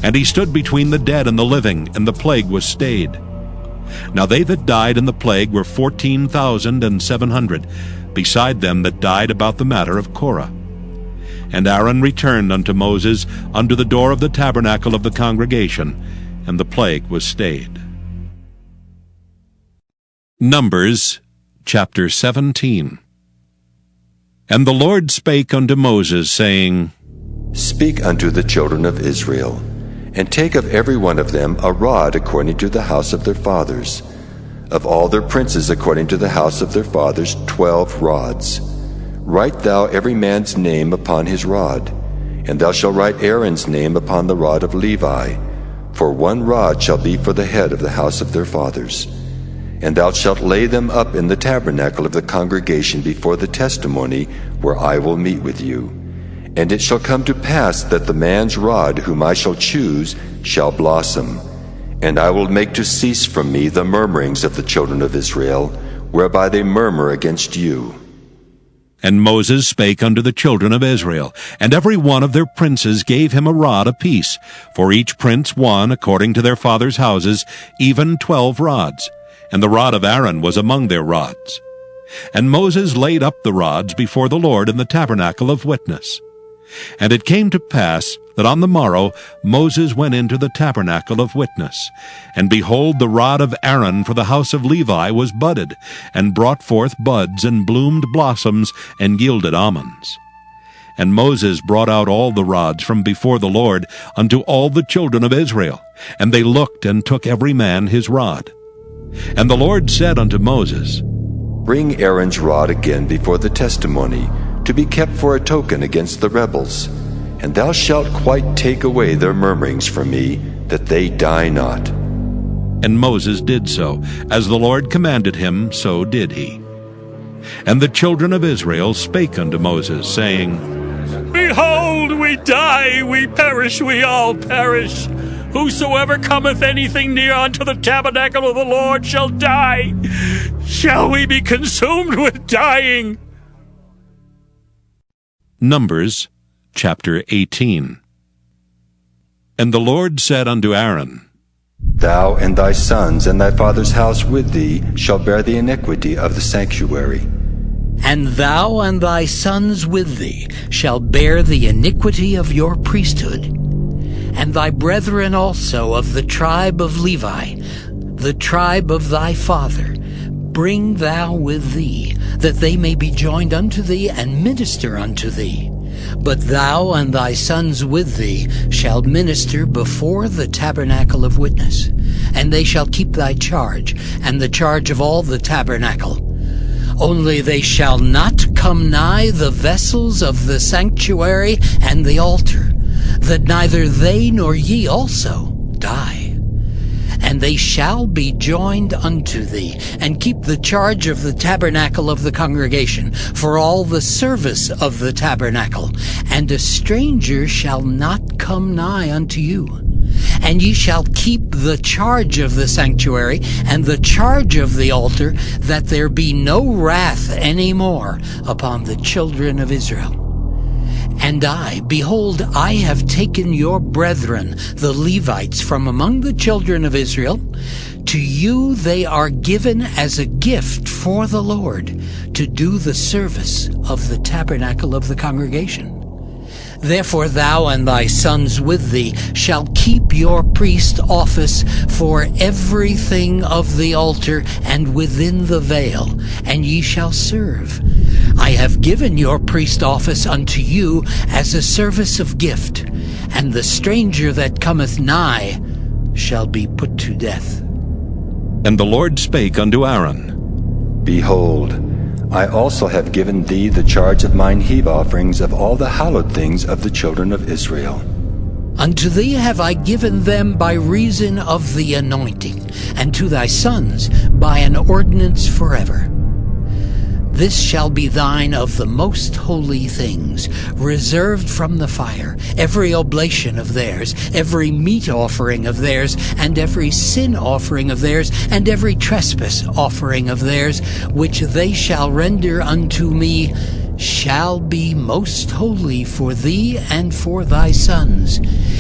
And he stood between the dead and the living, and the plague was stayed. Now they that died in the plague were 14,700, beside them that died about the matter of Korah. And Aaron returned unto Moses unto the door of the tabernacle of the congregation, and the plague was stayed. Numbers chapter 17. And the Lord spake unto Moses, saying, Speak unto the children of Israel, and take of every one of them a rod according to the house of their fathers. Of all their princes according to the house of their fathers 12 rods. Write thou every man's name upon his rod, and thou shalt write Aaron's name upon the rod of Levi, for one rod shall be for the head of the house of their fathers. And thou shalt lay them up in the tabernacle of the congregation before the testimony, where I will meet with you. And it shall come to pass that the man's rod whom I shall choose shall blossom, and I will make to cease from me the murmurings of the children of Israel, whereby they murmur against you. And Moses spake unto the children of Israel, and every one of their princes gave him a rod apiece, for each prince one according to their fathers' houses, even 12 rods. And the rod of Aaron was among their rods. And Moses laid up the rods before the Lord in the tabernacle of witness. And it came to pass that on the morrow Moses went into the tabernacle of witness, and behold, the rod of Aaron for the house of Levi was budded, and brought forth buds, and bloomed blossoms, and yielded almonds. And Moses brought out all the rods from before the Lord unto all the children of Israel. And they looked and took every man his rod. And the Lord said unto Moses, Bring Aaron's rod again before the testimony, to be kept for a token against the rebels. And thou shalt quite take away their murmurings from me, that they die not. And Moses did so. As the Lord commanded him, so did he. And the children of Israel spake unto Moses, saying, Behold, we die, we perish, we all perish. Whosoever cometh anything near unto the tabernacle of the Lord shall die. Shall we be consumed with dying? Numbers chapter 18. And the Lord said unto Aaron, Thou and thy sons and thy father's house with thee shall bear the iniquity of the sanctuary. And thou and thy sons with thee shall bear the iniquity of your priesthood. And thy brethren also of the tribe of Levi, the tribe of thy father, bring thou with thee, that they may be joined unto thee and minister unto thee. But thou and thy sons with thee shall minister before the tabernacle of witness, and they shall keep thy charge, and the charge of all the tabernacle. Only they shall not come nigh the vessels of the sanctuary and the altar, that neither they nor ye also die. And they shall be joined unto thee, and keep the charge of the tabernacle of the congregation, for all the service of the tabernacle. And a stranger shall not come nigh unto you. And ye shall keep the charge of the sanctuary, and the charge of the altar, that there be no wrath any more upon the children of Israel. And I, behold, I have taken your brethren, the Levites, from among the children of Israel. To you they are given as a gift for the Lord, to do the service of the tabernacle of the congregation. Therefore thou and thy sons with thee shall keep your priest office for everything of the altar and within the veil, and ye shall serve. I have given your priest office unto you as a service of gift, and the stranger that cometh nigh shall be put to death. And the Lord spake unto Aaron, Behold, I also have given thee the charge of mine heave offerings of all the hallowed things of the children of Israel. Unto thee have I given them by reason of the anointing, and to thy sons by an ordinance forever. This shall be thine of the most holy things, reserved from the fire, every oblation of theirs, every meat offering of theirs, and every sin offering of theirs, and every trespass offering of theirs, which they shall render unto me, shall be most holy for thee and for thy sons.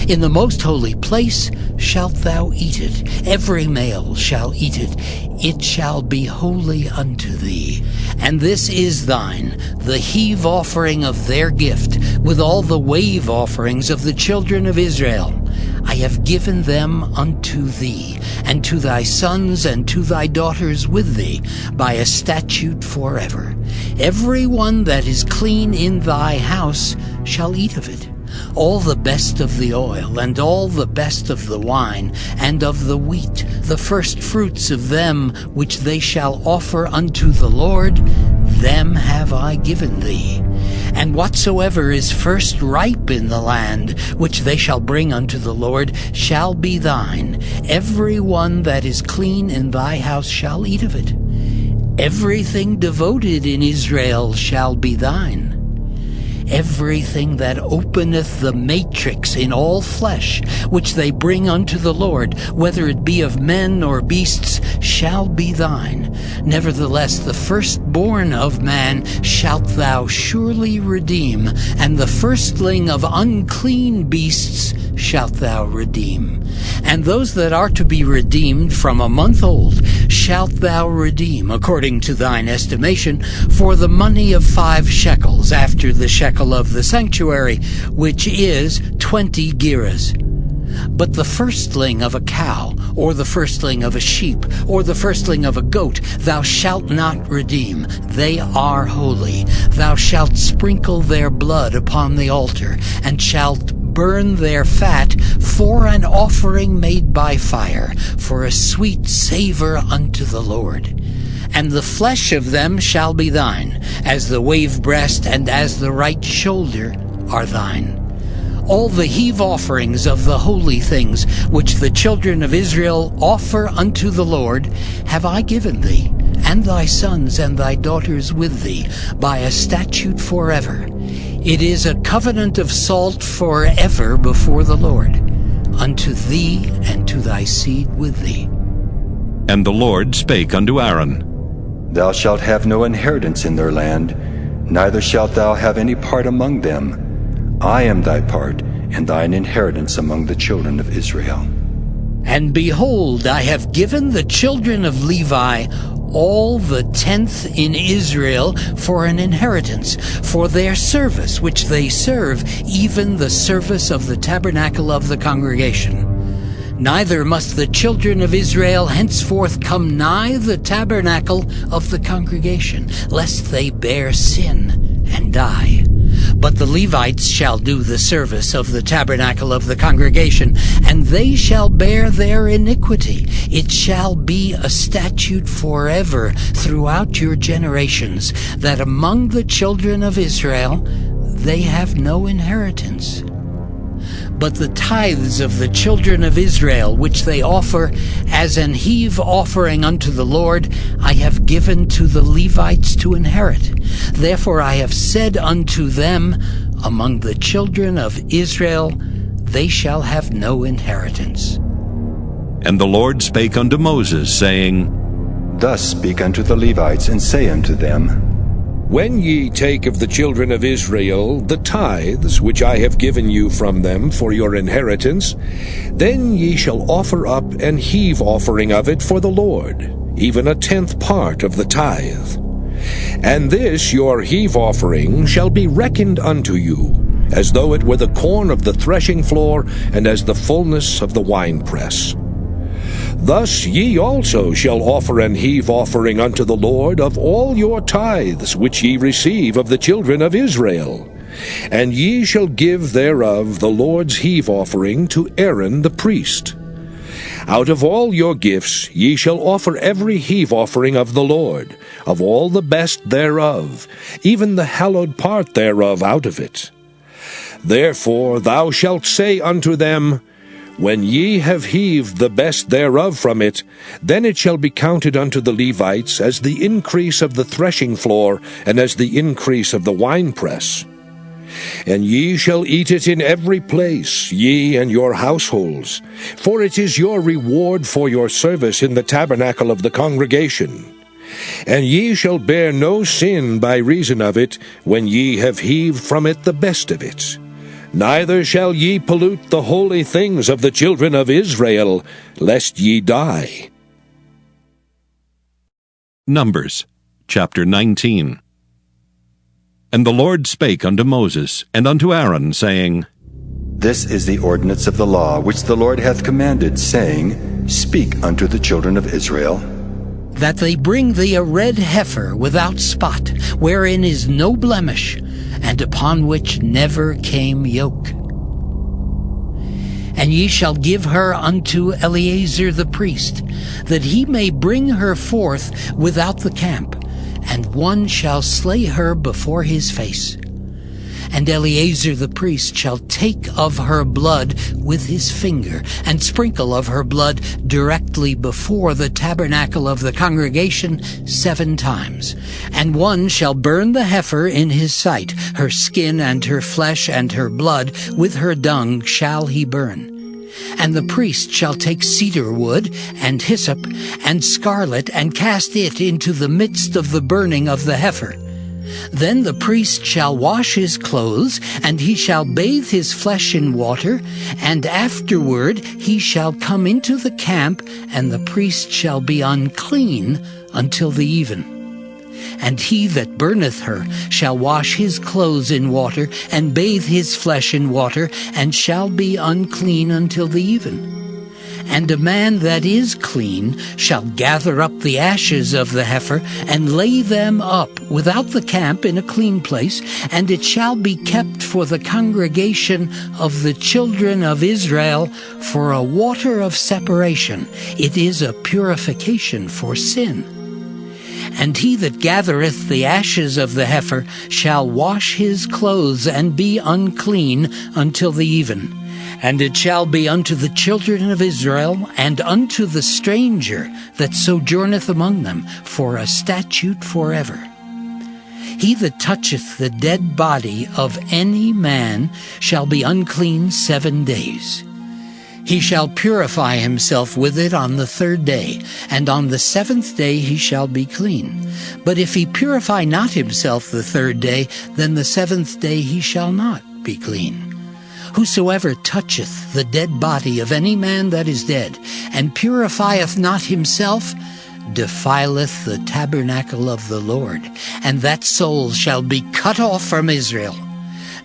In the most holy place shalt thou eat it. Every male shall eat it. It shall be holy unto thee. And this is thine, the heave offering of their gift, with all the wave offerings of the children of Israel. I have given them unto thee, and to thy sons and to thy daughters with thee, by a statute forever. Every one that is clean in thy house shall eat of it. All the best of the oil, and all the best of the wine, and of the wheat, the first fruits of them which they shall offer unto the Lord, them have I given thee. And whatsoever is first ripe in the land, which they shall bring unto the Lord, shall be thine. Every one that is clean in thy house shall eat of it. Everything devoted in Israel shall be thine. Everything that openeth the matrix in all flesh, which they bring unto the Lord, whether it be of men or beasts, shall be thine. Nevertheless, the firstborn of man shalt thou surely redeem, and the firstling of unclean beasts shalt thou redeem. And those that are to be redeemed from a month old shalt thou redeem, according to thine estimation, for the money of 5 shekels, after the shekel of the sanctuary, which is 20 gerahs. But the firstling of a cow, or the firstling of a sheep, or the firstling of a goat, thou shalt not redeem. They are holy. Thou shalt sprinkle their blood upon the altar, and shalt burn their fat for an offering made by fire, for a sweet savor unto the Lord. And the flesh of them shall be thine, as the wave breast and as the right shoulder are thine. All the heave offerings of the holy things which the children of Israel offer unto the Lord have I given thee, and thy sons and thy daughters with thee, by a statute forever. It is a covenant of salt forever before the Lord, unto thee and to thy seed with thee. And the Lord spake unto Aaron, Thou shalt have no inheritance in their land, neither shalt thou have any part among them. I am thy part, and thine inheritance among the children of Israel. And behold, I have given the children of Levi all the 10th in Israel for an inheritance, for their service which they serve, even the service of the tabernacle of the congregation. Neither must the children of Israel henceforth come nigh the tabernacle of the congregation, lest they bear sin and die. But the Levites shall do the service of the tabernacle of the congregation, and they shall bear their iniquity. It shall be a statute forever throughout your generations, that among the children of Israel they have no inheritance. But the tithes of the children of Israel, which they offer as an heave offering unto the Lord, I have given to the Levites to inherit. Therefore I have said unto them, among the children of Israel, they shall have no inheritance. And the Lord spake unto Moses, saying, Thus speak unto the Levites, and say unto them, When ye take of the children of Israel the tithes which I have given you from them for your inheritance, then ye shall offer up an heave offering of it for the Lord, even a 10th part of the tithe. And this your heave offering shall be reckoned unto you, as though it were the corn of the threshing floor, and as the fullness of the winepress. Thus ye also shall offer an heave offering unto the Lord of all your tithes which ye receive of the children of Israel. And ye shall give thereof the Lord's heave offering to Aaron the priest. Out of all your gifts ye shall offer every heave offering of the Lord, of all the best thereof, even the hallowed part thereof out of it. Therefore thou shalt say unto them, When ye have heaved the best thereof from it, then it shall be counted unto the Levites as the increase of the threshing floor, and as the increase of the winepress. And ye shall eat it in every place, ye and your households, for it is your reward for your service in the tabernacle of the congregation. And ye shall bear no sin by reason of it, when ye have heaved from it the best of it. Neither shall ye pollute the holy things of the children of Israel, lest ye die. Numbers, chapter 19. And the Lord spake unto Moses and unto Aaron, saying, This is the ordinance of the law which the Lord hath commanded, saying, Speak unto the children of Israel, that they bring thee a red heifer without spot, wherein is no blemish, and upon which never came yoke. And ye shall give her unto Eleazar the priest, that he may bring her forth without the camp, and one shall slay her before his face. And Eleazar the priest shall take of her blood with his finger, and sprinkle of her blood directly before the tabernacle of the congregation 7 times. And one shall burn the heifer in his sight, her skin and her flesh and her blood with her dung shall he burn. And the priest shall take cedar wood, and hyssop, and scarlet, and cast it into the midst of the burning of the heifer. Then the priest shall wash his clothes, and he shall bathe his flesh in water, and afterward he shall come into the camp, and the priest shall be unclean until the even. And he that burneth her shall wash his clothes in water, and bathe his flesh in water, and shall be unclean until the even. And a man that is clean shall gather up the ashes of the heifer, and lay them up without the camp in a clean place, and it shall be kept for the congregation of the children of Israel for a water of separation. It is a purification for sin. And he that gathereth the ashes of the heifer shall wash his clothes, and be unclean until the even. And it shall be unto the children of Israel, and unto the stranger that sojourneth among them, for a statute forever. He that toucheth the dead body of any man shall be unclean 7 days. He shall purify himself with it on the 3rd day, and on the 7th day he shall be clean. But if he purify not himself the 3rd day, then the 7th day he shall not be clean. Whosoever toucheth the dead body of any man that is dead, and purifieth not himself, defileth the tabernacle of the Lord, and that soul shall be cut off from Israel.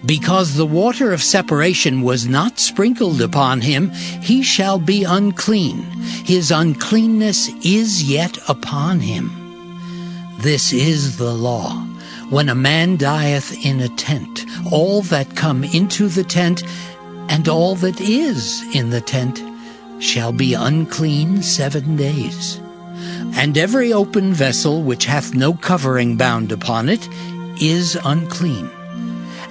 Because the water of separation was not sprinkled upon him, he shall be unclean. His uncleanness is yet upon him. This is the law. When a man dieth in a tent, all that come into the tent, and all that is in the tent, shall be unclean 7 days. And every open vessel which hath no covering bound upon it is unclean.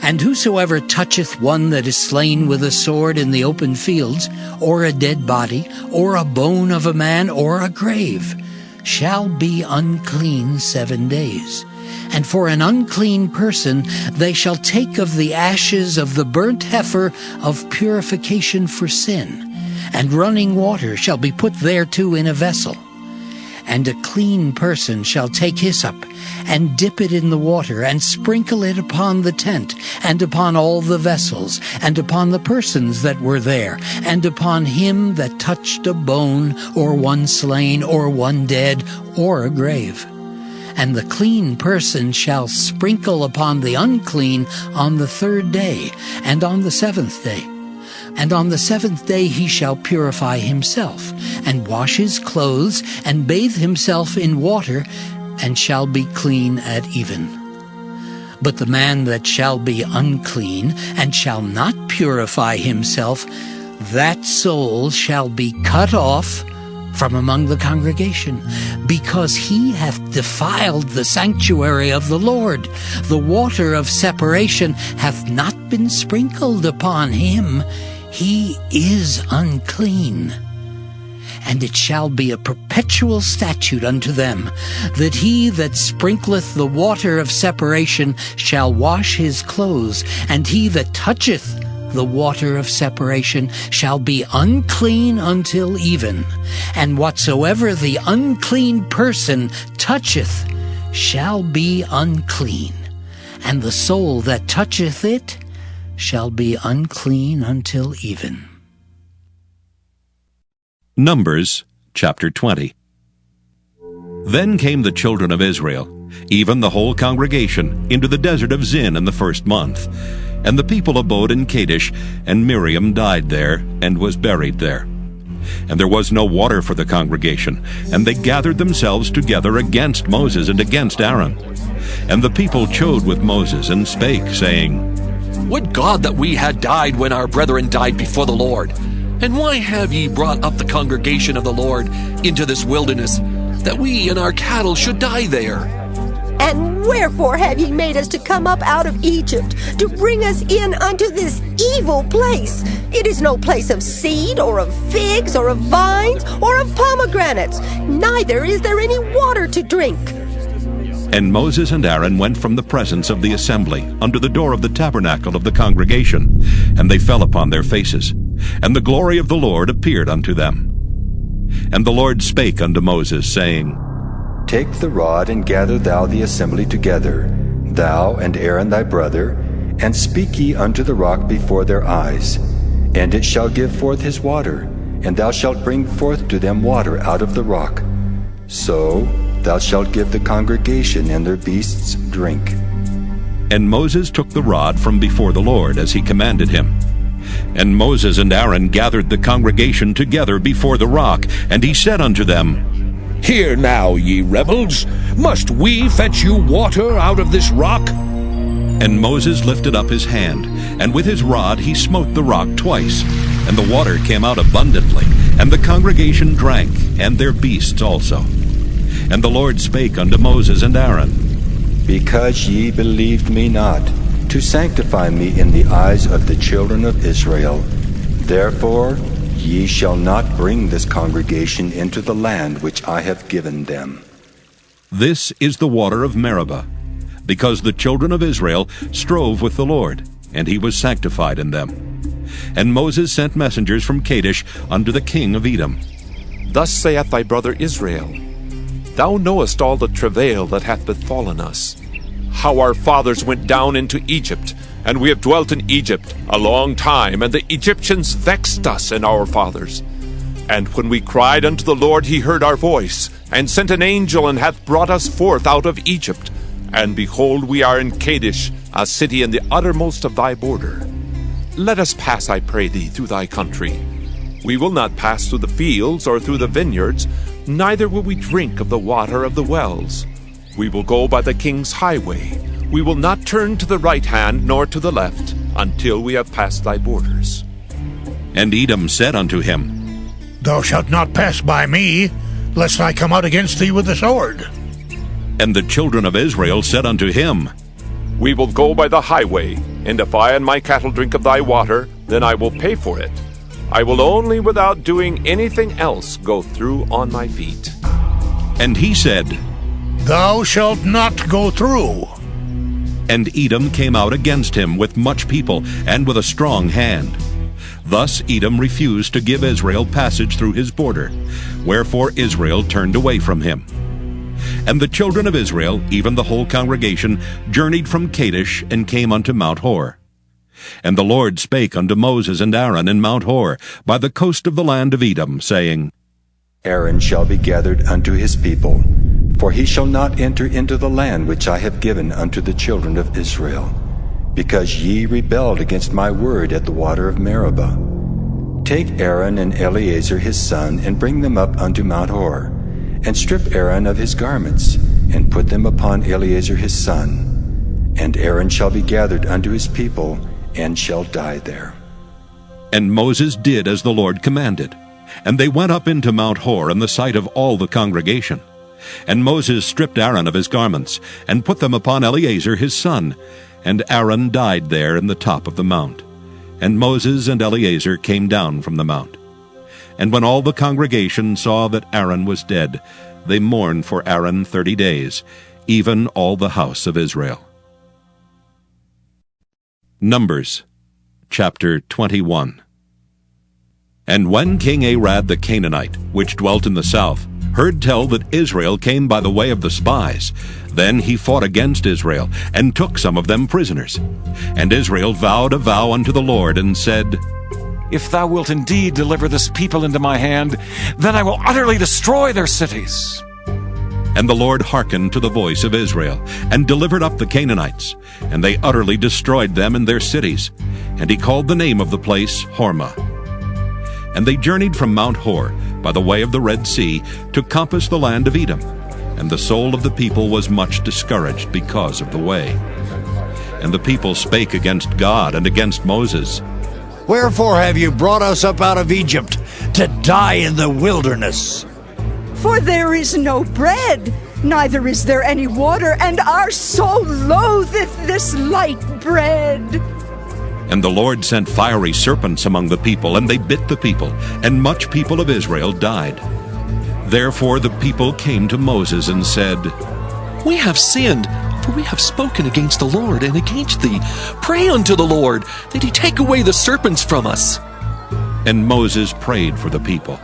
And whosoever toucheth one that is slain with a sword in the open fields, or a dead body, or a bone of a man, or a grave, shall be unclean 7 days. And for an unclean person they shall take of the ashes of the burnt heifer of purification for sin, and running water shall be put thereto in a vessel. And a clean person shall take hyssop, and dip it in the water, and sprinkle it upon the tent, and upon all the vessels, and upon the persons that were there, and upon him that touched a bone, or one slain, or one dead, or a grave. And the clean person shall sprinkle upon the unclean on the 3rd day, and on the 7th day. And on the 7th day he shall purify himself, and wash his clothes, and bathe himself in water, and shall be clean at even. But the man that shall be unclean, and shall not purify himself, that soul shall be cut off from among the congregation, because he hath defiled the sanctuary of the Lord. The water of separation hath not been sprinkled upon him. He is unclean. And it shall be a perpetual statute unto them, that he that sprinkleth the water of separation shall wash his clothes, and he that toucheth the water of separation shall be unclean until even. And whatsoever the unclean person toucheth shall be unclean, and the soul that toucheth it shall be unclean until even. Numbers chapter 20. Then came the children of Israel, even the whole congregation, into the desert of Zin in the 1st month. And the people abode in Kadesh, and Miriam died there, and was buried there. And there was no water for the congregation, and they gathered themselves together against Moses and against Aaron. And the people chode with Moses, and spake, saying, Would God that we had died when our brethren died before the Lord! And why have ye brought up the congregation of the Lord into this wilderness, that we and our cattle should die there? And wherefore have ye made us to come up out of Egypt, to bring us in unto this evil place? It is no place of seed, or of figs, or of vines, or of pomegranates, neither is there any water to drink. And Moses and Aaron went from the presence of the assembly unto the door of the tabernacle of the congregation, and they fell upon their faces. And the glory of the Lord appeared unto them. And the Lord spake unto Moses, saying, Take the rod, and gather thou the assembly together, thou and Aaron thy brother, and speak ye unto the rock before their eyes. And it shall give forth his water, and thou shalt bring forth to them water out of the rock. So thou shalt give the congregation and their beasts drink. And Moses took the rod from before the Lord, as he commanded him. And Moses and Aaron gathered the congregation together before the rock, and he said unto them, Hear now, ye rebels, must we fetch you water out of this rock? And Moses lifted up his hand, and with his rod he smote the rock twice, and the water came out abundantly, and the congregation drank, and their beasts also. And the Lord spake unto Moses and Aaron, Because ye believed me not, to sanctify me in the eyes of the children of Israel, therefore ye shall not bring this congregation into the land which I have given them. This is the water of Meribah, because the children of Israel strove with the Lord, and he was sanctified in them. And Moses sent messengers from Kadesh unto the king of Edom. Thus saith thy brother Israel, Thou knowest all the travail that hath befallen us, how our fathers went down into Egypt, and we have dwelt in Egypt a long time, and the Egyptians vexed us and our fathers. And when we cried unto the Lord, he heard our voice, and sent an angel, and hath brought us forth out of Egypt. And behold, we are in Kadesh, a city in the uttermost of thy border. Let us pass, I pray thee, through thy country. We will not pass through the fields or through the vineyards, neither will we drink of the water of the wells. We will go by the king's highway. We will not turn to the right hand nor to the left, until we have passed thy borders. And Edom said unto him, Thou shalt not pass by me, lest I come out against thee with the sword. And the children of Israel said unto him, We will go by the highway, and if I and my cattle drink of thy water, then I will pay for it. I will only, without doing anything else, go through on my feet. And he said, Thou shalt not go through. And Edom came out against him with much people, and with a strong hand. Thus Edom refused to give Israel passage through his border, wherefore Israel turned away from him. And the children of Israel, even the whole congregation, journeyed from Kadesh, and came unto Mount Hor. And the Lord spake unto Moses and Aaron in Mount Hor, by the coast of the land of Edom, saying, Aaron shall be gathered unto his people, for he shall not enter into the land which I have given unto the children of Israel, because ye rebelled against my word at the water of Meribah. Take Aaron and Eleazar his son, and bring them up unto Mount Hor, and strip Aaron of his garments, and put them upon Eleazar his son. And Aaron shall be gathered unto his people, and shall die there. And Moses did as the Lord commanded. And they went up into Mount Hor in the sight of all the congregation. And Moses stripped Aaron of his garments, and put them upon Eleazar his son. And Aaron died there in the top of the mount. And Moses and Eleazar came down from the mount. And when all the congregation saw that Aaron was dead, they mourned for Aaron 30 days, even all the house of Israel. Numbers chapter 21. And when King Arad the Canaanite, which dwelt in the south, heard tell that Israel came by the way of the spies, then he fought against Israel, and took some of them prisoners. And Israel vowed a vow unto the Lord, and said, If thou wilt indeed deliver this people into my hand, then I will utterly destroy their cities. And the Lord hearkened to the voice of Israel, and delivered up the Canaanites, and they utterly destroyed them and their cities. And he called the name of the place Hormah. And they journeyed from Mount Hor by the way of the Red Sea to compass the land of Edom. And the soul of the people was much discouraged because of the way. And the people spake against God and against Moses. Wherefore have you brought us up out of Egypt to die in the wilderness? For there is no bread, neither is there any water, and our soul loatheth this light bread. And the Lord sent fiery serpents among the people, and they bit the people, and much people of Israel died. Therefore the people came to Moses and said, We have sinned, for we have spoken against the Lord and against thee. Pray unto the Lord, that he take away the serpents from us. And Moses prayed for the people.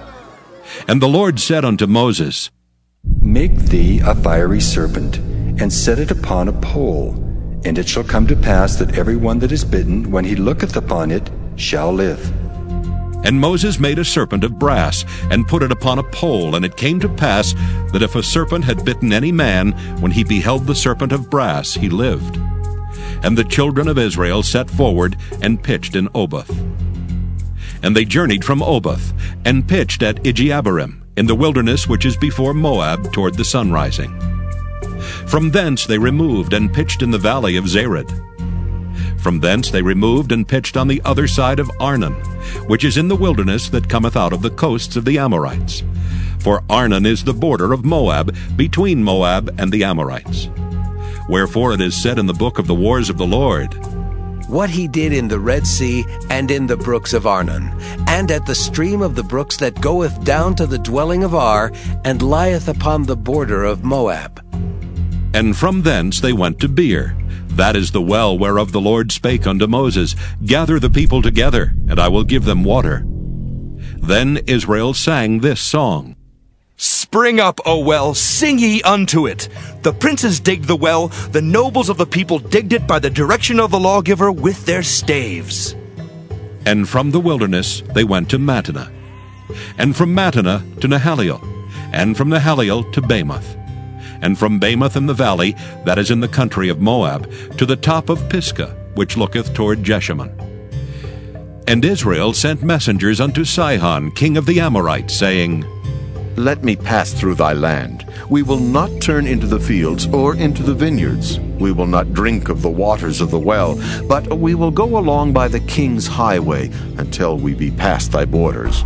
And the Lord said unto Moses, Make thee a fiery serpent, and set it upon a pole, and it shall come to pass that every one that is bitten, when he looketh upon it, shall live. And Moses made a serpent of brass, and put it upon a pole. And it came to pass that if a serpent had bitten any man, when he beheld the serpent of brass, he lived. And the children of Israel set forward, and pitched in Oboth. And they journeyed from Oboth, and pitched at Ijeabarim, in the wilderness which is before Moab, toward the sunrising. From thence they removed, and pitched in the valley of Zered. From thence they removed, and pitched on the other side of Arnon, which is in the wilderness that cometh out of the coasts of the Amorites. For Arnon is the border of Moab, between Moab and the Amorites. Wherefore it is said in the book of the wars of the Lord, what he did in the Red Sea, and in the brooks of Arnon, and at the stream of the brooks that goeth down to the dwelling of Ar, and lieth upon the border of Moab. And from thence they went to Beer. That is the well whereof the Lord spake unto Moses, Gather the people together, and I will give them water. Then Israel sang this song, Spring up, O well, sing ye unto it. The princes digged the well, the nobles of the people digged it by the direction of the lawgiver with their staves. And from the wilderness they went to Mattanah, and from Mattanah to Nahaliel, and from Nahaliel to Bamoth, and from Bamoth in the valley, that is in the country of Moab, to the top of Pisgah, which looketh toward Jeshimon. And Israel sent messengers unto Sihon, king of the Amorites, saying, Let me pass through thy land. We will not turn into the fields or into the vineyards. We will not drink of the waters of the well, but we will go along by the king's highway until we be past thy borders.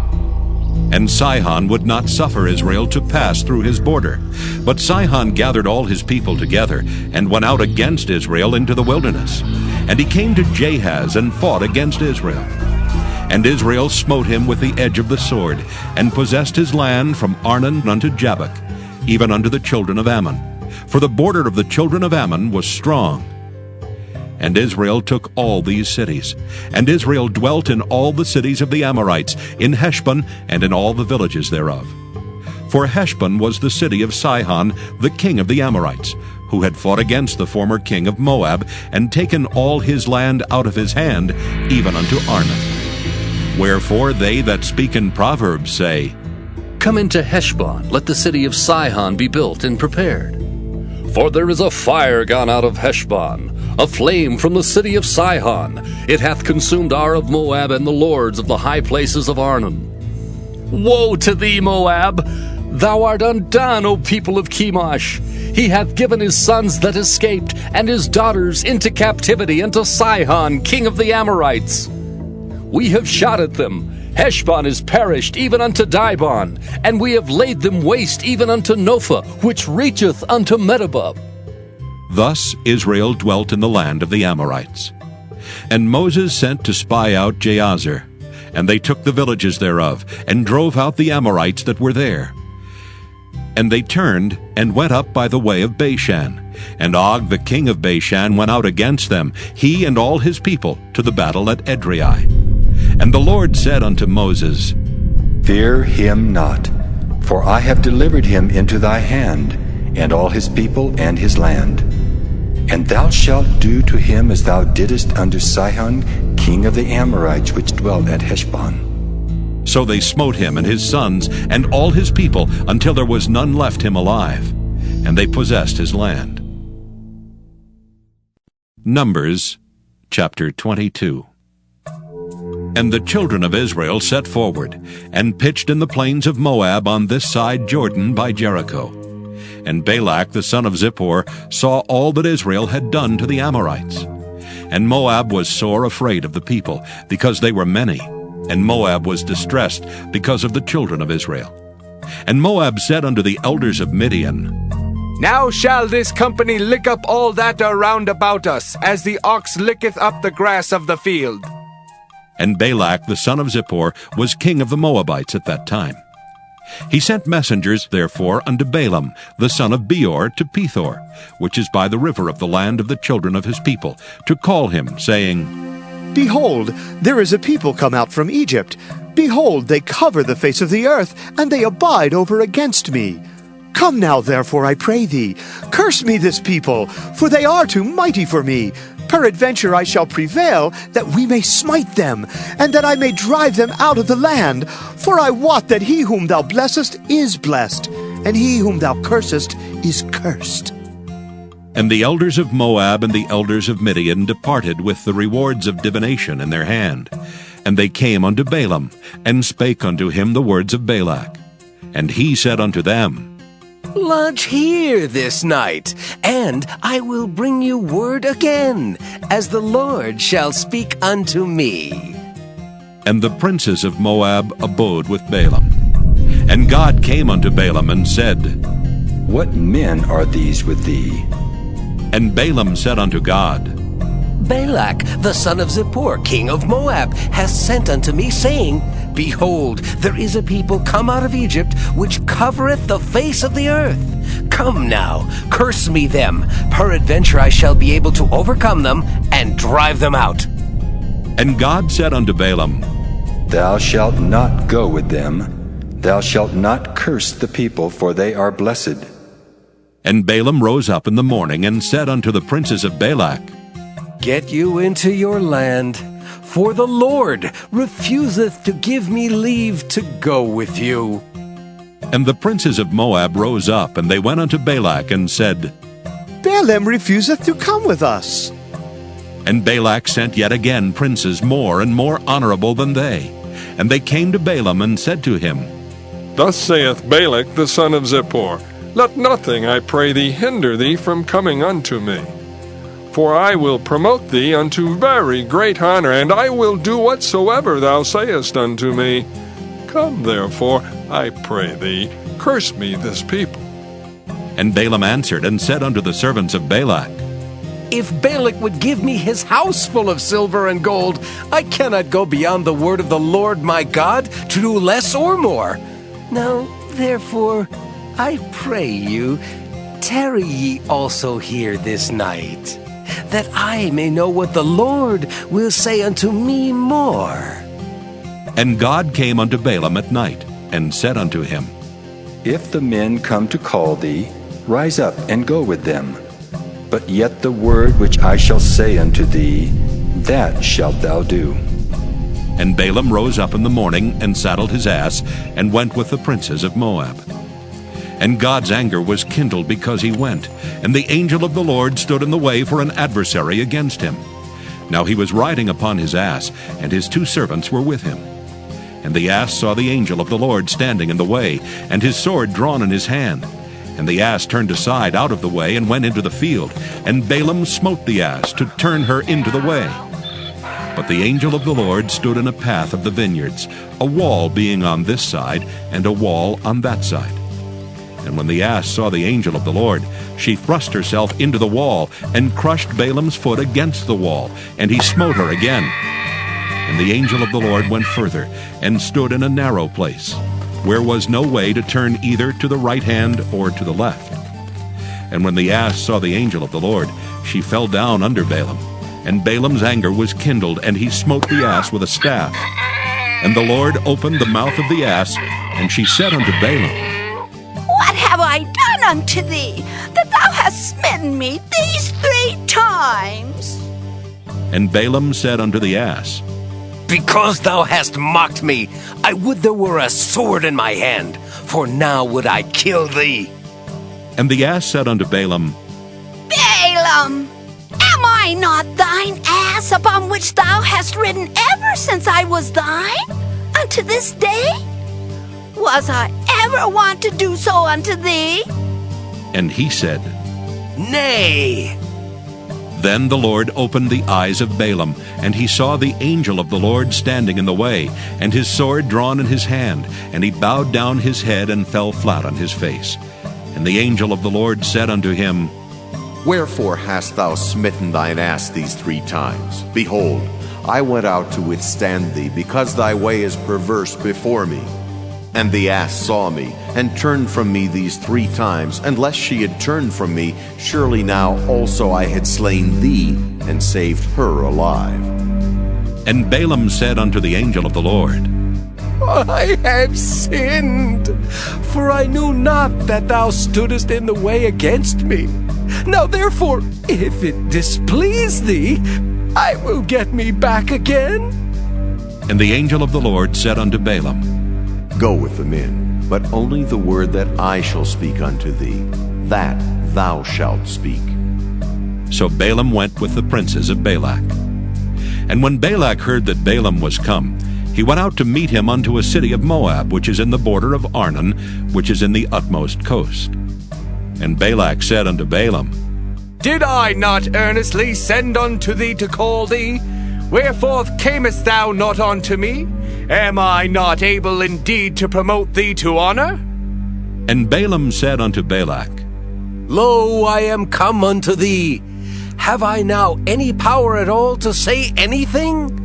And Sihon would not suffer Israel to pass through his border. But Sihon gathered all his people together, and went out against Israel into the wilderness. And he came to Jahaz, and fought against Israel. And Israel smote him with the edge of the sword, and possessed his land from Arnon unto Jabbok, even unto the children of Ammon. For the border of the children of Ammon was strong. And Israel took all these cities. And Israel dwelt in all the cities of the Amorites, in Heshbon, and in all the villages thereof. For Heshbon was the city of Sihon, the king of the Amorites, who had fought against the former king of Moab, and taken all his land out of his hand, even unto Arnon. Wherefore they that speak in Proverbs say, Come into Heshbon, let the city of Sihon be built and prepared. For there is a fire gone out of Heshbon, a flame from the city of Sihon. It hath consumed Ar of Moab and the lords of the high places of Arnon. Woe to thee, Moab! Thou art undone, O people of Chemosh! He hath given his sons that escaped, and his daughters into captivity unto Sihon, king of the Amorites. We have shot at them. Heshbon is perished, even unto Dibon, and we have laid them waste, even unto Nophah, which reacheth unto Medeba. Thus Israel dwelt in the land of the Amorites. And Moses sent to spy out Jahazer, and they took the villages thereof, and drove out the Amorites that were there. And they turned, and went up by the way of Bashan. And Og the king of Bashan went out against them, he and all his people, to the battle at Edrei. And the Lord said unto Moses, Fear him not, for I have delivered him into thy hand, and all his people and his land. And thou shalt do to him as thou didst unto Sihon, king of the Amorites, which dwelt at Heshbon. So they smote him and his sons and all his people, until there was none left him alive, and they possessed his land. Numbers chapter 22. And the children of Israel set forward, and pitched in the plains of Moab on this side Jordan by Jericho. And Balak the son of Zippor saw all that Israel had done to the Amorites. And Moab was sore afraid of the people, because they were many, and Moab was distressed because of the children of Israel. And Moab said unto the elders of Midian, Now shall this company lick up all that are round about us, as the ox licketh up the grass of the field. And Balak the son of Zippor was king of the Moabites at that time. He sent messengers, therefore, unto Balaam the son of Beor to Pethor, which is by the river of the land of the children of his people, to call him, saying, Behold, there is a people come out from Egypt. Behold, they cover the face of the earth, and they abide over against me. Come now, therefore, I pray thee, curse me this people, for they are too mighty for me. Peradventure I shall prevail, that we may smite them, and that I may drive them out of the land. For I wot that he whom thou blessest is blessed, and he whom thou cursest is cursed. And the elders of Moab and the elders of Midian departed with the rewards of divination in their hand. And they came unto Balaam, and spake unto him the words of Balak. And he said unto them, Lodge here this night, and I will bring you word again, as the Lord shall speak unto me. And the princes of Moab abode with Balaam. And God came unto Balaam and said, What men are these with thee? And Balaam said unto God, Balak, the son of Zippor, king of Moab, hath sent unto me, saying, Behold, there is a people come out of Egypt, which covereth the face of the earth. Come now, curse me them. Peradventure I shall be able to overcome them, and drive them out. And God said unto Balaam, Thou shalt not go with them. Thou shalt not curse the people, for they are blessed. And Balaam rose up in the morning, and said unto the princes of Balak, Get you into your land, for the Lord refuseth to give me leave to go with you. And the princes of Moab rose up, and they went unto Balak, and said, Balaam refuseth to come with us. And Balak sent yet again princes more and more honorable than they. And they came to Balaam, and said to him, Thus saith Balak the son of Zippor, Let nothing, I pray thee, hinder thee from coming unto me. For I will promote thee unto very great honor, and I will do whatsoever thou sayest unto me. Come therefore, I pray thee, curse me this people. And Balaam answered and said unto the servants of Balak, If Balak would give me his house full of silver and gold, I cannot go beyond the word of the Lord my God to do less or more. Now, therefore, I pray you, tarry ye also here this night, that I may know what the Lord will say unto me more. And God came unto Balaam at night, and said unto him, If the men come to call thee, rise up and go with them. But yet the word which I shall say unto thee, that shalt thou do. And Balaam rose up in the morning, and saddled his ass, and went with the princes of Moab. And God's anger was kindled because he went, and the angel of the Lord stood in the way for an adversary against him. Now he was riding upon his ass, and his 2 servants were with him. And the ass saw the angel of the Lord standing in the way, and his sword drawn in his hand. And the ass turned aside out of the way, and went into the field. And Balaam smote the ass to turn her into the way. But the angel of the Lord stood in a path of the vineyards, a wall being on this side, and a wall on that side. And when the ass saw the angel of the Lord, she thrust herself into the wall, and crushed Balaam's foot against the wall, and he smote her again. And the angel of the Lord went further, and stood in a narrow place, where was no way to turn either to the right hand or to the left. And when the ass saw the angel of the Lord, she fell down under Balaam. And Balaam's anger was kindled, and he smote the ass with a staff. And the Lord opened the mouth of the ass, and she said unto Balaam, What have I done unto thee, that thou hast smitten me these 3 times? And Balaam said unto the ass, Because thou hast mocked me, I would there were a sword in my hand, for now would I kill thee. And the ass said unto Balaam, Balaam, am I not thine ass upon which thou hast ridden ever since I was thine, unto this day? Was I ever wont to do so unto thee? And he said, Nay. Then the Lord opened the eyes of Balaam, and he saw the angel of the Lord standing in the way, and his sword drawn in his hand, and he bowed down his head and fell flat on his face. And the angel of the Lord said unto him, Wherefore hast thou smitten thine ass these 3 times? Behold, I went out to withstand thee, because thy way is perverse before me. And the ass saw me, and turned from me these 3 times, and lest she had turned from me, surely now also I had slain thee, and saved her alive. And Balaam said unto the angel of the Lord, I have sinned, for I knew not that thou stoodest in the way against me. Now therefore, if it displease thee, I will get me back again. And the angel of the Lord said unto Balaam, Go with the men, but only the word that I shall speak unto thee, that thou shalt speak. So Balaam went with the princes of Balak. And when Balak heard that Balaam was come, he went out to meet him unto a city of Moab, which is in the border of Arnon, which is in the utmost coast. And Balak said unto Balaam, Did I not earnestly send unto thee to call thee? Wherefore camest thou not unto me? Am I not able indeed to promote thee to honor? And Balaam said unto Balak, Lo, I am come unto thee. Have I now any power at all to say anything?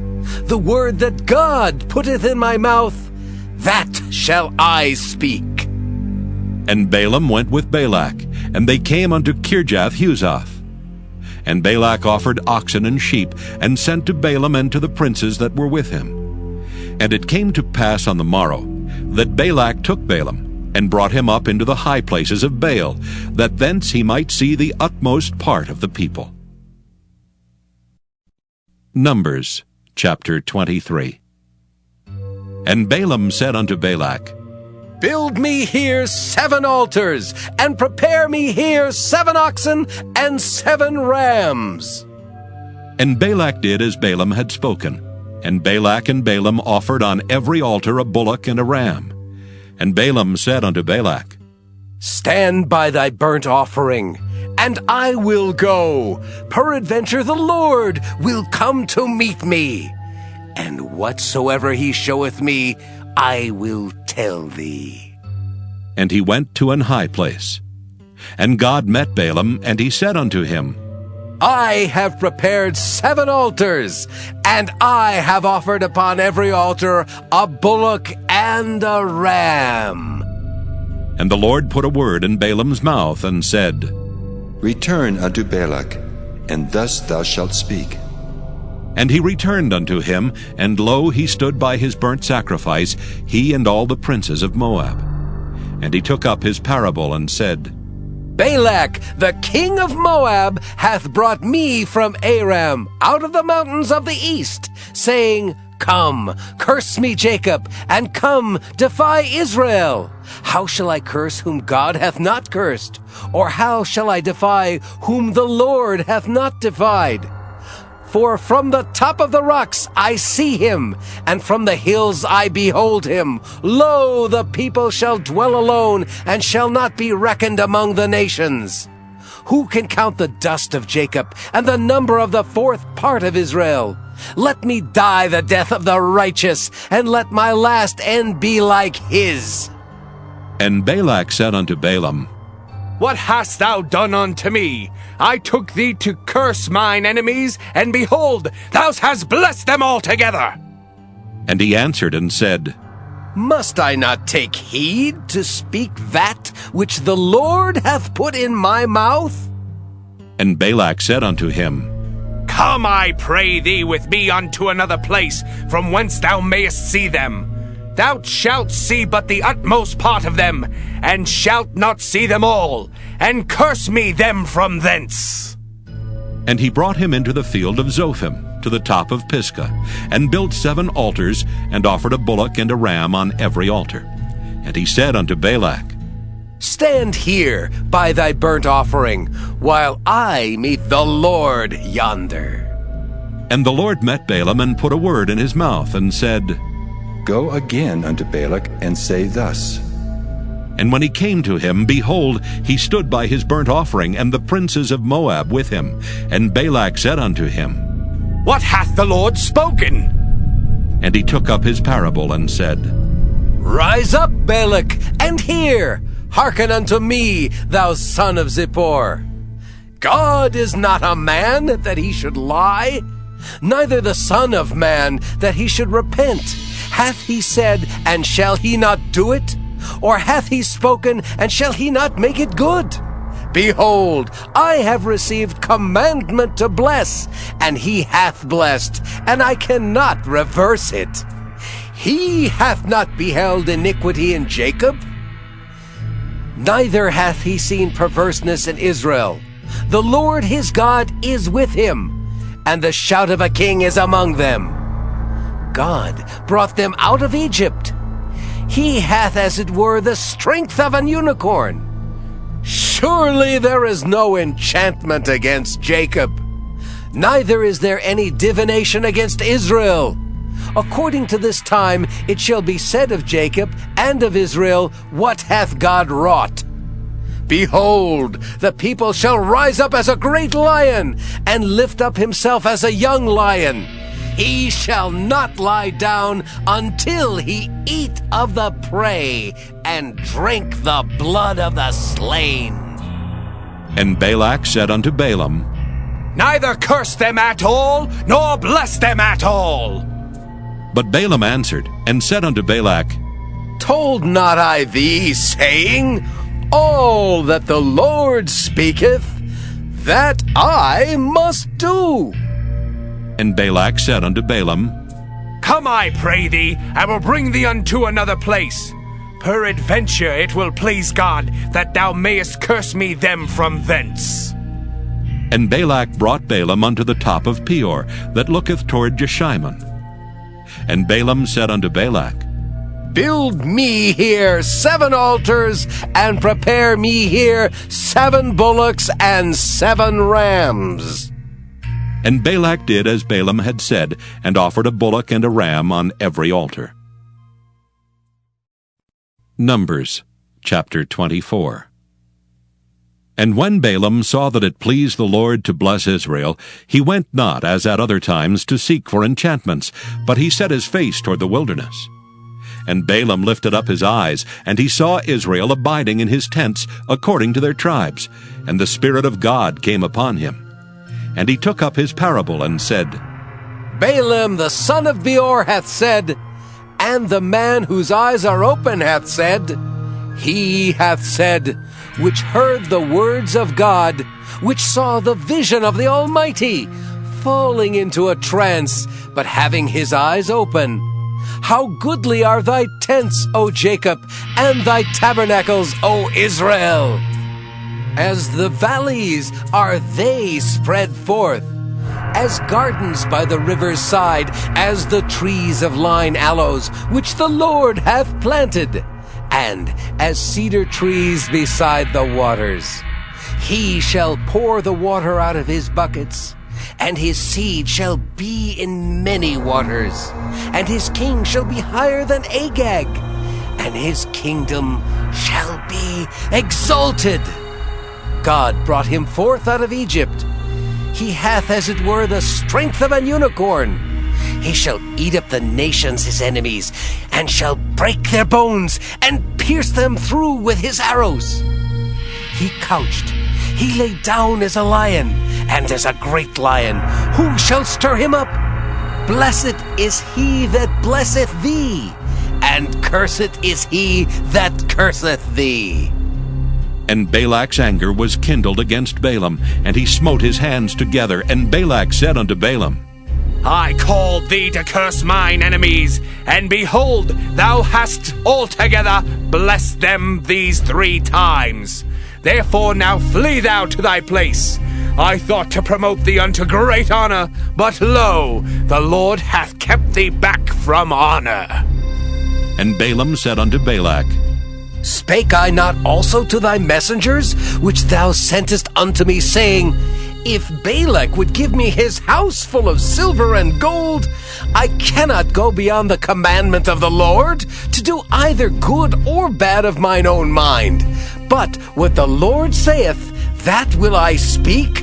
The word that God putteth in my mouth, that shall I speak. And Balaam went with Balak, and they came unto Kirjath-Huzoth. And Balak offered oxen and sheep, and sent to Balaam and to the princes that were with him. And it came to pass on the morrow, that Balak took Balaam, and brought him up into the high places of Baal, that thence he might see the utmost part of the people. Numbers chapter 23. And Balaam said unto Balak, Build me here 7 altars, and prepare me here 7 oxen and 7 rams. And Balak did as Balaam had spoken. And Balak and Balaam offered on every altar a bullock and a ram. And Balaam said unto Balak, Stand by thy burnt offering, and I will go. Peradventure the Lord will come to meet me. And whatsoever he showeth me, I will tell thee. And he went to an high place. And God met Balaam, and he said unto him, I have prepared 7 altars, and I have offered upon every altar a bullock and a ram. And the Lord put a word in Balaam's mouth, and said, Return unto Balak, and thus thou shalt speak. And he returned unto him, and lo, he stood by his burnt sacrifice, he and all the princes of Moab. And he took up his parable, and said, Balak, the king of Moab, hath brought me from Aram, out of the mountains of the east, saying, Come, curse me, Jacob, and come, defy Israel. How shall I curse whom God hath not cursed? Or how shall I defy whom the Lord hath not defied? For from the top of the rocks I see him, and from the hills I behold him. Lo, the people shall dwell alone, and shall not be reckoned among the nations. Who can count the dust of Jacob, and the number of the 4th part of Israel? Let me die the death of the righteous, and let my last end be like his. And Balak said unto Balaam, What hast thou done unto me? I took thee to curse mine enemies, and behold, thou hast blessed them altogether. And he answered and said, Must I not take heed to speak that which the Lord hath put in my mouth? And Balak said unto him, Come, I pray thee, with me unto another place, from whence thou mayest see them. Thou shalt see but the utmost part of them, and shalt not see them all, and curse me them from thence. And he brought him into the field of Zophim, to the top of Pisgah, and built 7 altars, and offered a bullock and a ram on every altar. And he said unto Balak, Stand here by thy burnt offering, while I meet the Lord yonder. And the Lord met Balaam, and put a word in his mouth, and said, Go again unto Balak, and say thus. And when he came to him, behold, he stood by his burnt offering, and the princes of Moab with him. And Balak said unto him, What hath the Lord spoken? And he took up his parable, and said, Rise up, Balak, and hear. Hearken unto me, thou son of Zippor. God is not a man that he should lie, neither the Son of Man that he should repent. Hath he said, and shall he not do it? Or hath he spoken, and shall he not make it good? Behold, I have received commandment to bless, and he hath blessed, and I cannot reverse it. He hath not beheld iniquity in Jacob, neither hath he seen perverseness in Israel. The Lord his God is with him, and the shout of a king is among them. God brought them out of Egypt. He hath, as it were, the strength of an unicorn. Surely there is no enchantment against Jacob, neither is there any divination against Israel. According to this time it shall be said of Jacob and of Israel, what hath God wrought? Behold, the people shall rise up as a great lion, and lift up himself as a young lion. He shall not lie down until he eat of the prey, and drink the blood of the slain. And Balak said unto Balaam, Neither curse them at all, nor bless them at all. But Balaam answered, and said unto Balak, Told not I thee, saying, All that the Lord speaketh, that I must do? And Balak said unto Balaam, Come, I pray thee, I will bring thee unto another place. Peradventure it will please God that thou mayest curse me them from thence. And Balak brought Balaam unto the top of Peor, that looketh toward Jeshimon. And Balaam said unto Balak, Build me here 7 altars, and prepare me here 7 bullocks and 7 rams. And Balak did as Balaam had said, and offered a bullock and a ram on every altar. Numbers chapter 24. And when Balaam saw that it pleased the Lord to bless Israel, he went not, as at other times, to seek for enchantments, but he set his face toward the wilderness. And Balaam lifted up his eyes, and he saw Israel abiding in his tents, according to their tribes, and the Spirit of God came upon him. And he took up his parable, and said, Balaam the son of Beor hath said, and the man whose eyes are open hath said, He hath said, which heard the words of God, which saw the vision of the Almighty, falling into a trance, but having his eyes open. How goodly are thy tents, O Jacob, and thy tabernacles, O Israel! As the valleys are they spread forth, as gardens by the river's side, as the trees of lign aloes, which the Lord hath planted, and as cedar trees beside the waters. He shall pour the water out of his buckets, and his seed shall be in many waters, and his king shall be higher than Agag, and his kingdom shall be exalted. God brought him forth out of Egypt. He hath, as it were, the strength of an unicorn. He shall eat up the nations his enemies, and shall break their bones, and pierce them through with his arrows. He couched, he lay down as a lion, and as a great lion. Who shall stir him up? Blessed is he that blesseth thee, and cursed is he that curseth thee. And Balak's anger was kindled against Balaam, and he smote his hands together. And Balak said unto Balaam, I called thee to curse mine enemies, and behold, thou hast altogether blessed them these 3 times. Therefore now flee thou to thy place. I thought to promote thee unto great honor, but lo, the Lord hath kept thee back from honor. And Balaam said unto Balak, Spake I not also to thy messengers, which thou sentest unto me, saying, If Balak would give me his house full of silver and gold, I cannot go beyond the commandment of the Lord, to do either good or bad of mine own mind. But what the Lord saith, that will I speak.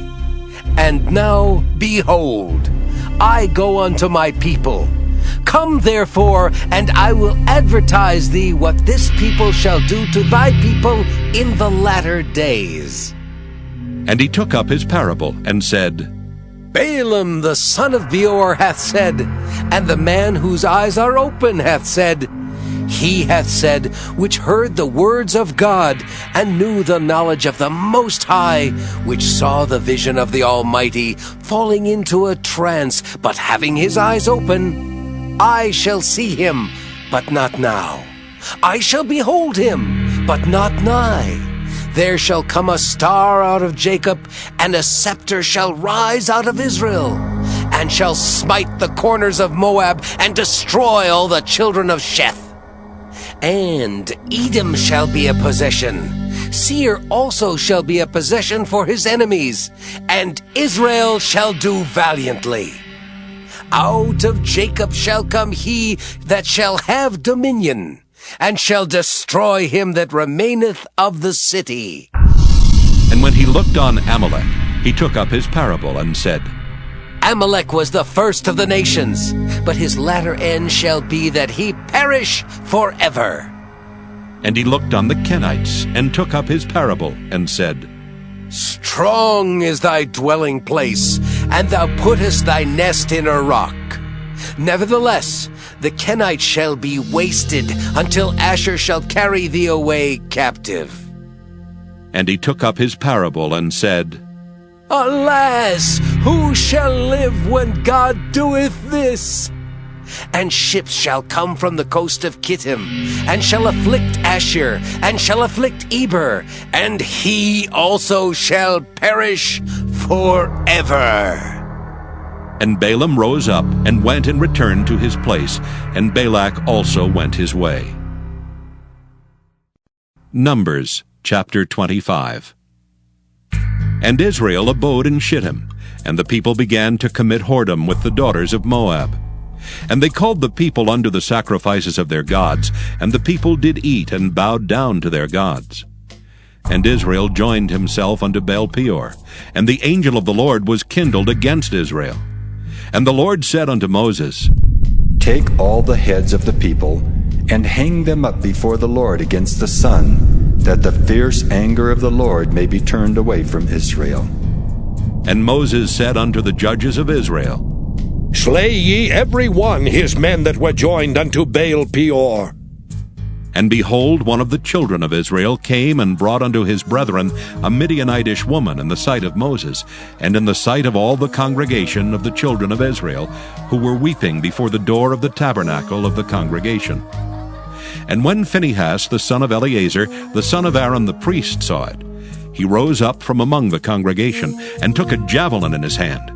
And now, behold, I go unto my people. Come therefore, and I will advertise thee what this people shall do to thy people in the latter days. And he took up his parable, and said, Balaam the son of Beor hath said, and the man whose eyes are open hath said, He hath said, which heard the words of God, and knew the knowledge of the Most High, which saw the vision of the Almighty, falling into a trance, but having his eyes open. I shall see him, but not now. I shall behold him, but not nigh. There shall come a star out of Jacob, and a scepter shall rise out of Israel, and shall smite the corners of Moab, and destroy all the children of Sheth. And Edom shall be a possession. Seir also shall be a possession for his enemies, and Israel shall do valiantly. Out of Jacob shall come he that shall have dominion, and shall destroy him that remaineth of the city. And when he looked on Amalek, he took up his parable and said, Amalek was the first of the nations, but his latter end shall be that he perish forever. And he looked on the Kenites, and took up his parable, and said, Strong is thy dwelling place, and thou puttest thy nest in a rock. Nevertheless, the Kenites shall be wasted, until Asher shall carry thee away captive. And he took up his parable, and said, Alas, who shall live when God doeth this? And ships shall come from the coast of Kittim, and shall afflict Asher, and shall afflict Eber, and he also shall perish forever. And Balaam rose up, and went and returned to his place, and Balak also went his way. Numbers chapter 25. And Israel abode in Shittim, and the people began to commit whoredom with the daughters of Moab. And they called the people unto the sacrifices of their gods, and the people did eat and bowed down to their gods. And Israel joined himself unto Baal-peor, and the angel of the Lord was kindled against Israel. And the Lord said unto Moses, Take all the heads of the people, and hang them up before the Lord against the sun, that the fierce anger of the Lord may be turned away from Israel. And Moses said unto the judges of Israel, Slay ye every one his men that were joined unto Baal-peor. And behold, one of the children of Israel came and brought unto his brethren a Midianitish woman in the sight of Moses, and in the sight of all the congregation of the children of Israel, who were weeping before the door of the tabernacle of the congregation. And when Phinehas the son of Eleazar, the son of Aaron the priest, saw it, he rose up from among the congregation, and took a javelin in his hand.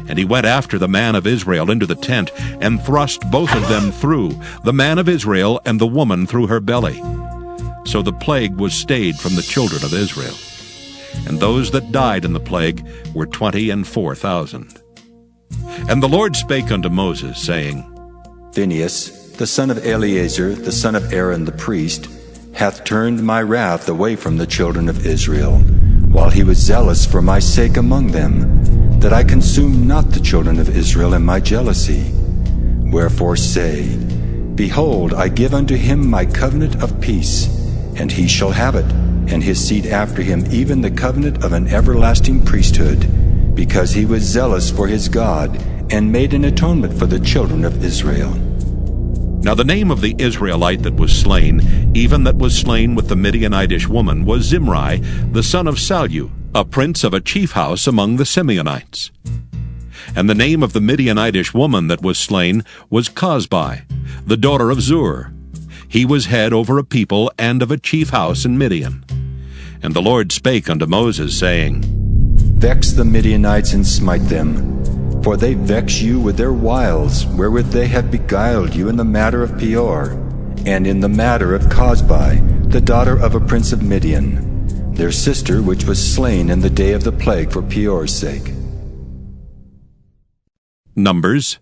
And he went after the man of Israel into the tent, and thrust both of them through, the man of Israel and the woman through her belly. So the plague was stayed from the children of Israel. And those that died in the plague were 24,000. And the Lord spake unto Moses, saying, Phinehas, the son of Eleazar, the son of Aaron the priest, hath turned my wrath away from the children of Israel, while he was zealous for my sake among them, that I consumed not the children of Israel in my jealousy. Wherefore say, Behold, I give unto him my covenant of peace, and he shall have it, and his seed after him even the covenant of an everlasting priesthood, because he was zealous for his God, and made an atonement for the children of Israel. Now the name of the Israelite that was slain, even that was slain with the Midianitish woman, was Zimri, the son of Salu, a prince of a chief house among the Simeonites. And the name of the Midianitish woman that was slain was Cosbi, the daughter of Zur. He was head over a people and of a chief house in Midian. And the Lord spake unto Moses, saying, Vex the Midianites and smite them, for they vex you with their wiles, wherewith they have beguiled you in the matter of Peor, and in the matter of Cosbi, the daughter of a prince of Midian, their sister which was slain in the day of the plague for Peor's sake. Numbers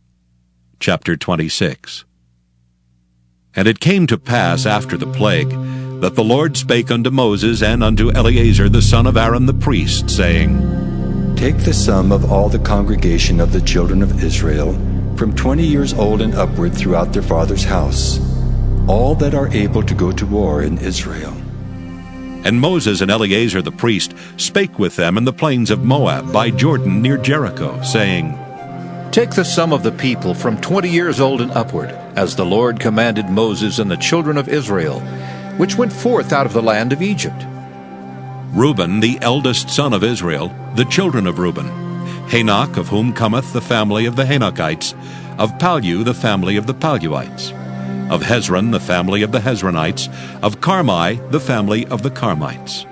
chapter 26. And it came to pass after the plague, that the Lord spake unto Moses and unto Eleazar the son of Aaron the priest, saying, Take the sum of all the congregation of the children of Israel, from 20 years old and upward throughout their father's house, all that are able to go to war in Israel. And Moses and Eleazar the priest spake with them in the plains of Moab by Jordan near Jericho, saying, Take the sum of the people from 20 years old and upward, as the Lord commanded Moses and the children of Israel, which went forth out of the land of Egypt. Reuben, the eldest son of Israel, the children of Reuben, Hanok, of whom cometh the family of the Hanokites, of Pallu, the family of the Palluites, of Hezron, the family of the Hezronites, of Carmi, the family of the Carmites.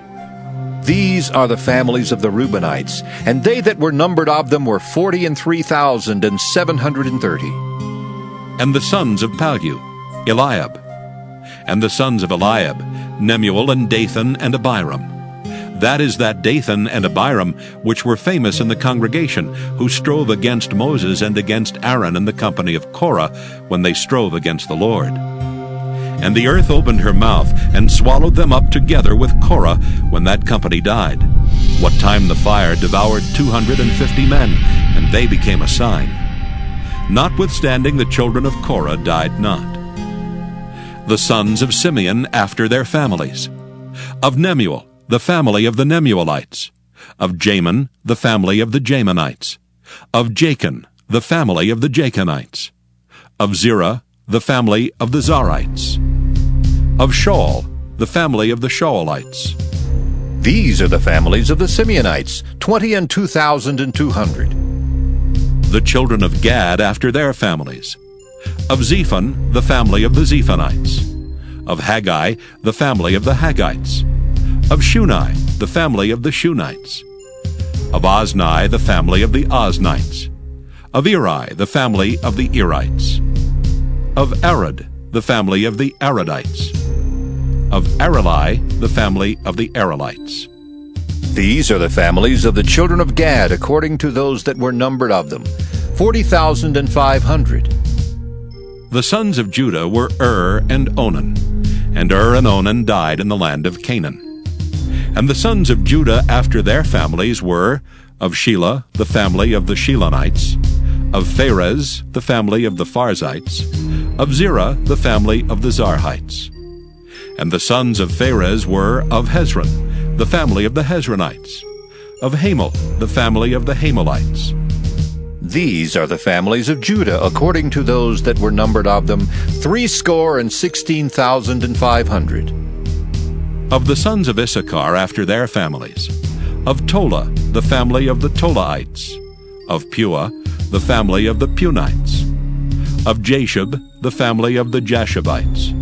These are the families of the Reubenites, and they that were numbered of them were 43,730. And the sons of Palu, Eliab. And the sons of Eliab, Nemuel and Dathan and Abiram. That is that Dathan and Abiram which were famous in the congregation, who strove against Moses and against Aaron in the company of Korah, when they strove against the Lord. And the earth opened her mouth, and swallowed them up together with Korah, when that company died. What time the fire devoured 250 men, and they became a sign. Notwithstanding the children of Korah died not. The sons of Simeon after their families. Of Nemuel, the family of the Nemuelites. Of Jamin, the family of the Jaminites. Of Jachin, the family of the Jachinites. Of Zerah, the family of the Zarites. Of Shaul, the family of the Shaulites. These are the families of the Simeonites, 22,200. The children of Gad after their families. Of Zephon, the family of the Zephonites. Of Haggai, the family of the Haggites. Of Shuni, the family of the Shunites. Of Ozni, the family of the Oznites. Of Eri, the family of the Erites. Of Arad, the family of the Aradites. Of Areli, the family of the Arelites. These are the families of the children of Gad, according to those that were numbered of them, 40,500. The sons of Judah were and Onan. And and Onan died in the land of Canaan. And the sons of Judah after their families were, of Shelah, the family of the Shelonites. Of Pharez, the family of the Pharzites. Of Zerah, the family of the Zarhites. And the sons of Pharez were, of Hezron, the family of the Hezronites. Of Hamel, the family of the Hamelites. These are the families of Judah, according to those that were numbered of them, 16,500. Of the sons of Issachar after their families. Of Tola, the family of the Tolaites. Of Puah, the family of the Punites. Of Jashub, the family of the Jashubites.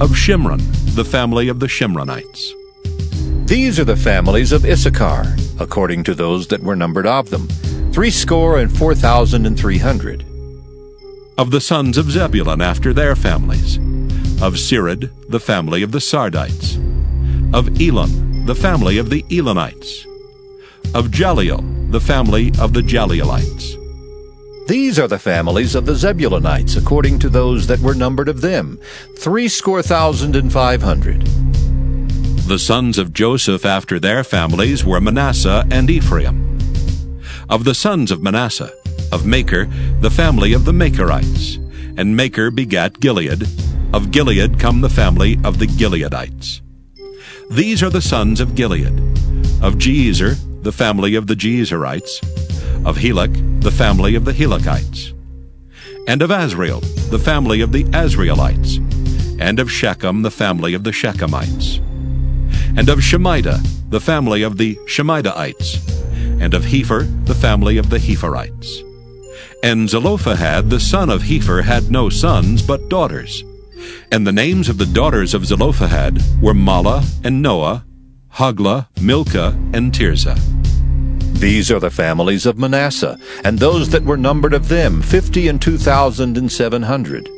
Of Shimron, the family of the Shimronites. These are the families of Issachar, according to those that were numbered of them, 64,300. Of the sons of Zebulun after their families. Of Sirid, the family of the Sardites. Of Elon, the family of the Elonites. Of Jaleel, the family of the Jaleelites. These are the families of the Zebulunites, according to those that were numbered of them, 60,500. The sons of Joseph after their families were Manasseh and Ephraim. Of the sons of Manasseh, of Machir, the family of the Machirites. And Machir begat Gilead. Of Gilead come the family of the Gileadites. These are the sons of Gilead. Of Jeezer, the family of the Jeezerites. Of Helek, the family of the Helekites. And of Azriel, the family of the Azrielites. And of Shechem, the family of the Shechemites. And of Shemida, the family of the Shemidaites. And of Hepher, the family of the Hepherites. And Zelophehad, the son of Hepher, had no sons, but daughters. And the names of the daughters of Zelophehad were Mahlah and Noah, Hoglah, Milcah, and Tirzah. These are the families of Manasseh, and those that were numbered of them, 52,700.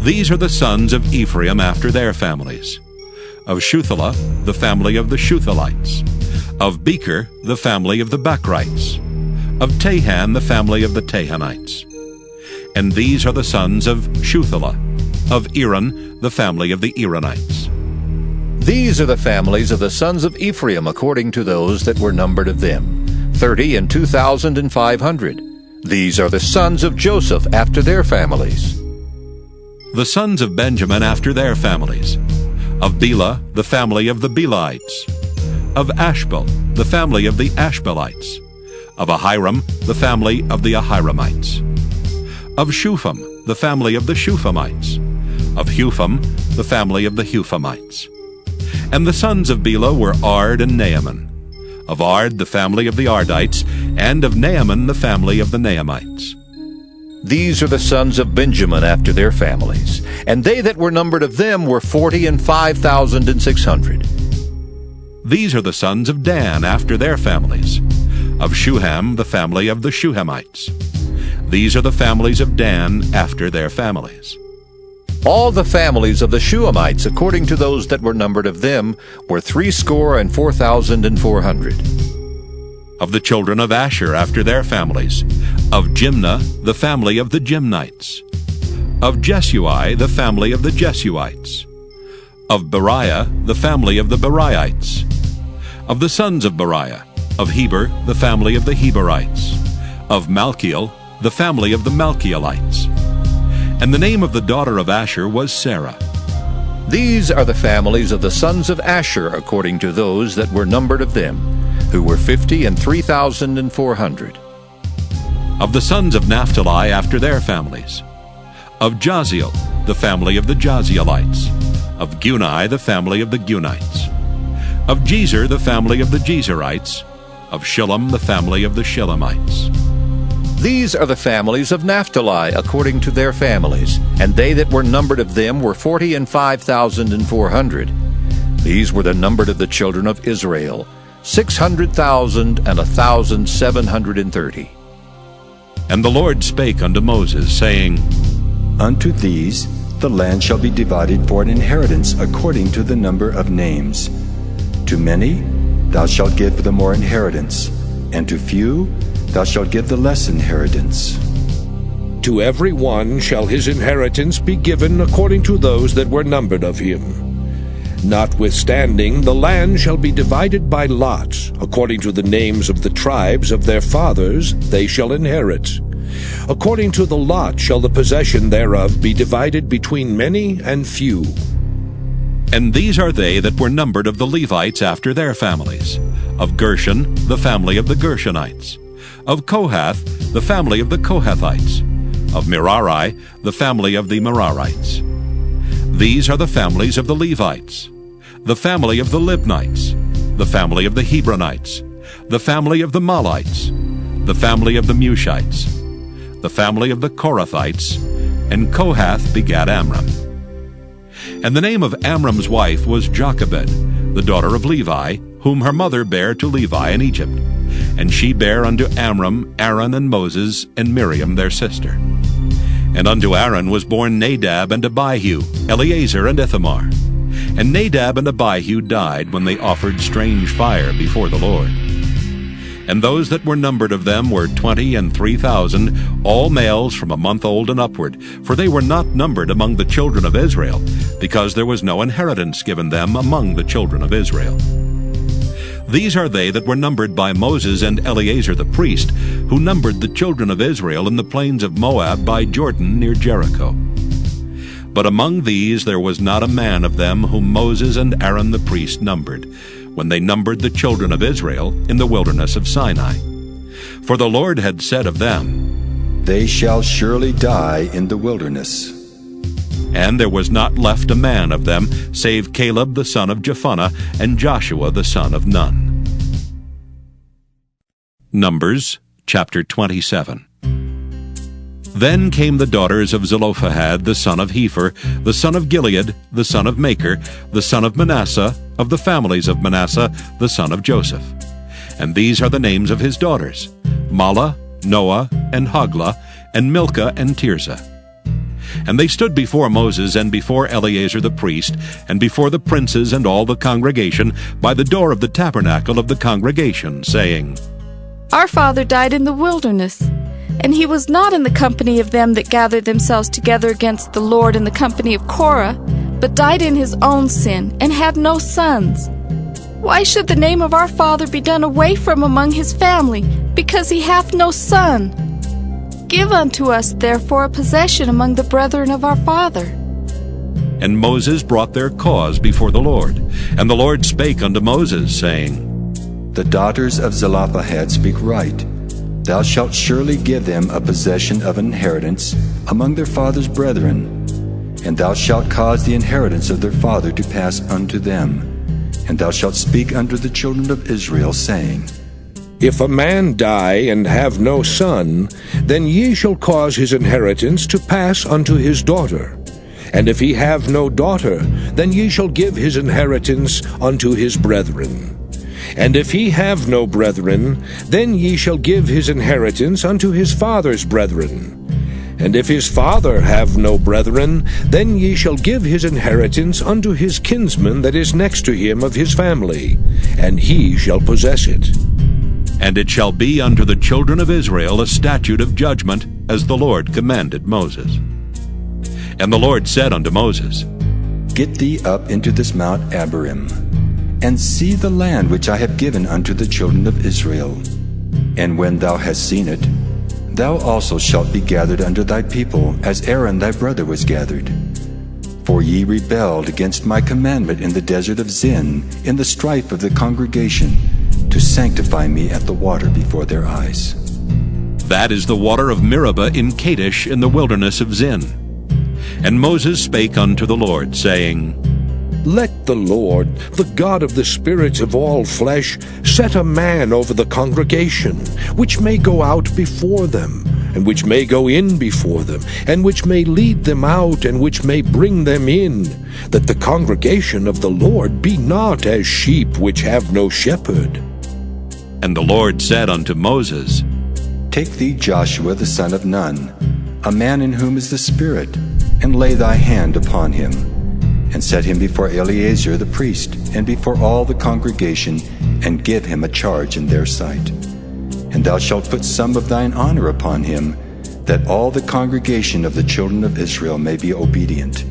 These are the sons of Ephraim after their families. Of Shuthelah, the family of the Shuthelites. Of Becher, the family of the Bachrites. Of Tahan, the family of the Tahanites. And these are the sons of Shuthelah. Of Eran, the family of the Eranites. These are the families of the sons of Ephraim, according to those that were numbered of them, 30,500. These are the sons of Joseph after their families. The sons of Benjamin after their families. Of Bela, the family of the Belaites. Of Ashbel, the family of the Ashbelites. Of Ahiram, the family of the Ahiramites. Of Shupham, the family of the Shuphamites. Of Hupham, the family of the Huphamites. And the sons of Bela were Ard and Naaman. Of Ard, the family of the Ardites, and of Naaman, the family of the Naamites. These are the sons of Benjamin after their families, and they that were numbered of them were 45,600. These are the sons of Dan after their families. Of Shuham, the family of the Shuhamites. These are the families of Dan after their families. All the families of the Shuhamites, according to those that were numbered of them, were 64,400. Of the children of Asher after their families. Of Jimnah, the family of the Jimnites. Of Jesui, the family of the Jesuites. Of Beriah, the family of the Beriites. Of the sons of Beriah. Of Heber, the family of the Heberites. Of Malchiel, the family of the Malchielites. And the name of the daughter of Asher was Sarah. These are the families of the sons of Asher according to those that were numbered of them, who were 50,400. Of the sons of Naphtali after their families. Of Jaziel, the family of the Jazielites. Of Guni, the family of the Gunites. Of Jezer, the family of the Jezerites. Of Shillem, the family of the Shillemites. These are the families of Naphtali according to their families, and they that were numbered of them were 45,400. These were the numbered of the children of Israel, 600,1,730. And the Lord spake unto Moses, saying, Unto these the land shall be divided for an inheritance according to the number of names. To many thou shalt give the more inheritance, and to few thou shalt give the less inheritance. To every one shall his inheritance be given according to those that were numbered of him. Notwithstanding, the land shall be divided by lots, according to the names of the tribes of their fathers they shall inherit. According to the lot shall the possession thereof be divided between many and few. And these are they that were numbered of the Levites after their families. Of Gershon, the family of the Gershonites. Of Kohath, the family of the Kohathites. Of Merari, the family of the Merarites. These are the families of the Levites. The family of the Libnites. The family of the Hebronites. The family of the Malites. The family of the Mushites. The family of the Korathites. And Kohath begat Amram. And the name of Amram's wife was Jochebed, the daughter of Levi, whom her mother bare to Levi in Egypt. And she bare unto Amram Aaron and Moses and Miriam their sister. And unto Aaron was born Nadab and Abihu, Eleazar and Ithamar. And Nadab and Abihu died when they offered strange fire before the Lord. And those that were numbered of them were 23,000, all males from a month old and upward, for they were not numbered among the children of Israel, because there was no inheritance given them among the children of Israel. These are they that were numbered by Moses and Eleazar the priest, who numbered the children of Israel in the plains of Moab by Jordan near Jericho. But among these there was not a man of them whom Moses and Aaron the priest numbered, when they numbered the children of Israel in the wilderness of Sinai. For the Lord had said of them, They shall surely die in the wilderness. And there was not left a man of them, save Caleb the son of Jephunneh, and Joshua the son of Nun. Numbers chapter 27. Then came the daughters of Zelophehad the son of Hepher, the son of Gilead, the son of Machir, the son of Manasseh, of the families of Manasseh, the son of Joseph. And these are the names of his daughters, Mahlah, Noah, and Hoglah, and Milcah, and Tirzah. And they stood before Moses and before Eleazar the priest, and before the princes and all the congregation, by the door of the tabernacle of the congregation, saying, Our father died in the wilderness, and he was not in the company of them that gathered themselves together against the Lord in the company of Korah, but died in his own sin, and had no sons. Why should the name of our father be done away from among his family, because he hath no son? Give unto us therefore a possession among the brethren of our father. And Moses brought their cause before the Lord. And the Lord spake unto Moses, saying, The daughters of Zelophehad speak right. Thou shalt surely give them a possession of inheritance among their father's brethren, and thou shalt cause the inheritance of their father to pass unto them. And thou shalt speak unto the children of Israel, saying, If a man die and have no son, then ye shall cause his inheritance to pass unto his daughter. And if he have no daughter, then ye shall give his inheritance unto his brethren. And if he have no brethren, then ye shall give his inheritance unto his father's brethren. And if his father have no brethren, then ye shall give his inheritance unto his kinsman that is next to him of his family, and he shall possess it. And it shall be unto the children of Israel a statute of judgment, as the Lord commanded Moses. And the Lord said unto Moses, Get thee up into this Mount Abarim, and see the land which I have given unto the children of Israel. And when thou hast seen it, thou also shalt be gathered unto thy people, as Aaron thy brother was gathered. For ye rebelled against my commandment in the desert of Zin, in the strife of the congregation, to sanctify me at the water before their eyes. That is the water of Meribah in Kadesh in the wilderness of Zin. And Moses spake unto the Lord, saying, Let the Lord, the God of the spirits of all flesh, set a man over the congregation, which may go out before them, and which may go in before them, and which may lead them out, and which may bring them in, that the congregation of the Lord be not as sheep which have no shepherd. And the Lord said unto Moses, Take thee Joshua the son of Nun, a man in whom is the Spirit, and lay thy hand upon him, and set him before Eleazar the priest, and before all the congregation, and give him a charge in their sight. And thou shalt put some of thine honor upon him, that all the congregation of the children of Israel may be obedient.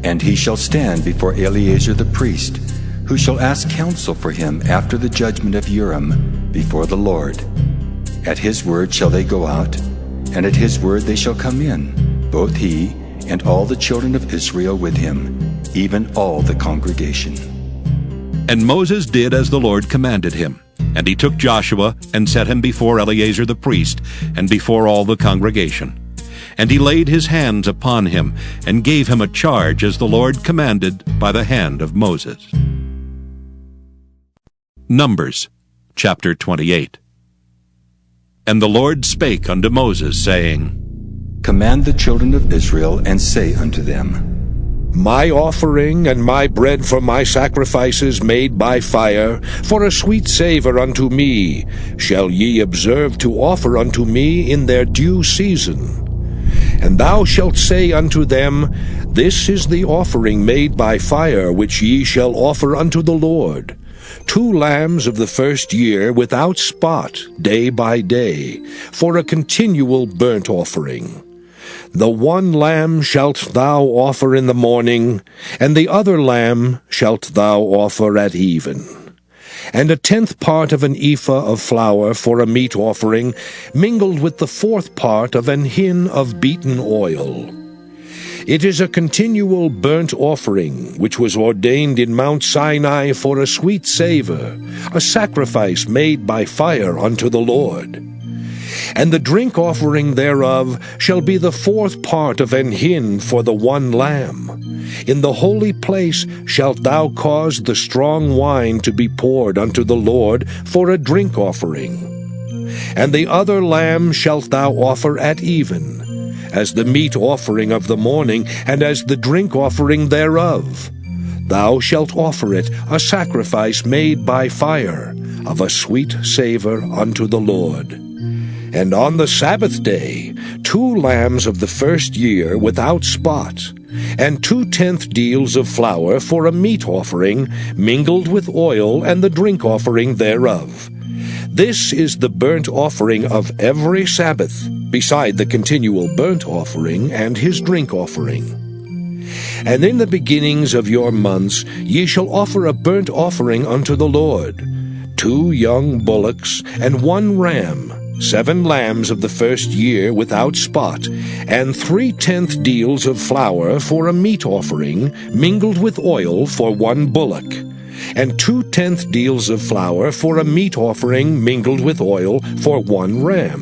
And he shall stand before Eleazar the priest, who shall ask counsel for him after the judgment of Urim before the Lord. At his word shall they go out, and at his word they shall come in, both he and all the children of Israel with him, even all the congregation. And Moses did as the Lord commanded him. And he took Joshua, and set him before Eleazar the priest, and before all the congregation. And he laid his hands upon him, and gave him a charge as the Lord commanded by the hand of Moses. Numbers chapter 28. And the Lord spake unto Moses, saying, Command the children of Israel, and say unto them, My offering and my bread for my sacrifices made by fire, for a sweet savour unto me, shall ye observe to offer unto me in their due season. And thou shalt say unto them, This is the offering made by fire which ye shall offer unto the Lord. 2 lambs of the first year without spot, day by day, for a continual burnt offering. The 1 lamb shalt thou offer in the morning, and the other lamb shalt thou offer at even. And 1/10 part of an ephah of flour for a meat offering, mingled with the 4th part of an hin of beaten oil. It is a continual burnt offering, which was ordained in Mount Sinai for a sweet savour, a sacrifice made by fire unto the Lord. And the drink offering thereof shall be the 4th part of an hin for the 1 lamb. In the holy place shalt thou cause the strong wine to be poured unto the Lord for a drink offering. And the other lamb shalt thou offer at even, as the meat offering of the morning, and as the drink offering thereof. Thou shalt offer it a sacrifice made by fire, of a sweet savour unto the Lord. And on the Sabbath day 2 lambs of the first year without spot, and 2/10 deals of flour for a meat offering, mingled with oil, and the drink offering thereof. This is the burnt offering of every Sabbath, beside the continual burnt offering and his drink offering. And in the beginnings of your months ye shall offer a burnt offering unto the Lord, 2 young bullocks, and 1 ram, 7 lambs of the first year without spot, and 3/10 deals of flour for a meat offering, mingled with oil for 1 bullock, and 2/10 deals of flour for a meat offering, mingled with oil for 1 ram,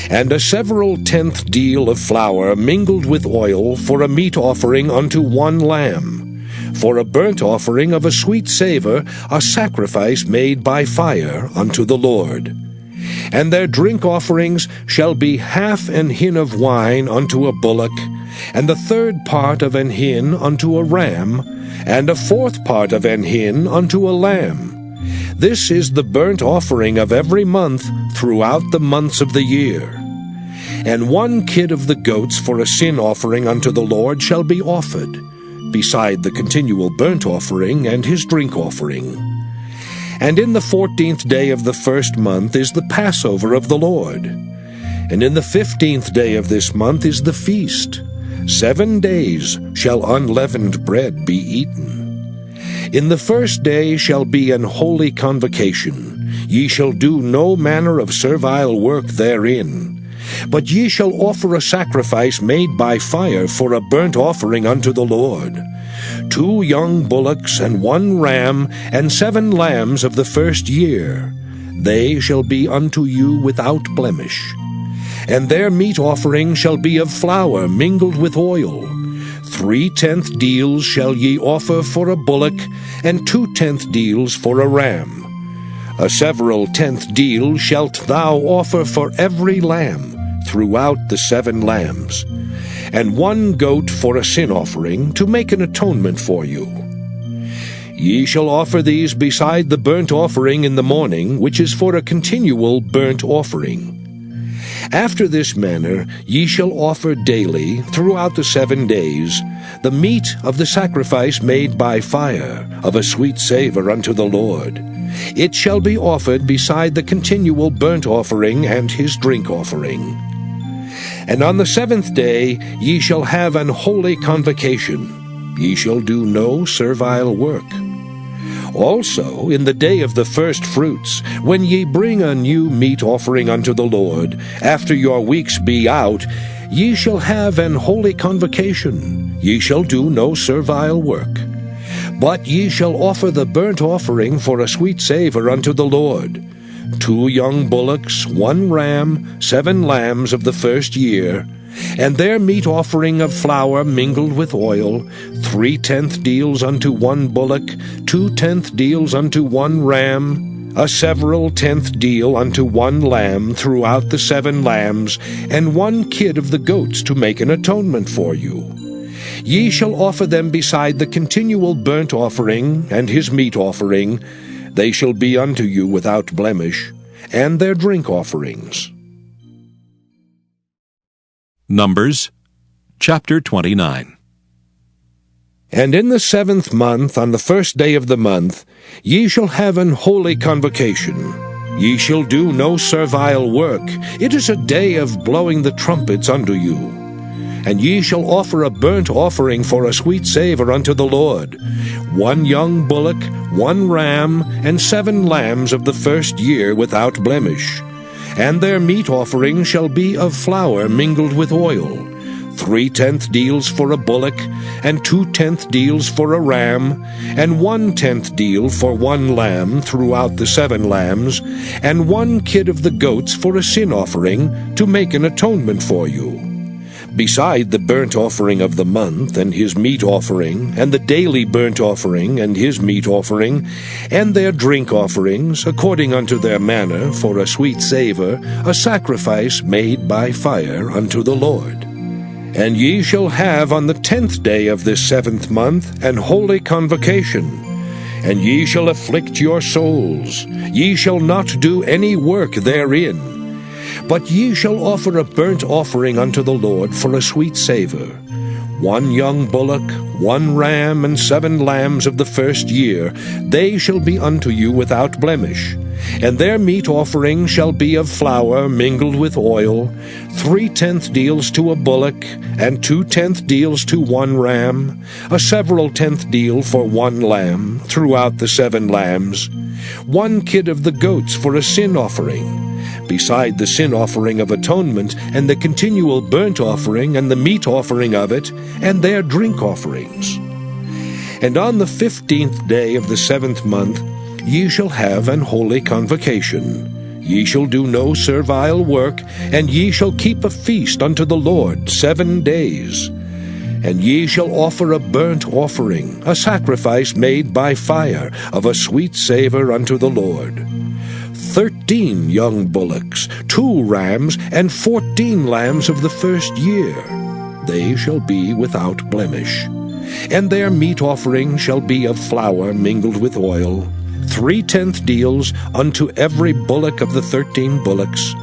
and a several 10th deal of flour mingled with oil for a meat offering unto 1 lamb, for a burnt offering of a sweet savour, a sacrifice made by fire unto the Lord. And their drink offerings shall be 1/2 an hin of wine unto a bullock, and the third part of an hin unto a ram, and a fourth part of an hin unto a lamb. This is the burnt offering of every month throughout the months of the year. And 1 kid of the goats for a sin offering unto the Lord shall be offered, beside the continual burnt offering and his drink offering. And in the 14th day of the first month is the Passover of the Lord. And in the 15th day of this month is the feast. 7 days shall unleavened bread be eaten. In the first day shall be an holy convocation. Ye shall do no manner of servile work therein. But ye shall offer a sacrifice made by fire for a burnt offering unto the Lord. 2 young bullocks and 1 ram and 7 lambs of the first year. They shall be unto you without blemish. And their meat offering shall be of flour mingled with oil. 3/10 deals shall ye offer for a bullock, and 2/10 deals for a ram. A several 10th deal shalt thou offer for every lamb throughout the 7 lambs, and 1 goat for a sin offering to make an atonement for you. Ye shall offer these beside the burnt offering in the morning, which is for a continual burnt offering. After this manner ye shall offer daily, throughout the 7 days, the meat of the sacrifice made by fire, of a sweet savour unto the Lord. It shall be offered beside the continual burnt offering and his drink offering. And on the 7th day ye shall have an holy convocation. Ye shall do no servile work. Also in the day of the first fruits, when ye bring a new meat offering unto the Lord, after your weeks be out, ye shall have an holy convocation. Ye shall do no servile work. But ye shall offer the burnt offering for a sweet savour unto the Lord. 2 young bullocks, 1 ram, 7 lambs of the first year, and their meat offering of flour mingled with oil, 3/10 deals unto 1 bullock, 2/10 deals unto 1 ram, a several 10th deal unto 1 lamb throughout the 7 lambs, and 1 kid of the goats to make an atonement for you. Ye shall offer them beside the continual burnt offering and his meat offering. They shall be unto you without blemish, and their drink offerings. Numbers chapter 29. And in the 7th month, on the first day of the month, ye shall have an holy convocation. Ye shall do no servile work. It is a day of blowing the trumpets unto you. And ye shall offer a burnt offering for a sweet savour unto the Lord, 1 young bullock, 1 ram, and 7 lambs of the first year without blemish. And their meat offering shall be of flour mingled with oil, 3/10 deals for a bullock, and 2/10 deals for a ram, and 1/10 deal for 1 lamb throughout the 7 lambs, and 1 kid of the goats for a sin offering to make an atonement for you. Beside the burnt offering of the month and his meat offering, and the daily burnt offering and his meat offering, and their drink offerings, according unto their manner, for a sweet savour, a sacrifice made by fire unto the Lord. And ye shall have on the 10th day of this 7th month an holy convocation. And ye shall afflict your souls. Ye shall not do any work therein. But ye shall offer a burnt offering unto the Lord for a sweet savour, 1 young bullock, 1 ram, and 7 lambs of the first year. They shall be unto you without blemish. And their meat offering shall be of flour mingled with oil, 3/10 deals to a bullock, and 2/10 deals to 1 ram, a several 10th deal for 1 lamb, throughout the 7 lambs, 1 kid of the goats for a sin offering, beside the sin offering of atonement, and the continual burnt offering, and the meat offering of it, and their drink offerings. And on the 15th day of the 7th month ye shall have an holy convocation. Ye shall do no servile work, and ye shall keep a feast unto the Lord 7 days. And ye shall offer a burnt offering, a sacrifice made by fire, of a sweet savour unto the Lord. 13 young bullocks, 2 rams, and 14 lambs of the first year. they shall be without blemish. And their meat offering shall be of flour mingled with oil, 3/10 deals unto every bullock of the 13 bullocks,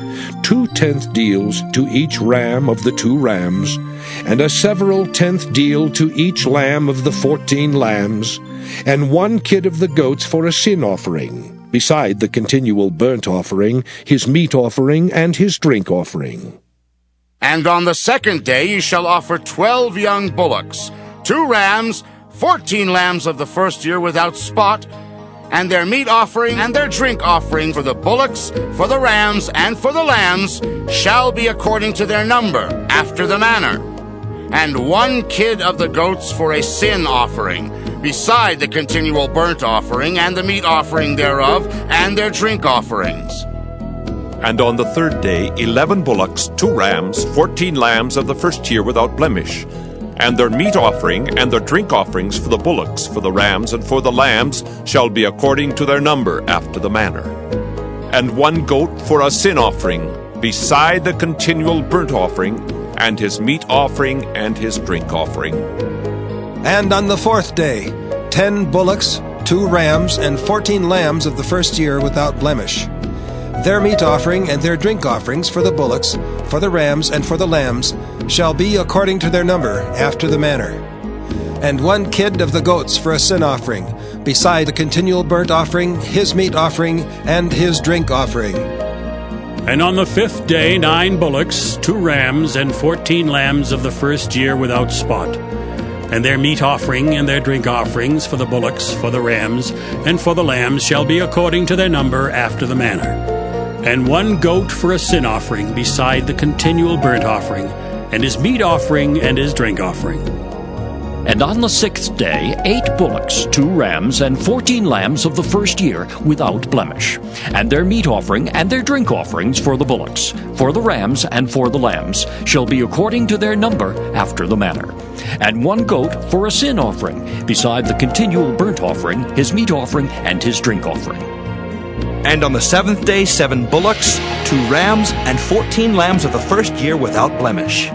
2/10 deals to each ram of the 2 rams, and a several 10th deal to each lamb of the 14 lambs, and 1 kid of the goats for a sin offering, beside the continual burnt offering, his meat offering, and his drink offering. And on the 2nd day ye shall offer 12 young bullocks, 2 rams, 14 lambs of the 1st year without spot, and their meat offering and their drink offering for the bullocks, for the rams, and for the lambs shall be according to their number, after the manner. And 1 kid of the goats for a sin offering, beside the continual burnt offering, and the meat offering thereof, and their drink offerings. And on the 3rd day 11 bullocks, 2 rams, 14 lambs of the 1st year without blemish, and their meat offering and their drink offerings for the bullocks, for the rams, and for the lambs shall be according to their number, after the manner. And 1 goat for a sin offering, beside the continual burnt offering, and his meat offering and his drink offering. And on the 4th day 10 bullocks, 2 rams, and 14 lambs of the 1st year without blemish. Their meat offering and their drink offerings for the bullocks, for the rams, and for the lambs shall be according to their number, after the manner. And 1 kid of the goats for a sin offering, beside the continual burnt offering, his meat offering, and his drink offering. And on the 5th day 9 bullocks, 2 rams, and 14 lambs of the 1st year without spot, and their meat offering and their drink offerings for the bullocks, for the rams, and for the lambs shall be according to their number, after the manner. And 1 goat for a sin offering, beside the continual burnt offering, and his meat offering and his drink offering. And on the 6th day 8 bullocks, 2 rams, and 14 lambs of the 1st year without blemish, and their meat offering and their drink offerings for the bullocks, for the rams, and for the lambs shall be according to their number, after the manner. And 1 goat for a sin offering, beside the continual burnt offering, his meat offering, and his drink offering. And on the 7th day 7 bullocks, 2 rams, and 14 lambs of the 1st year without blemish.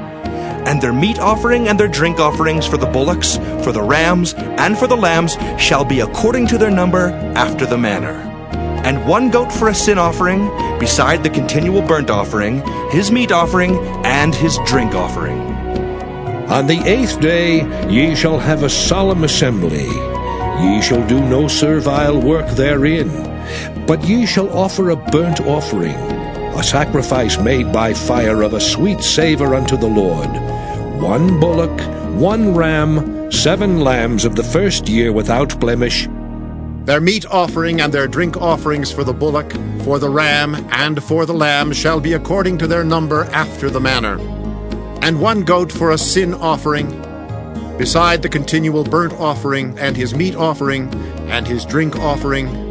And their meat offering and their drink offerings for the bullocks, for the rams, and for the lambs shall be according to their number, after the manner. And 1 goat for a sin offering, beside the continual burnt offering, his meat offering, and his drink offering. On the 8th day ye shall have a solemn assembly. Ye shall do no servile work therein, but ye shall offer a burnt offering, a sacrifice made by fire of a sweet savour unto the Lord. 1 bullock, 1 ram, 7 lambs of the 1st year without blemish. Their meat offering and their drink offerings for the bullock, for the ram, and for the lamb shall be according to their number, after the manner. And 1 goat for a sin offering, beside the continual burnt offering, and his meat offering, and his drink offering.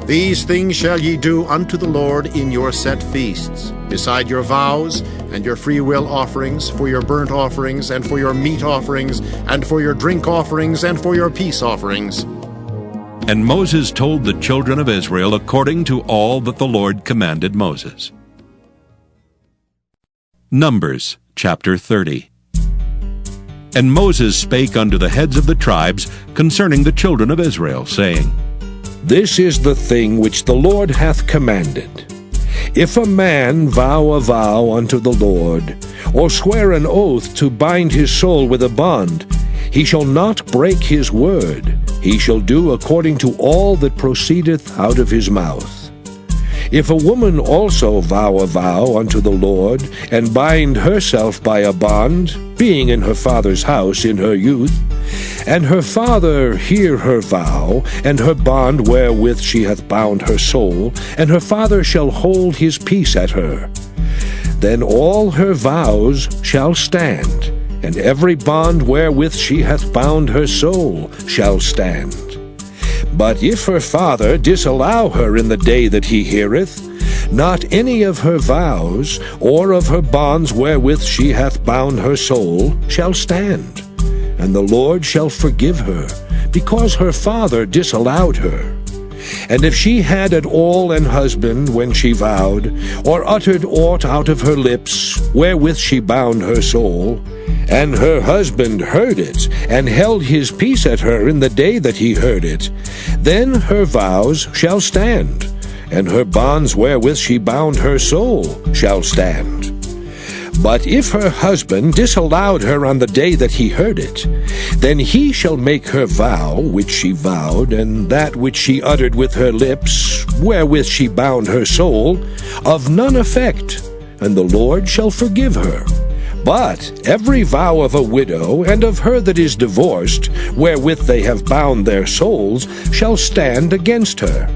These things shall ye do unto the Lord in your set feasts, beside your vows and your freewill offerings, for your burnt offerings, and for your meat offerings, and for your drink offerings, and for your peace offerings. And Moses told the children of Israel according to all that the Lord commanded Moses. Numbers chapter 30. And Moses spake unto the heads of the tribes concerning the children of Israel, saying, This is the thing which the Lord hath commanded. If a man vow a vow unto the Lord, or swear an oath to bind his soul with a bond, he shall not break his word. He shall do according to all that proceedeth out of his mouth. If a woman also vow a vow unto the Lord, and bind herself by a bond, being in her father's house in her youth, and her father hear her vow, and her bond wherewith she hath bound her soul, and her father shall hold his peace at her, then all her vows shall stand, and every bond wherewith she hath bound her soul shall stand. But if her father disallow her in the day that he heareth, not any of her vows, or of her bonds wherewith she hath bound her soul, shall stand, and the Lord shall forgive her, because her father disallowed her. And if she had at all an husband when she vowed, or uttered aught out of her lips, wherewith she bound her soul, and her husband heard it, and held his peace at her in the day that he heard it, then her vows shall stand, and her bonds wherewith she bound her soul shall stand. But if her husband disallowed her on the day that he heard it, then he shall make her vow which she vowed, and that which she uttered with her lips, wherewith she bound her soul, of none effect, and the Lord shall forgive her. But every vow of a widow and of her that is divorced, wherewith they have bound their souls, shall stand against her.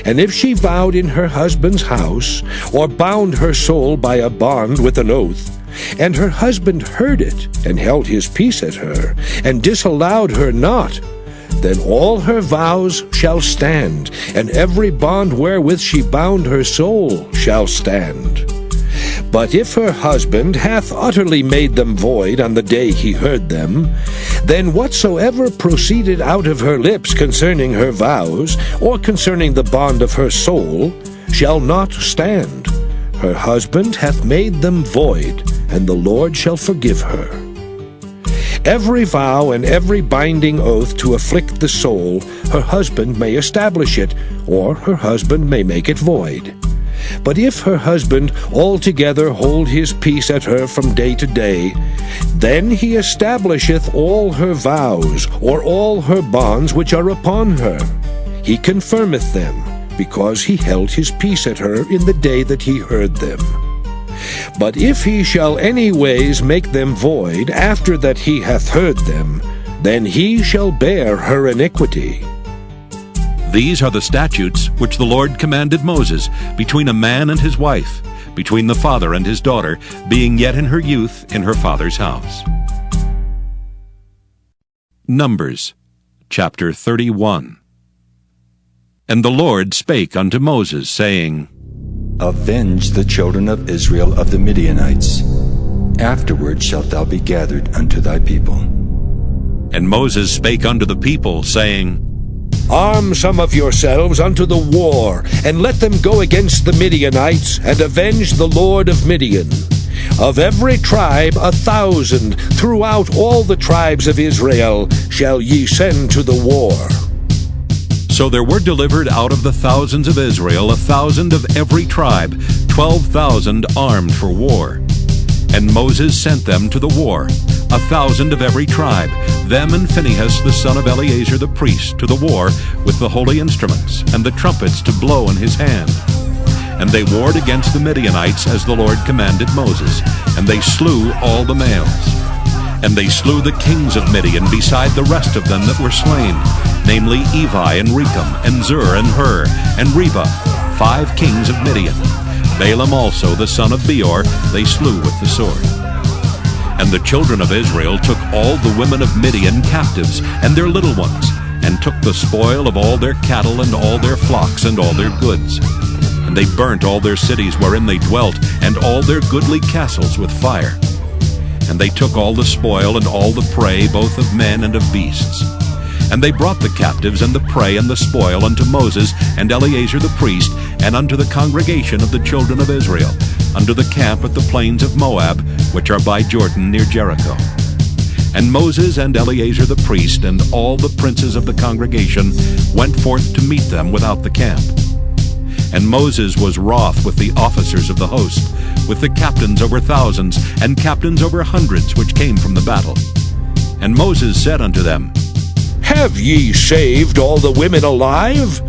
And if she vowed in her husband's house, or bound her soul by a bond with an oath, and her husband heard it, and held his peace at her, and disallowed her not, then all her vows shall stand, and every bond wherewith she bound her soul shall stand. But if her husband hath utterly made them void on the day he heard them, then whatsoever proceeded out of her lips concerning her vows, or concerning the bond of her soul, shall not stand. Her husband hath made them void, and the Lord shall forgive her. Every vow and every binding oath to afflict the soul, her husband may establish it, or her husband may make it void. But if her husband altogether hold his peace at her from day to day, then he establisheth all her vows, or all her bonds which are upon her. He confirmeth them, because he held his peace at her in the day that he heard them. But if he shall any ways make them void after that he hath heard them, then he shall bear her iniquity. These are the statutes which the Lord commanded Moses between a man and his wife, between the father and his daughter, being yet in her youth in her father's house. Numbers chapter 31. And the Lord spake unto Moses, saying, Avenge the children of Israel of the Midianites. Afterward shalt thou be gathered unto thy people. And Moses spake unto the people, saying, Arm some of yourselves unto the war, and let them go against the Midianites, and avenge the Lord of Midian. Of every tribe 1,000 throughout all the tribes of Israel shall ye send to the war. So there were delivered out of the thousands of Israel 1,000 of every tribe, 12,000 armed for war. And Moses sent them to the war, 1,000 of every tribe, them and Phinehas the son of Eleazar the priest, to the war with the holy instruments, and the trumpets to blow in his hand. And they warred against the Midianites as the Lord commanded Moses, and they slew all the males. And they slew the kings of Midian beside the rest of them that were slain, namely Evi and Rechem, and Zur and Hur, and Reba, 5 kings of Midian. Balaam also the son of Beor they slew with the sword. And the children of Israel took all the women of Midian captives, and their little ones, and took the spoil of all their cattle, and all their flocks, and all their goods. And they burnt all their cities wherein they dwelt, and all their goodly castles with fire. And they took all the spoil, and all the prey, both of men and of beasts. And they brought the captives, and the prey, and the spoil unto Moses, and Eleazar the priest, and unto the congregation of the children of Israel, unto the camp at the plains of Moab, which are by Jordan near Jericho. And Moses and Eleazar the priest, and all the princes of the congregation, went forth to meet them without the camp. And Moses was wroth with the officers of the host, with the captains over thousands, and captains over hundreds, which came from the battle. And Moses said unto them, Have ye saved all the women alive?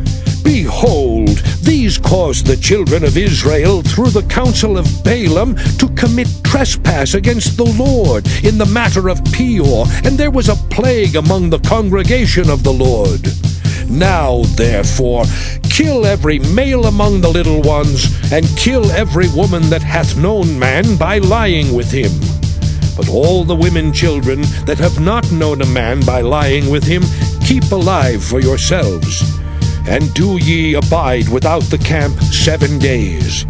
Behold, these caused the children of Israel through the counsel of Balaam to commit trespass against the Lord in the matter of Peor, and there was a plague among the congregation of the Lord. Now, therefore, kill every male among the little ones, and kill every woman that hath known man by lying with him. But all the women children that have not known a man by lying with him, keep alive for yourselves. And do ye abide without the camp 7 days.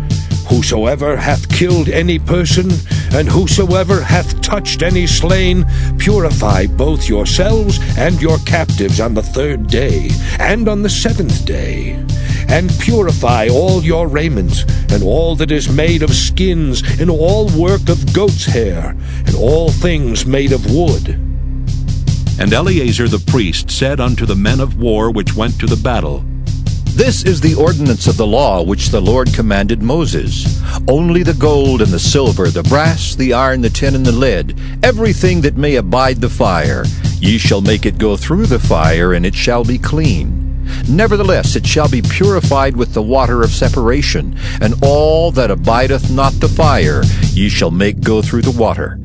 Whosoever hath killed any person, And whosoever hath touched any slain, purify both yourselves and your captives on the 3rd day, and on the 7th day. And purify all your raiment, and all that is made of skins, and all work of goat's hair, and all things made of wood. And Eleazar the priest said unto the men of war which went to the battle, This is the ordinance of the law which the Lord commanded Moses. Only the gold and the silver, the brass, the iron, the tin, and the lead, everything that may abide the fire, ye shall make it go through the fire, and it shall be clean. Nevertheless it shall be purified with the water of separation, and all that abideth not the fire ye shall make go through the water.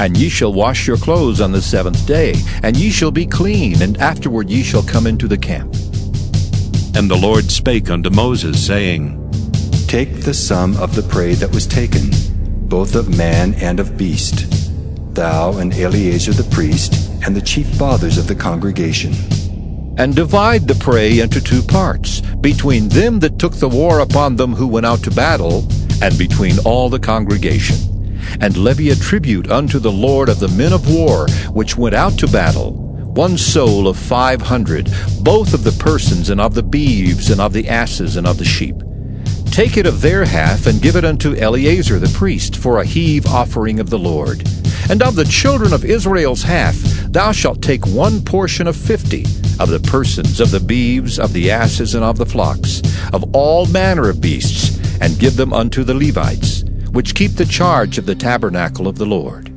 And ye shall wash your clothes on the 7th day, and ye shall be clean, and afterward ye shall come into the camp. And the Lord spake unto Moses, saying, Take the sum of the prey that was taken, both of man and of beast, thou and Eleazar the priest, and the chief fathers of the congregation. And divide the prey into 2 parts, between them that took the war upon them who went out to battle, and between all the congregation. And levy a tribute unto the Lord of the men of war which went out to battle, 1 soul of 500, both of the persons, and of the beeves, and of the asses, and of the sheep. Take it of their half, and give it unto Eleazar the priest, for a heave offering of the Lord. And of the children of Israel's half, thou shalt take 1 portion of 50, of the persons, of the beeves, of the asses, and of the flocks, of all manner of beasts, and give them unto the Levites, which keep the charge of the tabernacle of the Lord.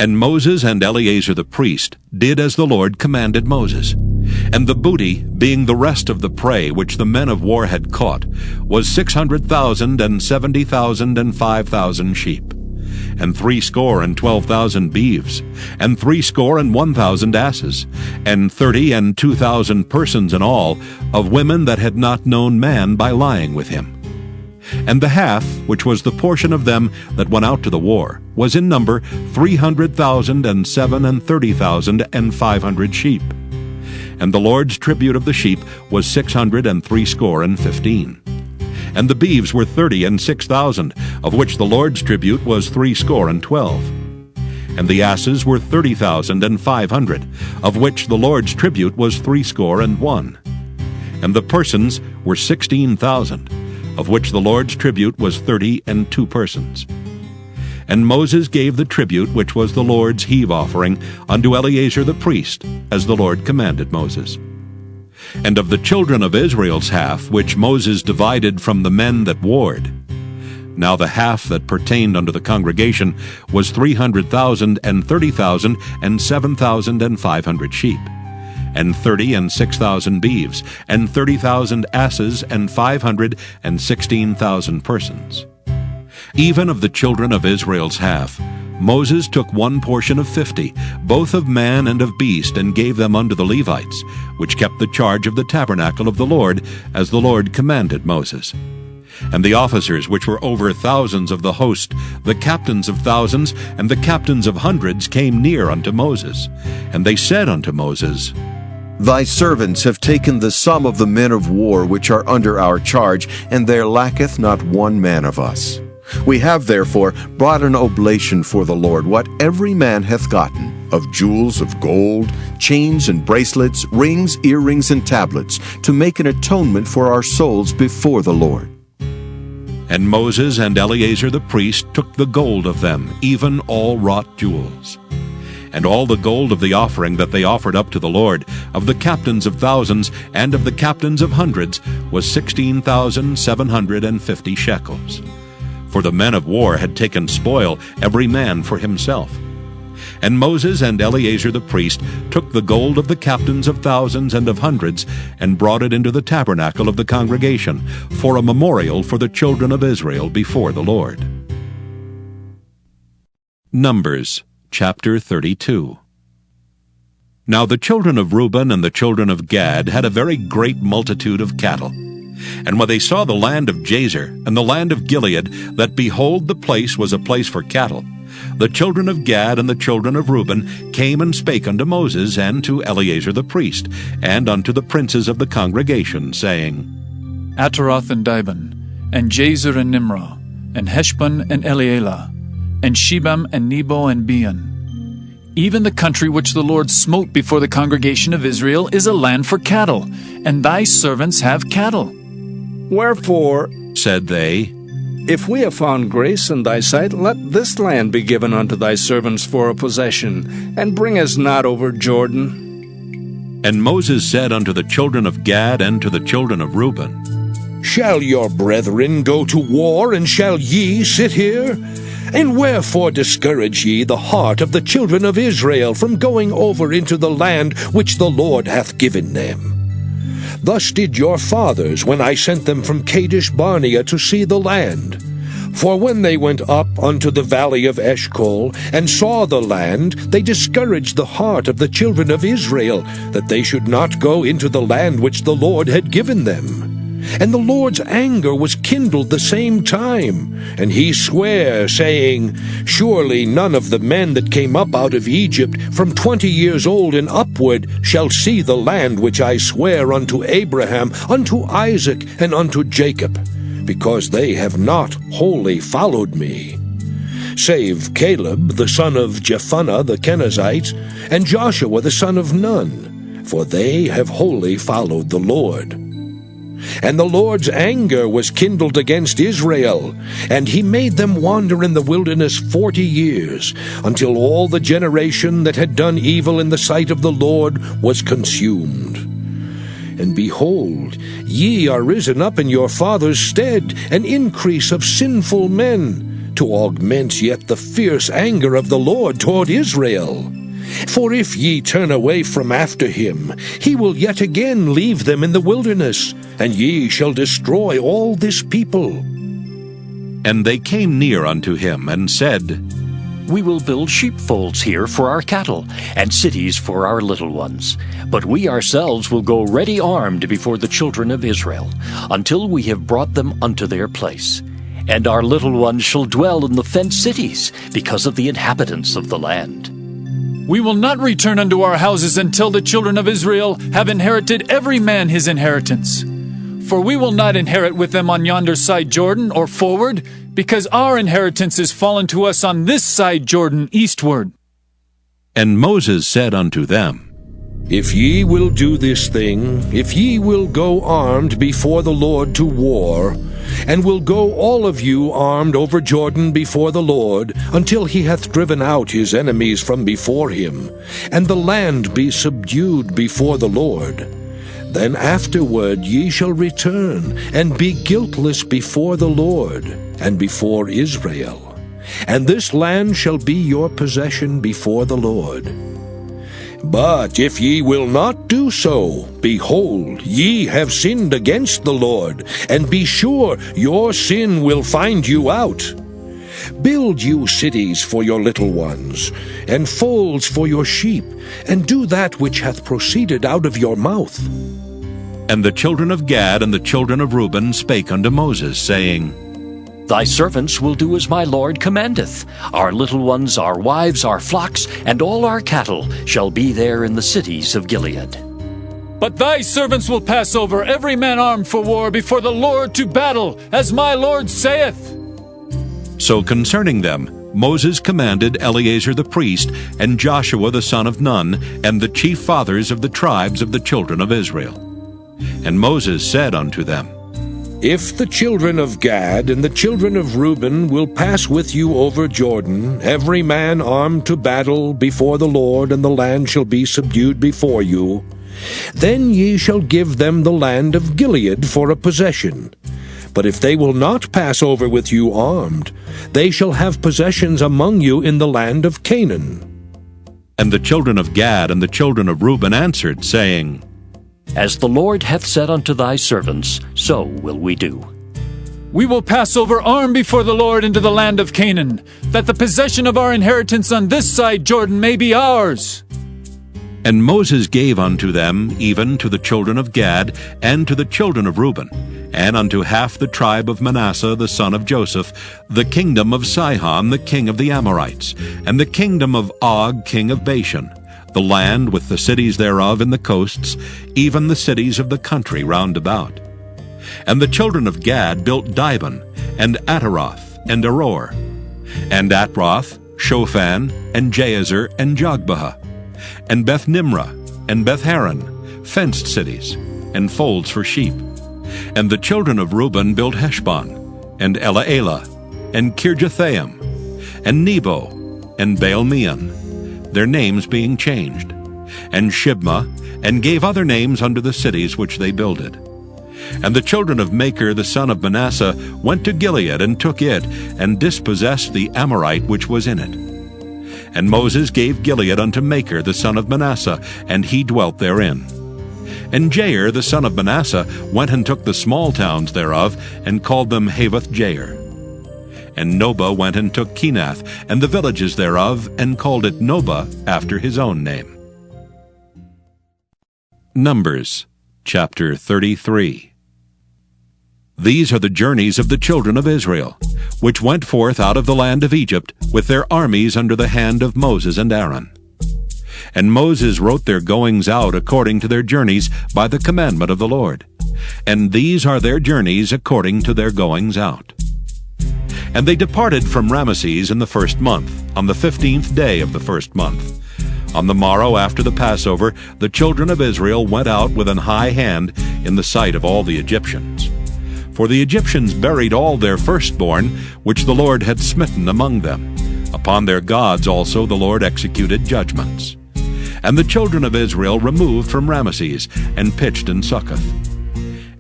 And Moses and Eleazar the priest did as the Lord commanded Moses. And the booty, being the rest of the prey which the men of war had caught, was 600,000 and 70,000 and 5,000 sheep, and 62,000 beeves, and 61,000 asses, and 30 and 2,000 persons in all, of women that had not known man by lying with him. And the half, which was the portion of them that went out to the war, was in number 300,000 and 30,500 sheep. And the Lord's tribute of the sheep was 615. And the beeves were 30 and 6,000, of which the Lord's tribute was 12. And the asses were 30,500, of which the Lord's tribute was 61. And the persons were 16,000, of which the Lord's tribute was 32 persons. And Moses gave the tribute which was the Lord's heave offering unto Eleazar the priest, as the Lord commanded Moses. And of the children of Israel's half, which Moses divided from the men that warred, now the half that pertained unto the congregation was 300,000 and 30,000 and 7,500 sheep, and 30 and 6,000 beeves, and 30,000 asses, and 516,000 persons. Even of the children of Israel's half, Moses took 1 portion of 50, both of man and of beast, and gave them unto the Levites, which kept the charge of the tabernacle of the Lord, as the Lord commanded Moses. And the officers which were over thousands of the host, the captains of thousands, and the captains of hundreds came near unto Moses. And they said unto Moses, Thy servants have taken the sum of the men of war which are under our charge, and there lacketh not 1 man of us. We have therefore brought an oblation for the Lord, what every man hath gotten, of jewels of gold, chains and bracelets, rings, earrings, and tablets, to make an atonement for our souls before the Lord. And Moses and Eleazar the priest took the gold of them, even all wrought jewels. And all the gold of the offering that they offered up to the Lord, of the captains of thousands and of the captains of hundreds, was 16,750 shekels. For the men of war had taken spoil, every man for himself. And Moses and Eleazar the priest took the gold of the captains of thousands and of hundreds, and brought it into the tabernacle of the congregation, for a memorial for the children of Israel before the Lord. Numbers chapter 32. Now the children of Reuben and the children of Gad had a very great multitude of cattle. And when they saw the land of Jazer and the land of Gilead, that behold, the place was a place for cattle, the children of Gad and the children of Reuben came and spake unto Moses and to Eleazar the priest, and unto the princes of the congregation, saying, Ataroth and Dibon, and Jazer and Nimrah, and Heshbon and Elealeh, and Shebam, and Nebo, and Beon. Even the country which the Lord smote before the congregation of Israel is a land for cattle, and thy servants have cattle. Wherefore, said they, if we have found grace in thy sight, let this land be given unto thy servants for a possession, and bring us not over Jordan. And Moses said unto the children of Gad and to the children of Reuben, Shall your brethren go to war, and shall ye sit here? And wherefore discourage ye the heart of the children of Israel from going over into the land which the Lord hath given them? Thus did your fathers when I sent them from Kadesh Barnea to see the land. For when they went up unto the valley of Eshcol, and saw the land, they discouraged the heart of the children of Israel, that they should not go into the land which the Lord had given them. And the Lord's anger was kindled the same time, and he sware, saying, Surely none of the men that came up out of Egypt from 20 years old and upward shall see the land which I swear unto Abraham, unto Isaac, and unto Jacob, because they have not wholly followed me. Save Caleb the son of Jephunneh the Kenizzite, and Joshua the son of Nun, for they have wholly followed the Lord. And the Lord's anger was kindled against Israel, and he made them wander in the wilderness 40 years, until all the generation that had done evil in the sight of the Lord was consumed. And behold, ye are risen up in your father's stead, an increase of sinful men, to augment yet the fierce anger of the Lord toward Israel. For if ye turn away from after him, he will yet again leave them in the wilderness, and ye shall destroy all this people. And they came near unto him, and said, We will build sheepfolds here for our cattle, and cities for our little ones. But we ourselves will go ready armed before the children of Israel, until we have brought them unto their place. And our little ones shall dwell in the fenced cities, because of the inhabitants of the land. We will not return unto our houses until the children of Israel have inherited every man his inheritance. For we will not inherit with them on yonder side Jordan, or forward, because our inheritance is fallen to us on this side Jordan eastward. And Moses said unto them, If ye will do this thing, if ye will go armed before the Lord to war, and will go all of you armed over Jordan before the Lord, until he hath driven out his enemies from before him, and the land be subdued before the Lord, then afterward ye shall return, and be guiltless before the Lord, and before Israel. And this land shall be your possession before the Lord. But if ye will not do so, behold, ye have sinned against the Lord, and be sure your sin will find you out. Build you cities for your little ones, and folds for your sheep, and do that which hath proceeded out of your mouth. And the children of Gad and the children of Reuben spake unto Moses, saying, Thy servants will do as my Lord commandeth. Our little ones, our wives, our flocks, and all our cattle shall be there in the cities of Gilead. But thy servants will pass over, every man armed for war, before the Lord to battle, as my Lord saith. So concerning them, Moses commanded Eleazar the priest, and Joshua the son of Nun, and the chief fathers of the tribes of the children of Israel. And Moses said unto them, If the children of Gad and the children of Reuben will pass with you over Jordan, every man armed to battle before the Lord, and the land shall be subdued before you, then ye shall give them the land of Gilead for a possession. But if they will not pass over with you armed, they shall have possessions among you in the land of Canaan. And the children of Gad and the children of Reuben answered, saying, As the Lord hath said unto thy servants, so will we do. We will pass over armed before the Lord into the land of Canaan, that the possession of our inheritance on this side Jordan may be ours. And Moses gave unto them, even to the children of Gad, and to the children of Reuben, and unto half the tribe of Manasseh the son of Joseph, the kingdom of Sihon the king of the Amorites, and the kingdom of Og king of Bashan, the land with the cities thereof in the coasts, even the cities of the country round about. And the children of Gad built Dibon, and Ataroth, and Aror. and Atroth, Shophan, and Jazer, and Jogbehah, and Beth Nimrah, and Beth Haran, fenced cities, and folds for sheep. And the children of Reuben built Heshbon, and Elealeh, and Kirjathaim, and Nebo, and Baal-meon, their names being changed, and Shibmah, and gave other names unto the cities which they builded. And the children of Machir the son of Manasseh went to Gilead, and took it, and dispossessed the Amorite which was in it. And Moses gave Gilead unto Machir the son of Manasseh, and he dwelt therein. And Jair the son of Manasseh went and took the small towns thereof, and called them Havoth-Jair. And Nobah went and took Kenath, and the villages thereof, and called it Nobah after his own name. Numbers chapter 33. These are the journeys of the children of Israel, which went forth out of the land of Egypt, with their armies under the hand of Moses and Aaron. And Moses wrote their goings out according to their journeys by the commandment of the Lord. And these are their journeys according to their goings out. And they departed from Ramesses in the first month, on the 15th day of the first month. On the morrow after the Passover, the children of Israel went out with an high hand in the sight of all the Egyptians. For the Egyptians buried all their firstborn, which the Lord had smitten among them. Upon their gods also the Lord executed judgments. And the children of Israel removed from Ramesses, and pitched in Succoth.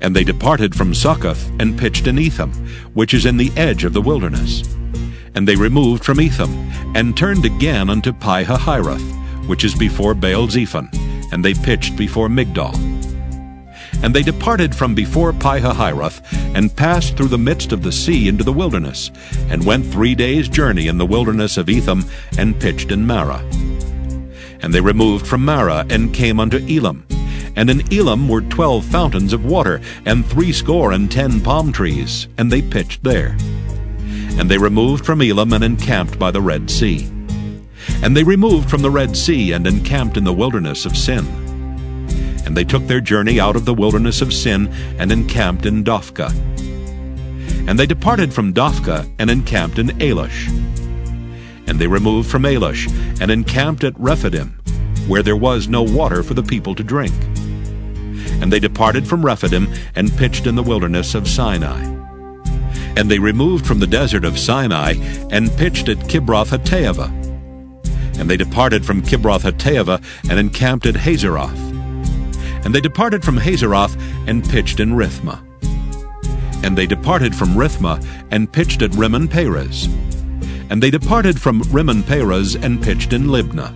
And they departed from Succoth, and pitched in Etham, which is in the edge of the wilderness. And they removed from Etham, and turned again unto Pi-hahiroth, which is before Baal-zephon, and they pitched before Migdol. And they departed from before Pi-hahiroth, and passed through the midst of the sea into the wilderness, and went 3 days' journey in the wilderness of Etham, and pitched in Marah. And they removed from Marah, and came unto Elam. And in Elam were 12 fountains of water, and 70 palm trees, and they pitched there. And they removed from Elam, and encamped by the Red Sea. And they removed from the Red Sea, and encamped in the wilderness of Sin. And they took their journey out of the wilderness of Sin, and encamped in Dophkah. And they departed from Dophkah, and encamped in Alush. And they removed from Alush, and encamped at Rephidim, where there was no water for the people to drink. And they departed from Rephidim, and pitched in the wilderness of Sinai. And they removed from the desert of Sinai, and pitched at Kibroth-hattaavah. And they departed from Kibroth-hattaavah, and encamped at Hazeroth. And they departed from Hazeroth, and pitched in Rithmah. And they departed from Rithmah, and pitched at Rimmon-Perez. And they departed from Rimmon-Perez, and pitched in Libnah.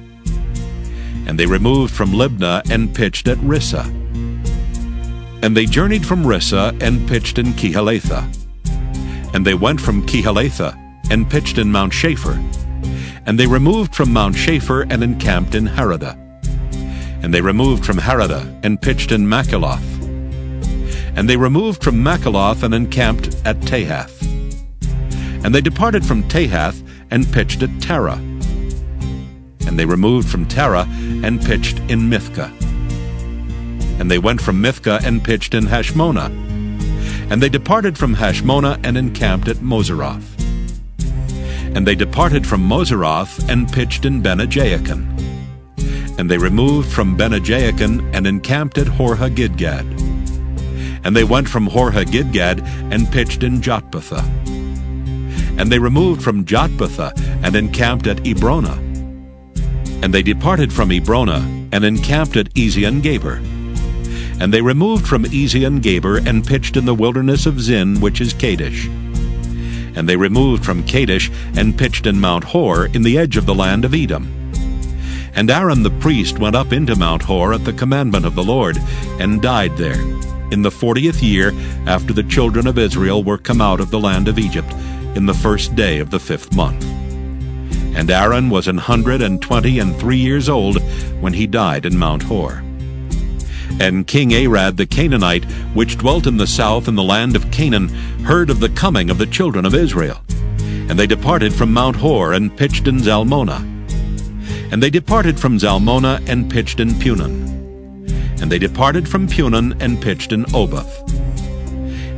And they removed from Libnah, and pitched at Rissah. And they journeyed from Rissah, and pitched in Kehelathah. And they went from Kehelathah, and pitched in Mount Shapher. And they removed from Mount Shapher, and encamped in Haradah. And they removed from Haradah, and pitched in Makheloth. And they removed from Makheloth, and encamped at Tahath. And they departed from Tahath, and pitched at Tarah. And they removed from Tarah, and pitched in Mithkah. And they went from Mithkah, and pitched in Hashmonah. And they departed from Hashmonah, and encamped at Moseroth. And they departed from Moseroth, and pitched in Bene-Jaakan. And they removed from Bene-Jaakan, and encamped at Hor-Haggidgad. And they went from Hor-Haggidgad, and pitched in Jotbathah. And they removed from Jotbathah, and encamped at Ebrona. And they departed from Ebrona, and encamped at Ezion-Geber. And they removed from Ezion-Geber, and pitched in the wilderness of Zin, which is Kadesh. And they removed from Kadesh, and pitched in Mount Hor, in the edge of the land of Edom. And Aaron the priest went up into Mount Hor at the commandment of the Lord, and died there, in the 40th year after the children of Israel were come out of the land of Egypt, in the first day of the 5th month. And Aaron was 123 years old when he died in Mount Hor. And King Arad the Canaanite, which dwelt in the south in the land of Canaan, heard of the coming of the children of Israel. And they departed from Mount Hor, and pitched in Zalmonah. And they departed from Zalmonah, and pitched in Punon. And they departed from Punon, and pitched in Oboth.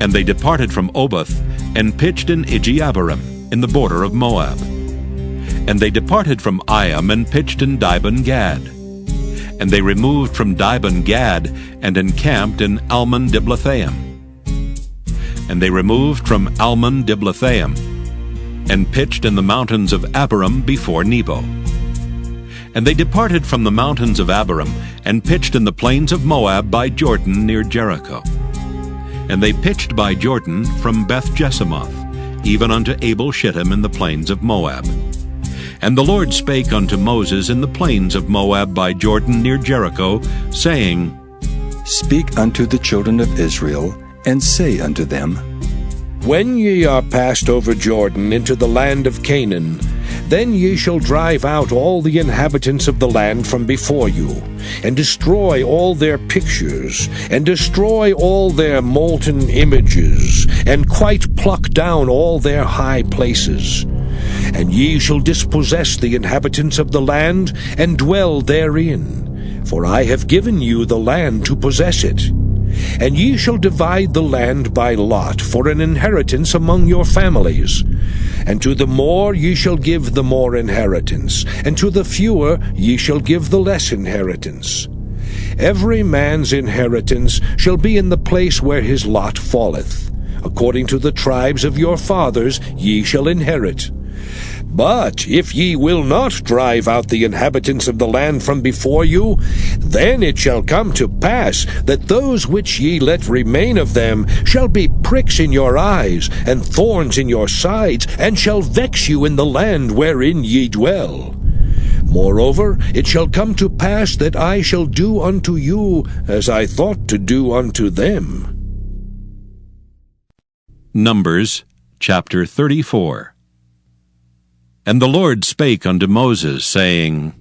And they departed from Oboth, and pitched in Ijeabarim, in the border of Moab. And they departed from Iam and pitched in Dibon-Gad. And they removed from Dibon-Gad and encamped in Almon-Diblathaim. And they removed from Almon-Diblathaim and pitched in the mountains of Abarim before Nebo. And they departed from the mountains of Abarim and pitched in the plains of Moab by Jordan near Jericho. And they pitched by Jordan from Beth-Jesimoth, even unto Abel-Shittim in the plains of Moab. And the Lord spake unto Moses in the plains of Moab by Jordan near Jericho, saying, Speak unto the children of Israel, and say unto them, When ye are passed over Jordan into the land of Canaan, then ye shall drive out all the inhabitants of the land from before you, and destroy all their pictures, and destroy all their molten images, and quite pluck down all their high places. And ye shall dispossess the inhabitants of the land, and dwell therein, for I have given you the land to possess it. And ye shall divide the land by lot for an inheritance among your families. And to the more ye shall give the more inheritance, and to the fewer ye shall give the less inheritance. Every man's inheritance shall be in the place where his lot falleth. According to the tribes of your fathers ye shall inherit. But if ye will not drive out the inhabitants of the land from before you, then it shall come to pass that those which ye let remain of them shall be pricks in your eyes, and thorns in your sides, and shall vex you in the land wherein ye dwell. Moreover, it shall come to pass that I shall do unto you as I thought to do unto them. Numbers chapter 34. And the Lord spake unto Moses, saying,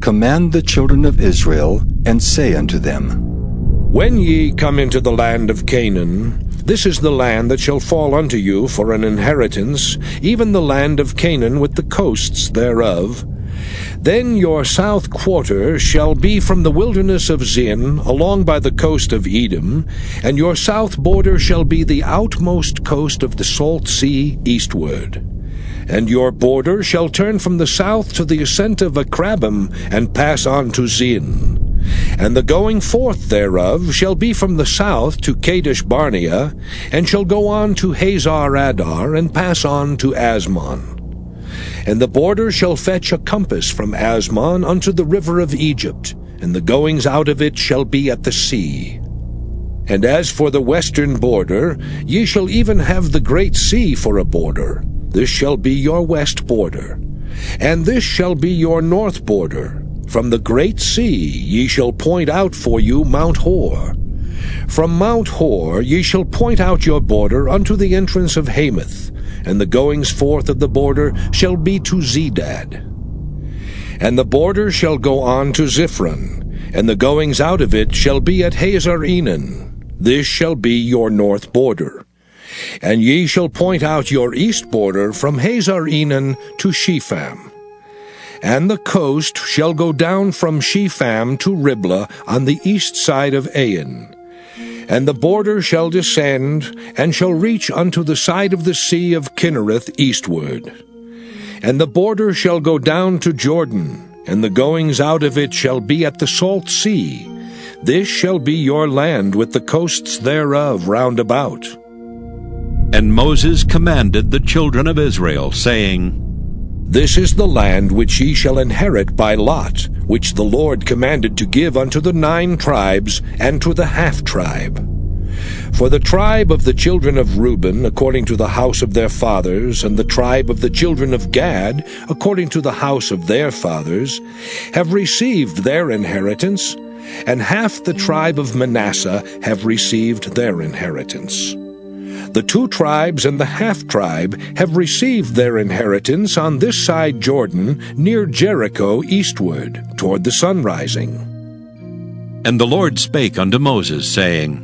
Command the children of Israel, and say unto them, When ye come into the land of Canaan, this is the land that shall fall unto you for an inheritance, even the land of Canaan with the coasts thereof. Then your south quarter shall be from the wilderness of Zin, along by the coast of Edom, and your south border shall be the outmost coast of the salt sea eastward. And your border shall turn from the south to the ascent of Akrabim, and pass on to Zin. And the going forth thereof shall be from the south to Kadesh Barnea, and shall go on to Hazar Adar, and pass on to Asmon. And the border shall fetch a compass from Asmon unto the river of Egypt, and the goings out of it shall be at the sea. And as for the western border, ye shall even have the great sea for a border. This shall be your west border. And this shall be your north border. From the great sea ye shall point out for you Mount Hor. From Mount Hor ye shall point out your border unto the entrance of Hamath, and the goings forth of the border shall be to Zedad. And the border shall go on to Ziphron, and the goings out of it shall be at Hazar Enan. This shall be your north border. And ye shall point out your east border from Hazar Enan to Shepham. And the coast shall go down from Shepham to Riblah on the east side of Ain. And the border shall descend, and shall reach unto the side of the sea of Kinnereth eastward. And the border shall go down to Jordan, and the goings out of it shall be at the salt sea. This shall be your land with the coasts thereof round about. And Moses commanded the children of Israel, saying, This is the land which ye shall inherit by lot, which the Lord commanded to give unto the 9 tribes, and to the half-tribe. For the tribe of the children of Reuben, according to the house of their fathers, and the tribe of the children of Gad, according to the house of their fathers, have received their inheritance, and half the tribe of Manasseh have received their inheritance. The 2 tribes and the half-tribe have received their inheritance on this side Jordan, near Jericho eastward, toward the sunrising. And the Lord spake unto Moses, saying,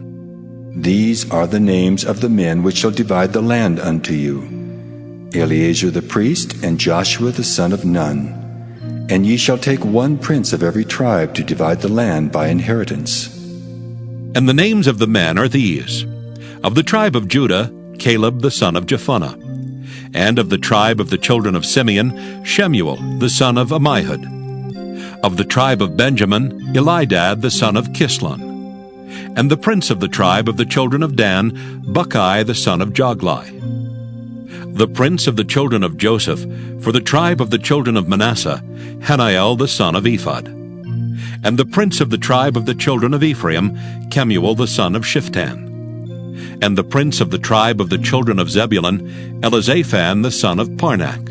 These are the names of the men which shall divide the land unto you, Eleazar the priest, and Joshua the son of Nun. And ye shall take 1 prince of every tribe to divide the land by inheritance. And the names of the men are these: of the tribe of Judah, Caleb the son of Jephunneh; And of the tribe of the children of Simeon, Shemuel the son of Ammihud. Of the tribe of Benjamin, Elidad the son of Kislon. And the prince of the tribe of the children of Dan, Buckai the son of Joglai. The prince of the children of Joseph, for the tribe of the children of Manasseh, Haniel the son of Ephod. And the prince of the tribe of the children of Ephraim, Kemuel the son of Shiftan. And the prince of the tribe of the children of Zebulun, Elizaphan the son of Parnak.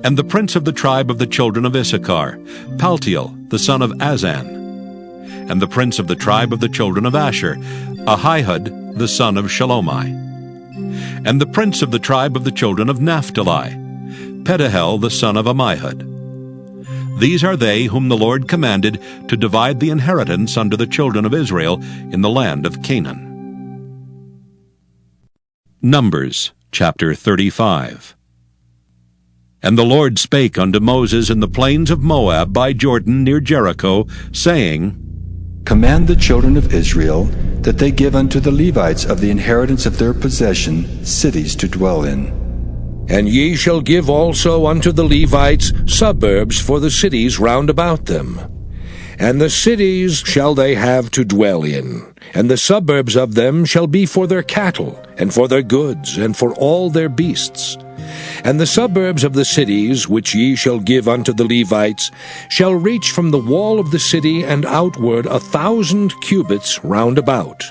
And the prince of the tribe of the children of Issachar, Paltiel the son of Azan. And the prince of the tribe of the children of Asher, Ahihud the son of Shalomai. And the prince of the tribe of the children of Naphtali, Pedahel the son of Ammihud. These are they whom the Lord commanded to divide the inheritance unto the children of Israel in the land of Canaan. Numbers chapter 35. And the Lord spake unto Moses in the plains of Moab by Jordan near Jericho, saying, Command the children of Israel that they give unto the Levites of the inheritance of their possession cities to dwell in. And ye shall give also unto the Levites suburbs for the cities round about them. And the cities shall they have to dwell in, and the suburbs of them shall be for their cattle, and for their goods, and for all their beasts. And the suburbs of the cities, which ye shall give unto the Levites, shall reach from the wall of the city and outward 1,000 cubits round about.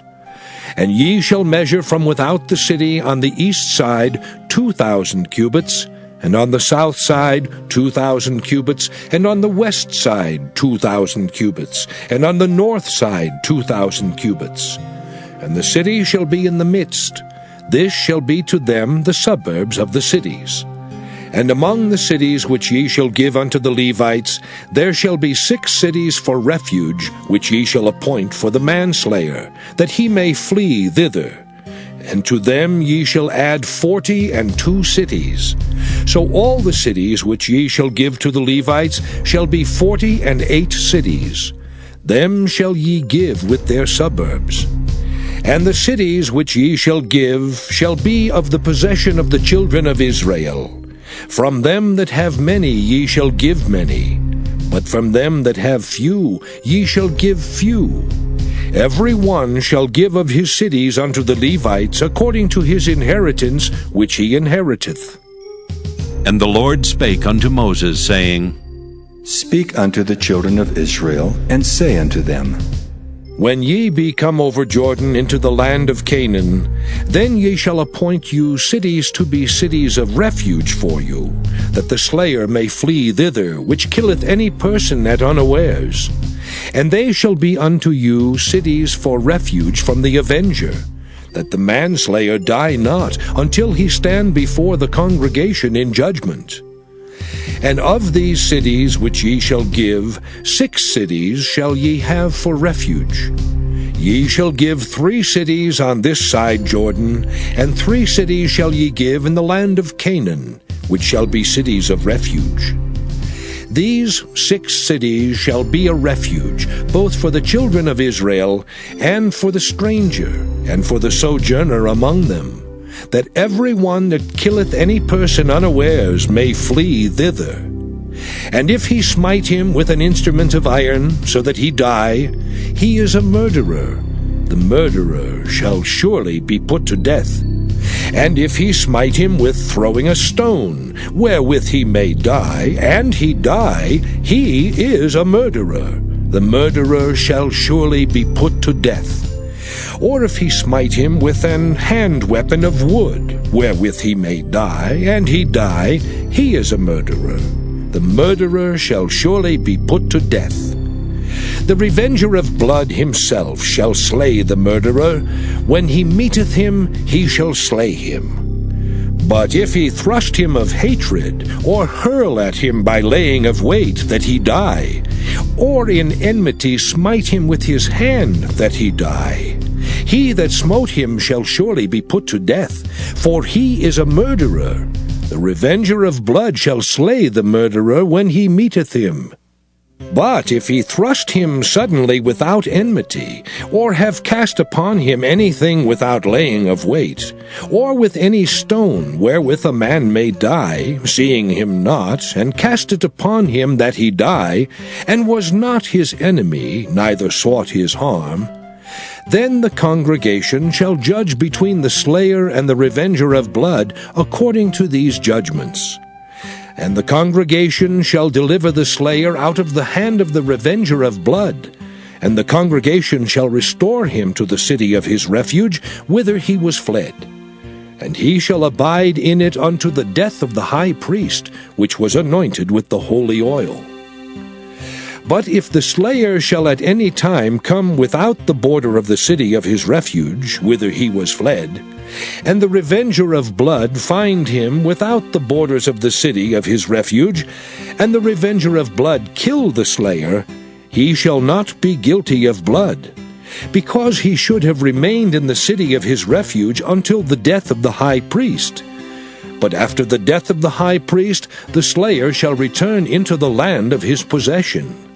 And ye shall measure from without the city on the east side 2,000 cubits, and on the south side 2,000 cubits, and on the west side 2,000 cubits, and on the north side 2,000 cubits. And the city shall be in the midst. This shall be to them the suburbs of the cities. And among the cities which ye shall give unto the Levites, there shall be 6 cities for refuge, which ye shall appoint for the manslayer, that he may flee thither. And to them ye shall add 42 cities. So all the cities which ye shall give to the Levites shall be 48 cities. Them shall ye give with their suburbs. And the cities which ye shall give shall be of the possession of the children of Israel. From them that have many ye shall give many, but from them that have few ye shall give few. Every one shall give of his cities unto the Levites according to his inheritance which he inheriteth. And the Lord spake unto Moses, saying, Speak unto the children of Israel, and say unto them, When ye be come over Jordan into the land of Canaan, then ye shall appoint you cities to be cities of refuge for you, that the slayer may flee thither, which killeth any person at unawares. And they shall be unto you cities for refuge from the avenger, that the manslayer die not until he stand before the congregation in judgment. And of these cities which ye shall give, 6 cities shall ye have for refuge. Ye shall give 3 cities on this side Jordan, and 3 cities shall ye give in the land of Canaan, which shall be cities of refuge. These 6 cities shall be a refuge, both for the children of Israel, and for the stranger, and for the sojourner among them, that every one that killeth any person unawares may flee thither. And if he smite him with an instrument of iron, so that he die, he is a murderer. The murderer shall surely be put to death. And if he smite him with throwing a stone, wherewith he may die, and he die, he is a murderer. The murderer shall surely be put to death. Or if he smite him with an hand weapon of wood, wherewith he may die, and he die, he is a murderer. The murderer shall surely be put to death. The revenger of blood himself shall slay the murderer. When he meeteth him, he shall slay him. But if he thrust him of hatred, or hurl at him by laying of weight, that he die, or in enmity smite him with his hand, that he die, he that smote him shall surely be put to death, for he is a murderer. The revenger of blood shall slay the murderer when he meeteth him. But if he thrust him suddenly without enmity, or have cast upon him anything without laying of weight, or with any stone wherewith a man may die, seeing him not, and cast it upon him that he die, and was not his enemy, neither sought his harm, then the congregation shall judge between the slayer and the revenger of blood according to these judgments. And the congregation shall deliver the slayer out of the hand of the revenger of blood, and the congregation shall restore him to the city of his refuge, whither he was fled. And he shall abide in it unto the death of the high priest, which was anointed with the holy oil. But if the slayer shall at any time come without the border of the city of his refuge, whither he was fled, and the revenger of blood find him without the borders of the city of his refuge, and the revenger of blood kill the slayer, he shall not be guilty of blood, because he should have remained in the city of his refuge until the death of the high priest. But after the death of the high priest, the slayer shall return into the land of his possession.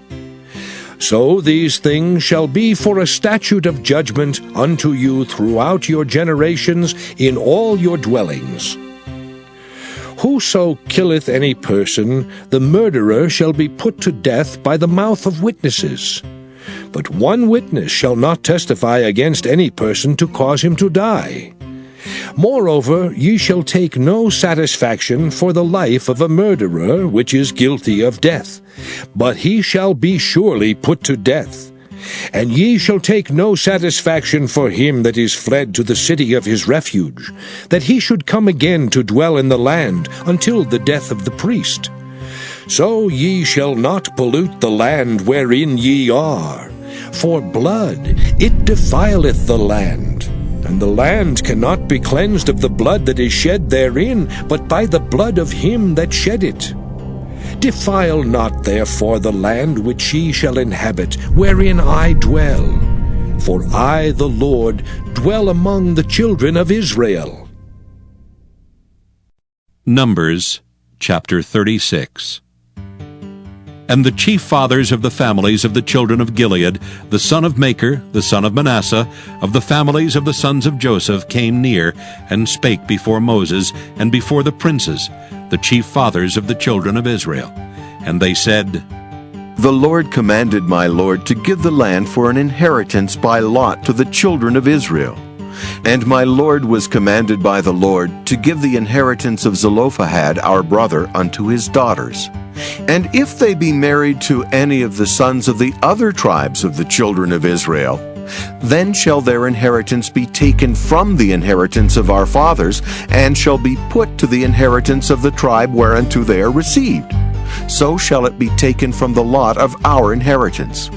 So these things shall be for a statute of judgment unto you throughout your generations in all your dwellings. Whoso killeth any person, the murderer shall be put to death by the mouth of witnesses. But one witness shall not testify against any person to cause him to die. Moreover, ye shall take no satisfaction for the life of a murderer which is guilty of death, but he shall be surely put to death. And ye shall take no satisfaction for him that is fled to the city of his refuge, that he should come again to dwell in the land until the death of the priest. So ye shall not pollute the land wherein ye are, for blood it defileth the land. And the land cannot be cleansed of the blood that is shed therein, but by the blood of him that shed it. Defile not therefore the land which ye shall inhabit, wherein I dwell. For I, the Lord, dwell among the children of Israel. Numbers chapter 36. And the chief fathers of the families of the children of Gilead, the son of Machir, the son of Manasseh, of the families of the sons of Joseph, came near, and spake before Moses, and before the princes, the chief fathers of the children of Israel. And they said, The Lord commanded my Lord to give the land for an inheritance by lot to the children of Israel. And my Lord was commanded by the Lord to give the inheritance of Zelophehad our brother unto his daughters. And if they be married to any of the sons of the other tribes of the children of Israel, then shall their inheritance be taken from the inheritance of our fathers, and shall be put to the inheritance of the tribe whereunto they are received. So shall it be taken from the lot of our inheritance.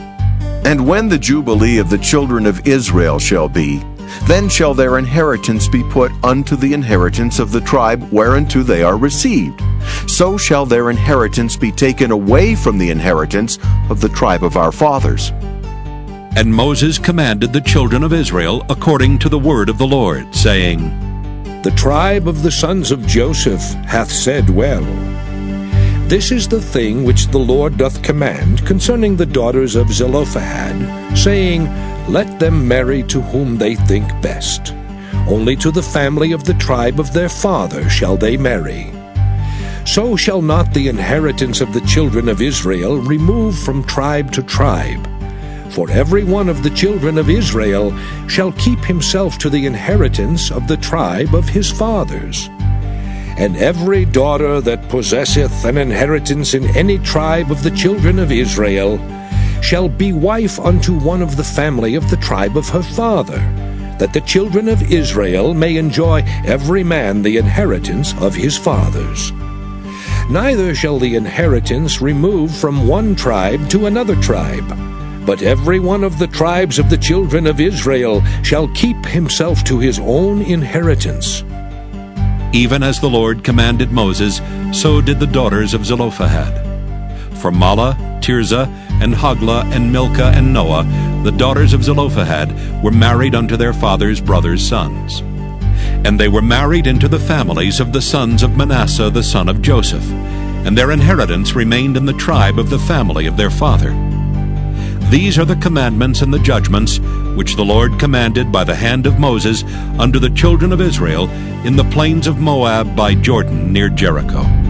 And when the Jubilee of the children of Israel shall be, then shall their inheritance be put unto the inheritance of the tribe whereunto they are received. So shall their inheritance be taken away from the inheritance of the tribe of our fathers. And Moses commanded the children of Israel according to the word of the Lord, saying, The tribe of the sons of Joseph hath said well. This is the thing which the Lord doth command concerning the daughters of Zelophehad, saying, Let them marry to whom they think best. Only to the family of the tribe of their father shall they marry. So shall not the inheritance of the children of Israel remove from tribe to tribe. For every one of the children of Israel shall keep himself to the inheritance of the tribe of his fathers. And every daughter that possesseth an inheritance in any tribe of the children of Israel shall be wife unto one of the family of the tribe of her father, that the children of Israel may enjoy every man the inheritance of his fathers. Neither shall the inheritance remove from one tribe to another tribe, but every one of the tribes of the children of Israel shall keep himself to his own inheritance. Even as the Lord commanded Moses, so did the daughters of Zelophehad. For Mahlah, Tirzah, and Hoglah, and Milcah, and Noah, the daughters of Zelophehad, were married unto their father's brothers' sons. And they were married into the families of the sons of Manasseh the son of Joseph. and their inheritance remained in the tribe of the family of their father. These are the commandments and the judgments which the Lord commanded by the hand of Moses unto the children of Israel in the plains of Moab by Jordan near Jericho.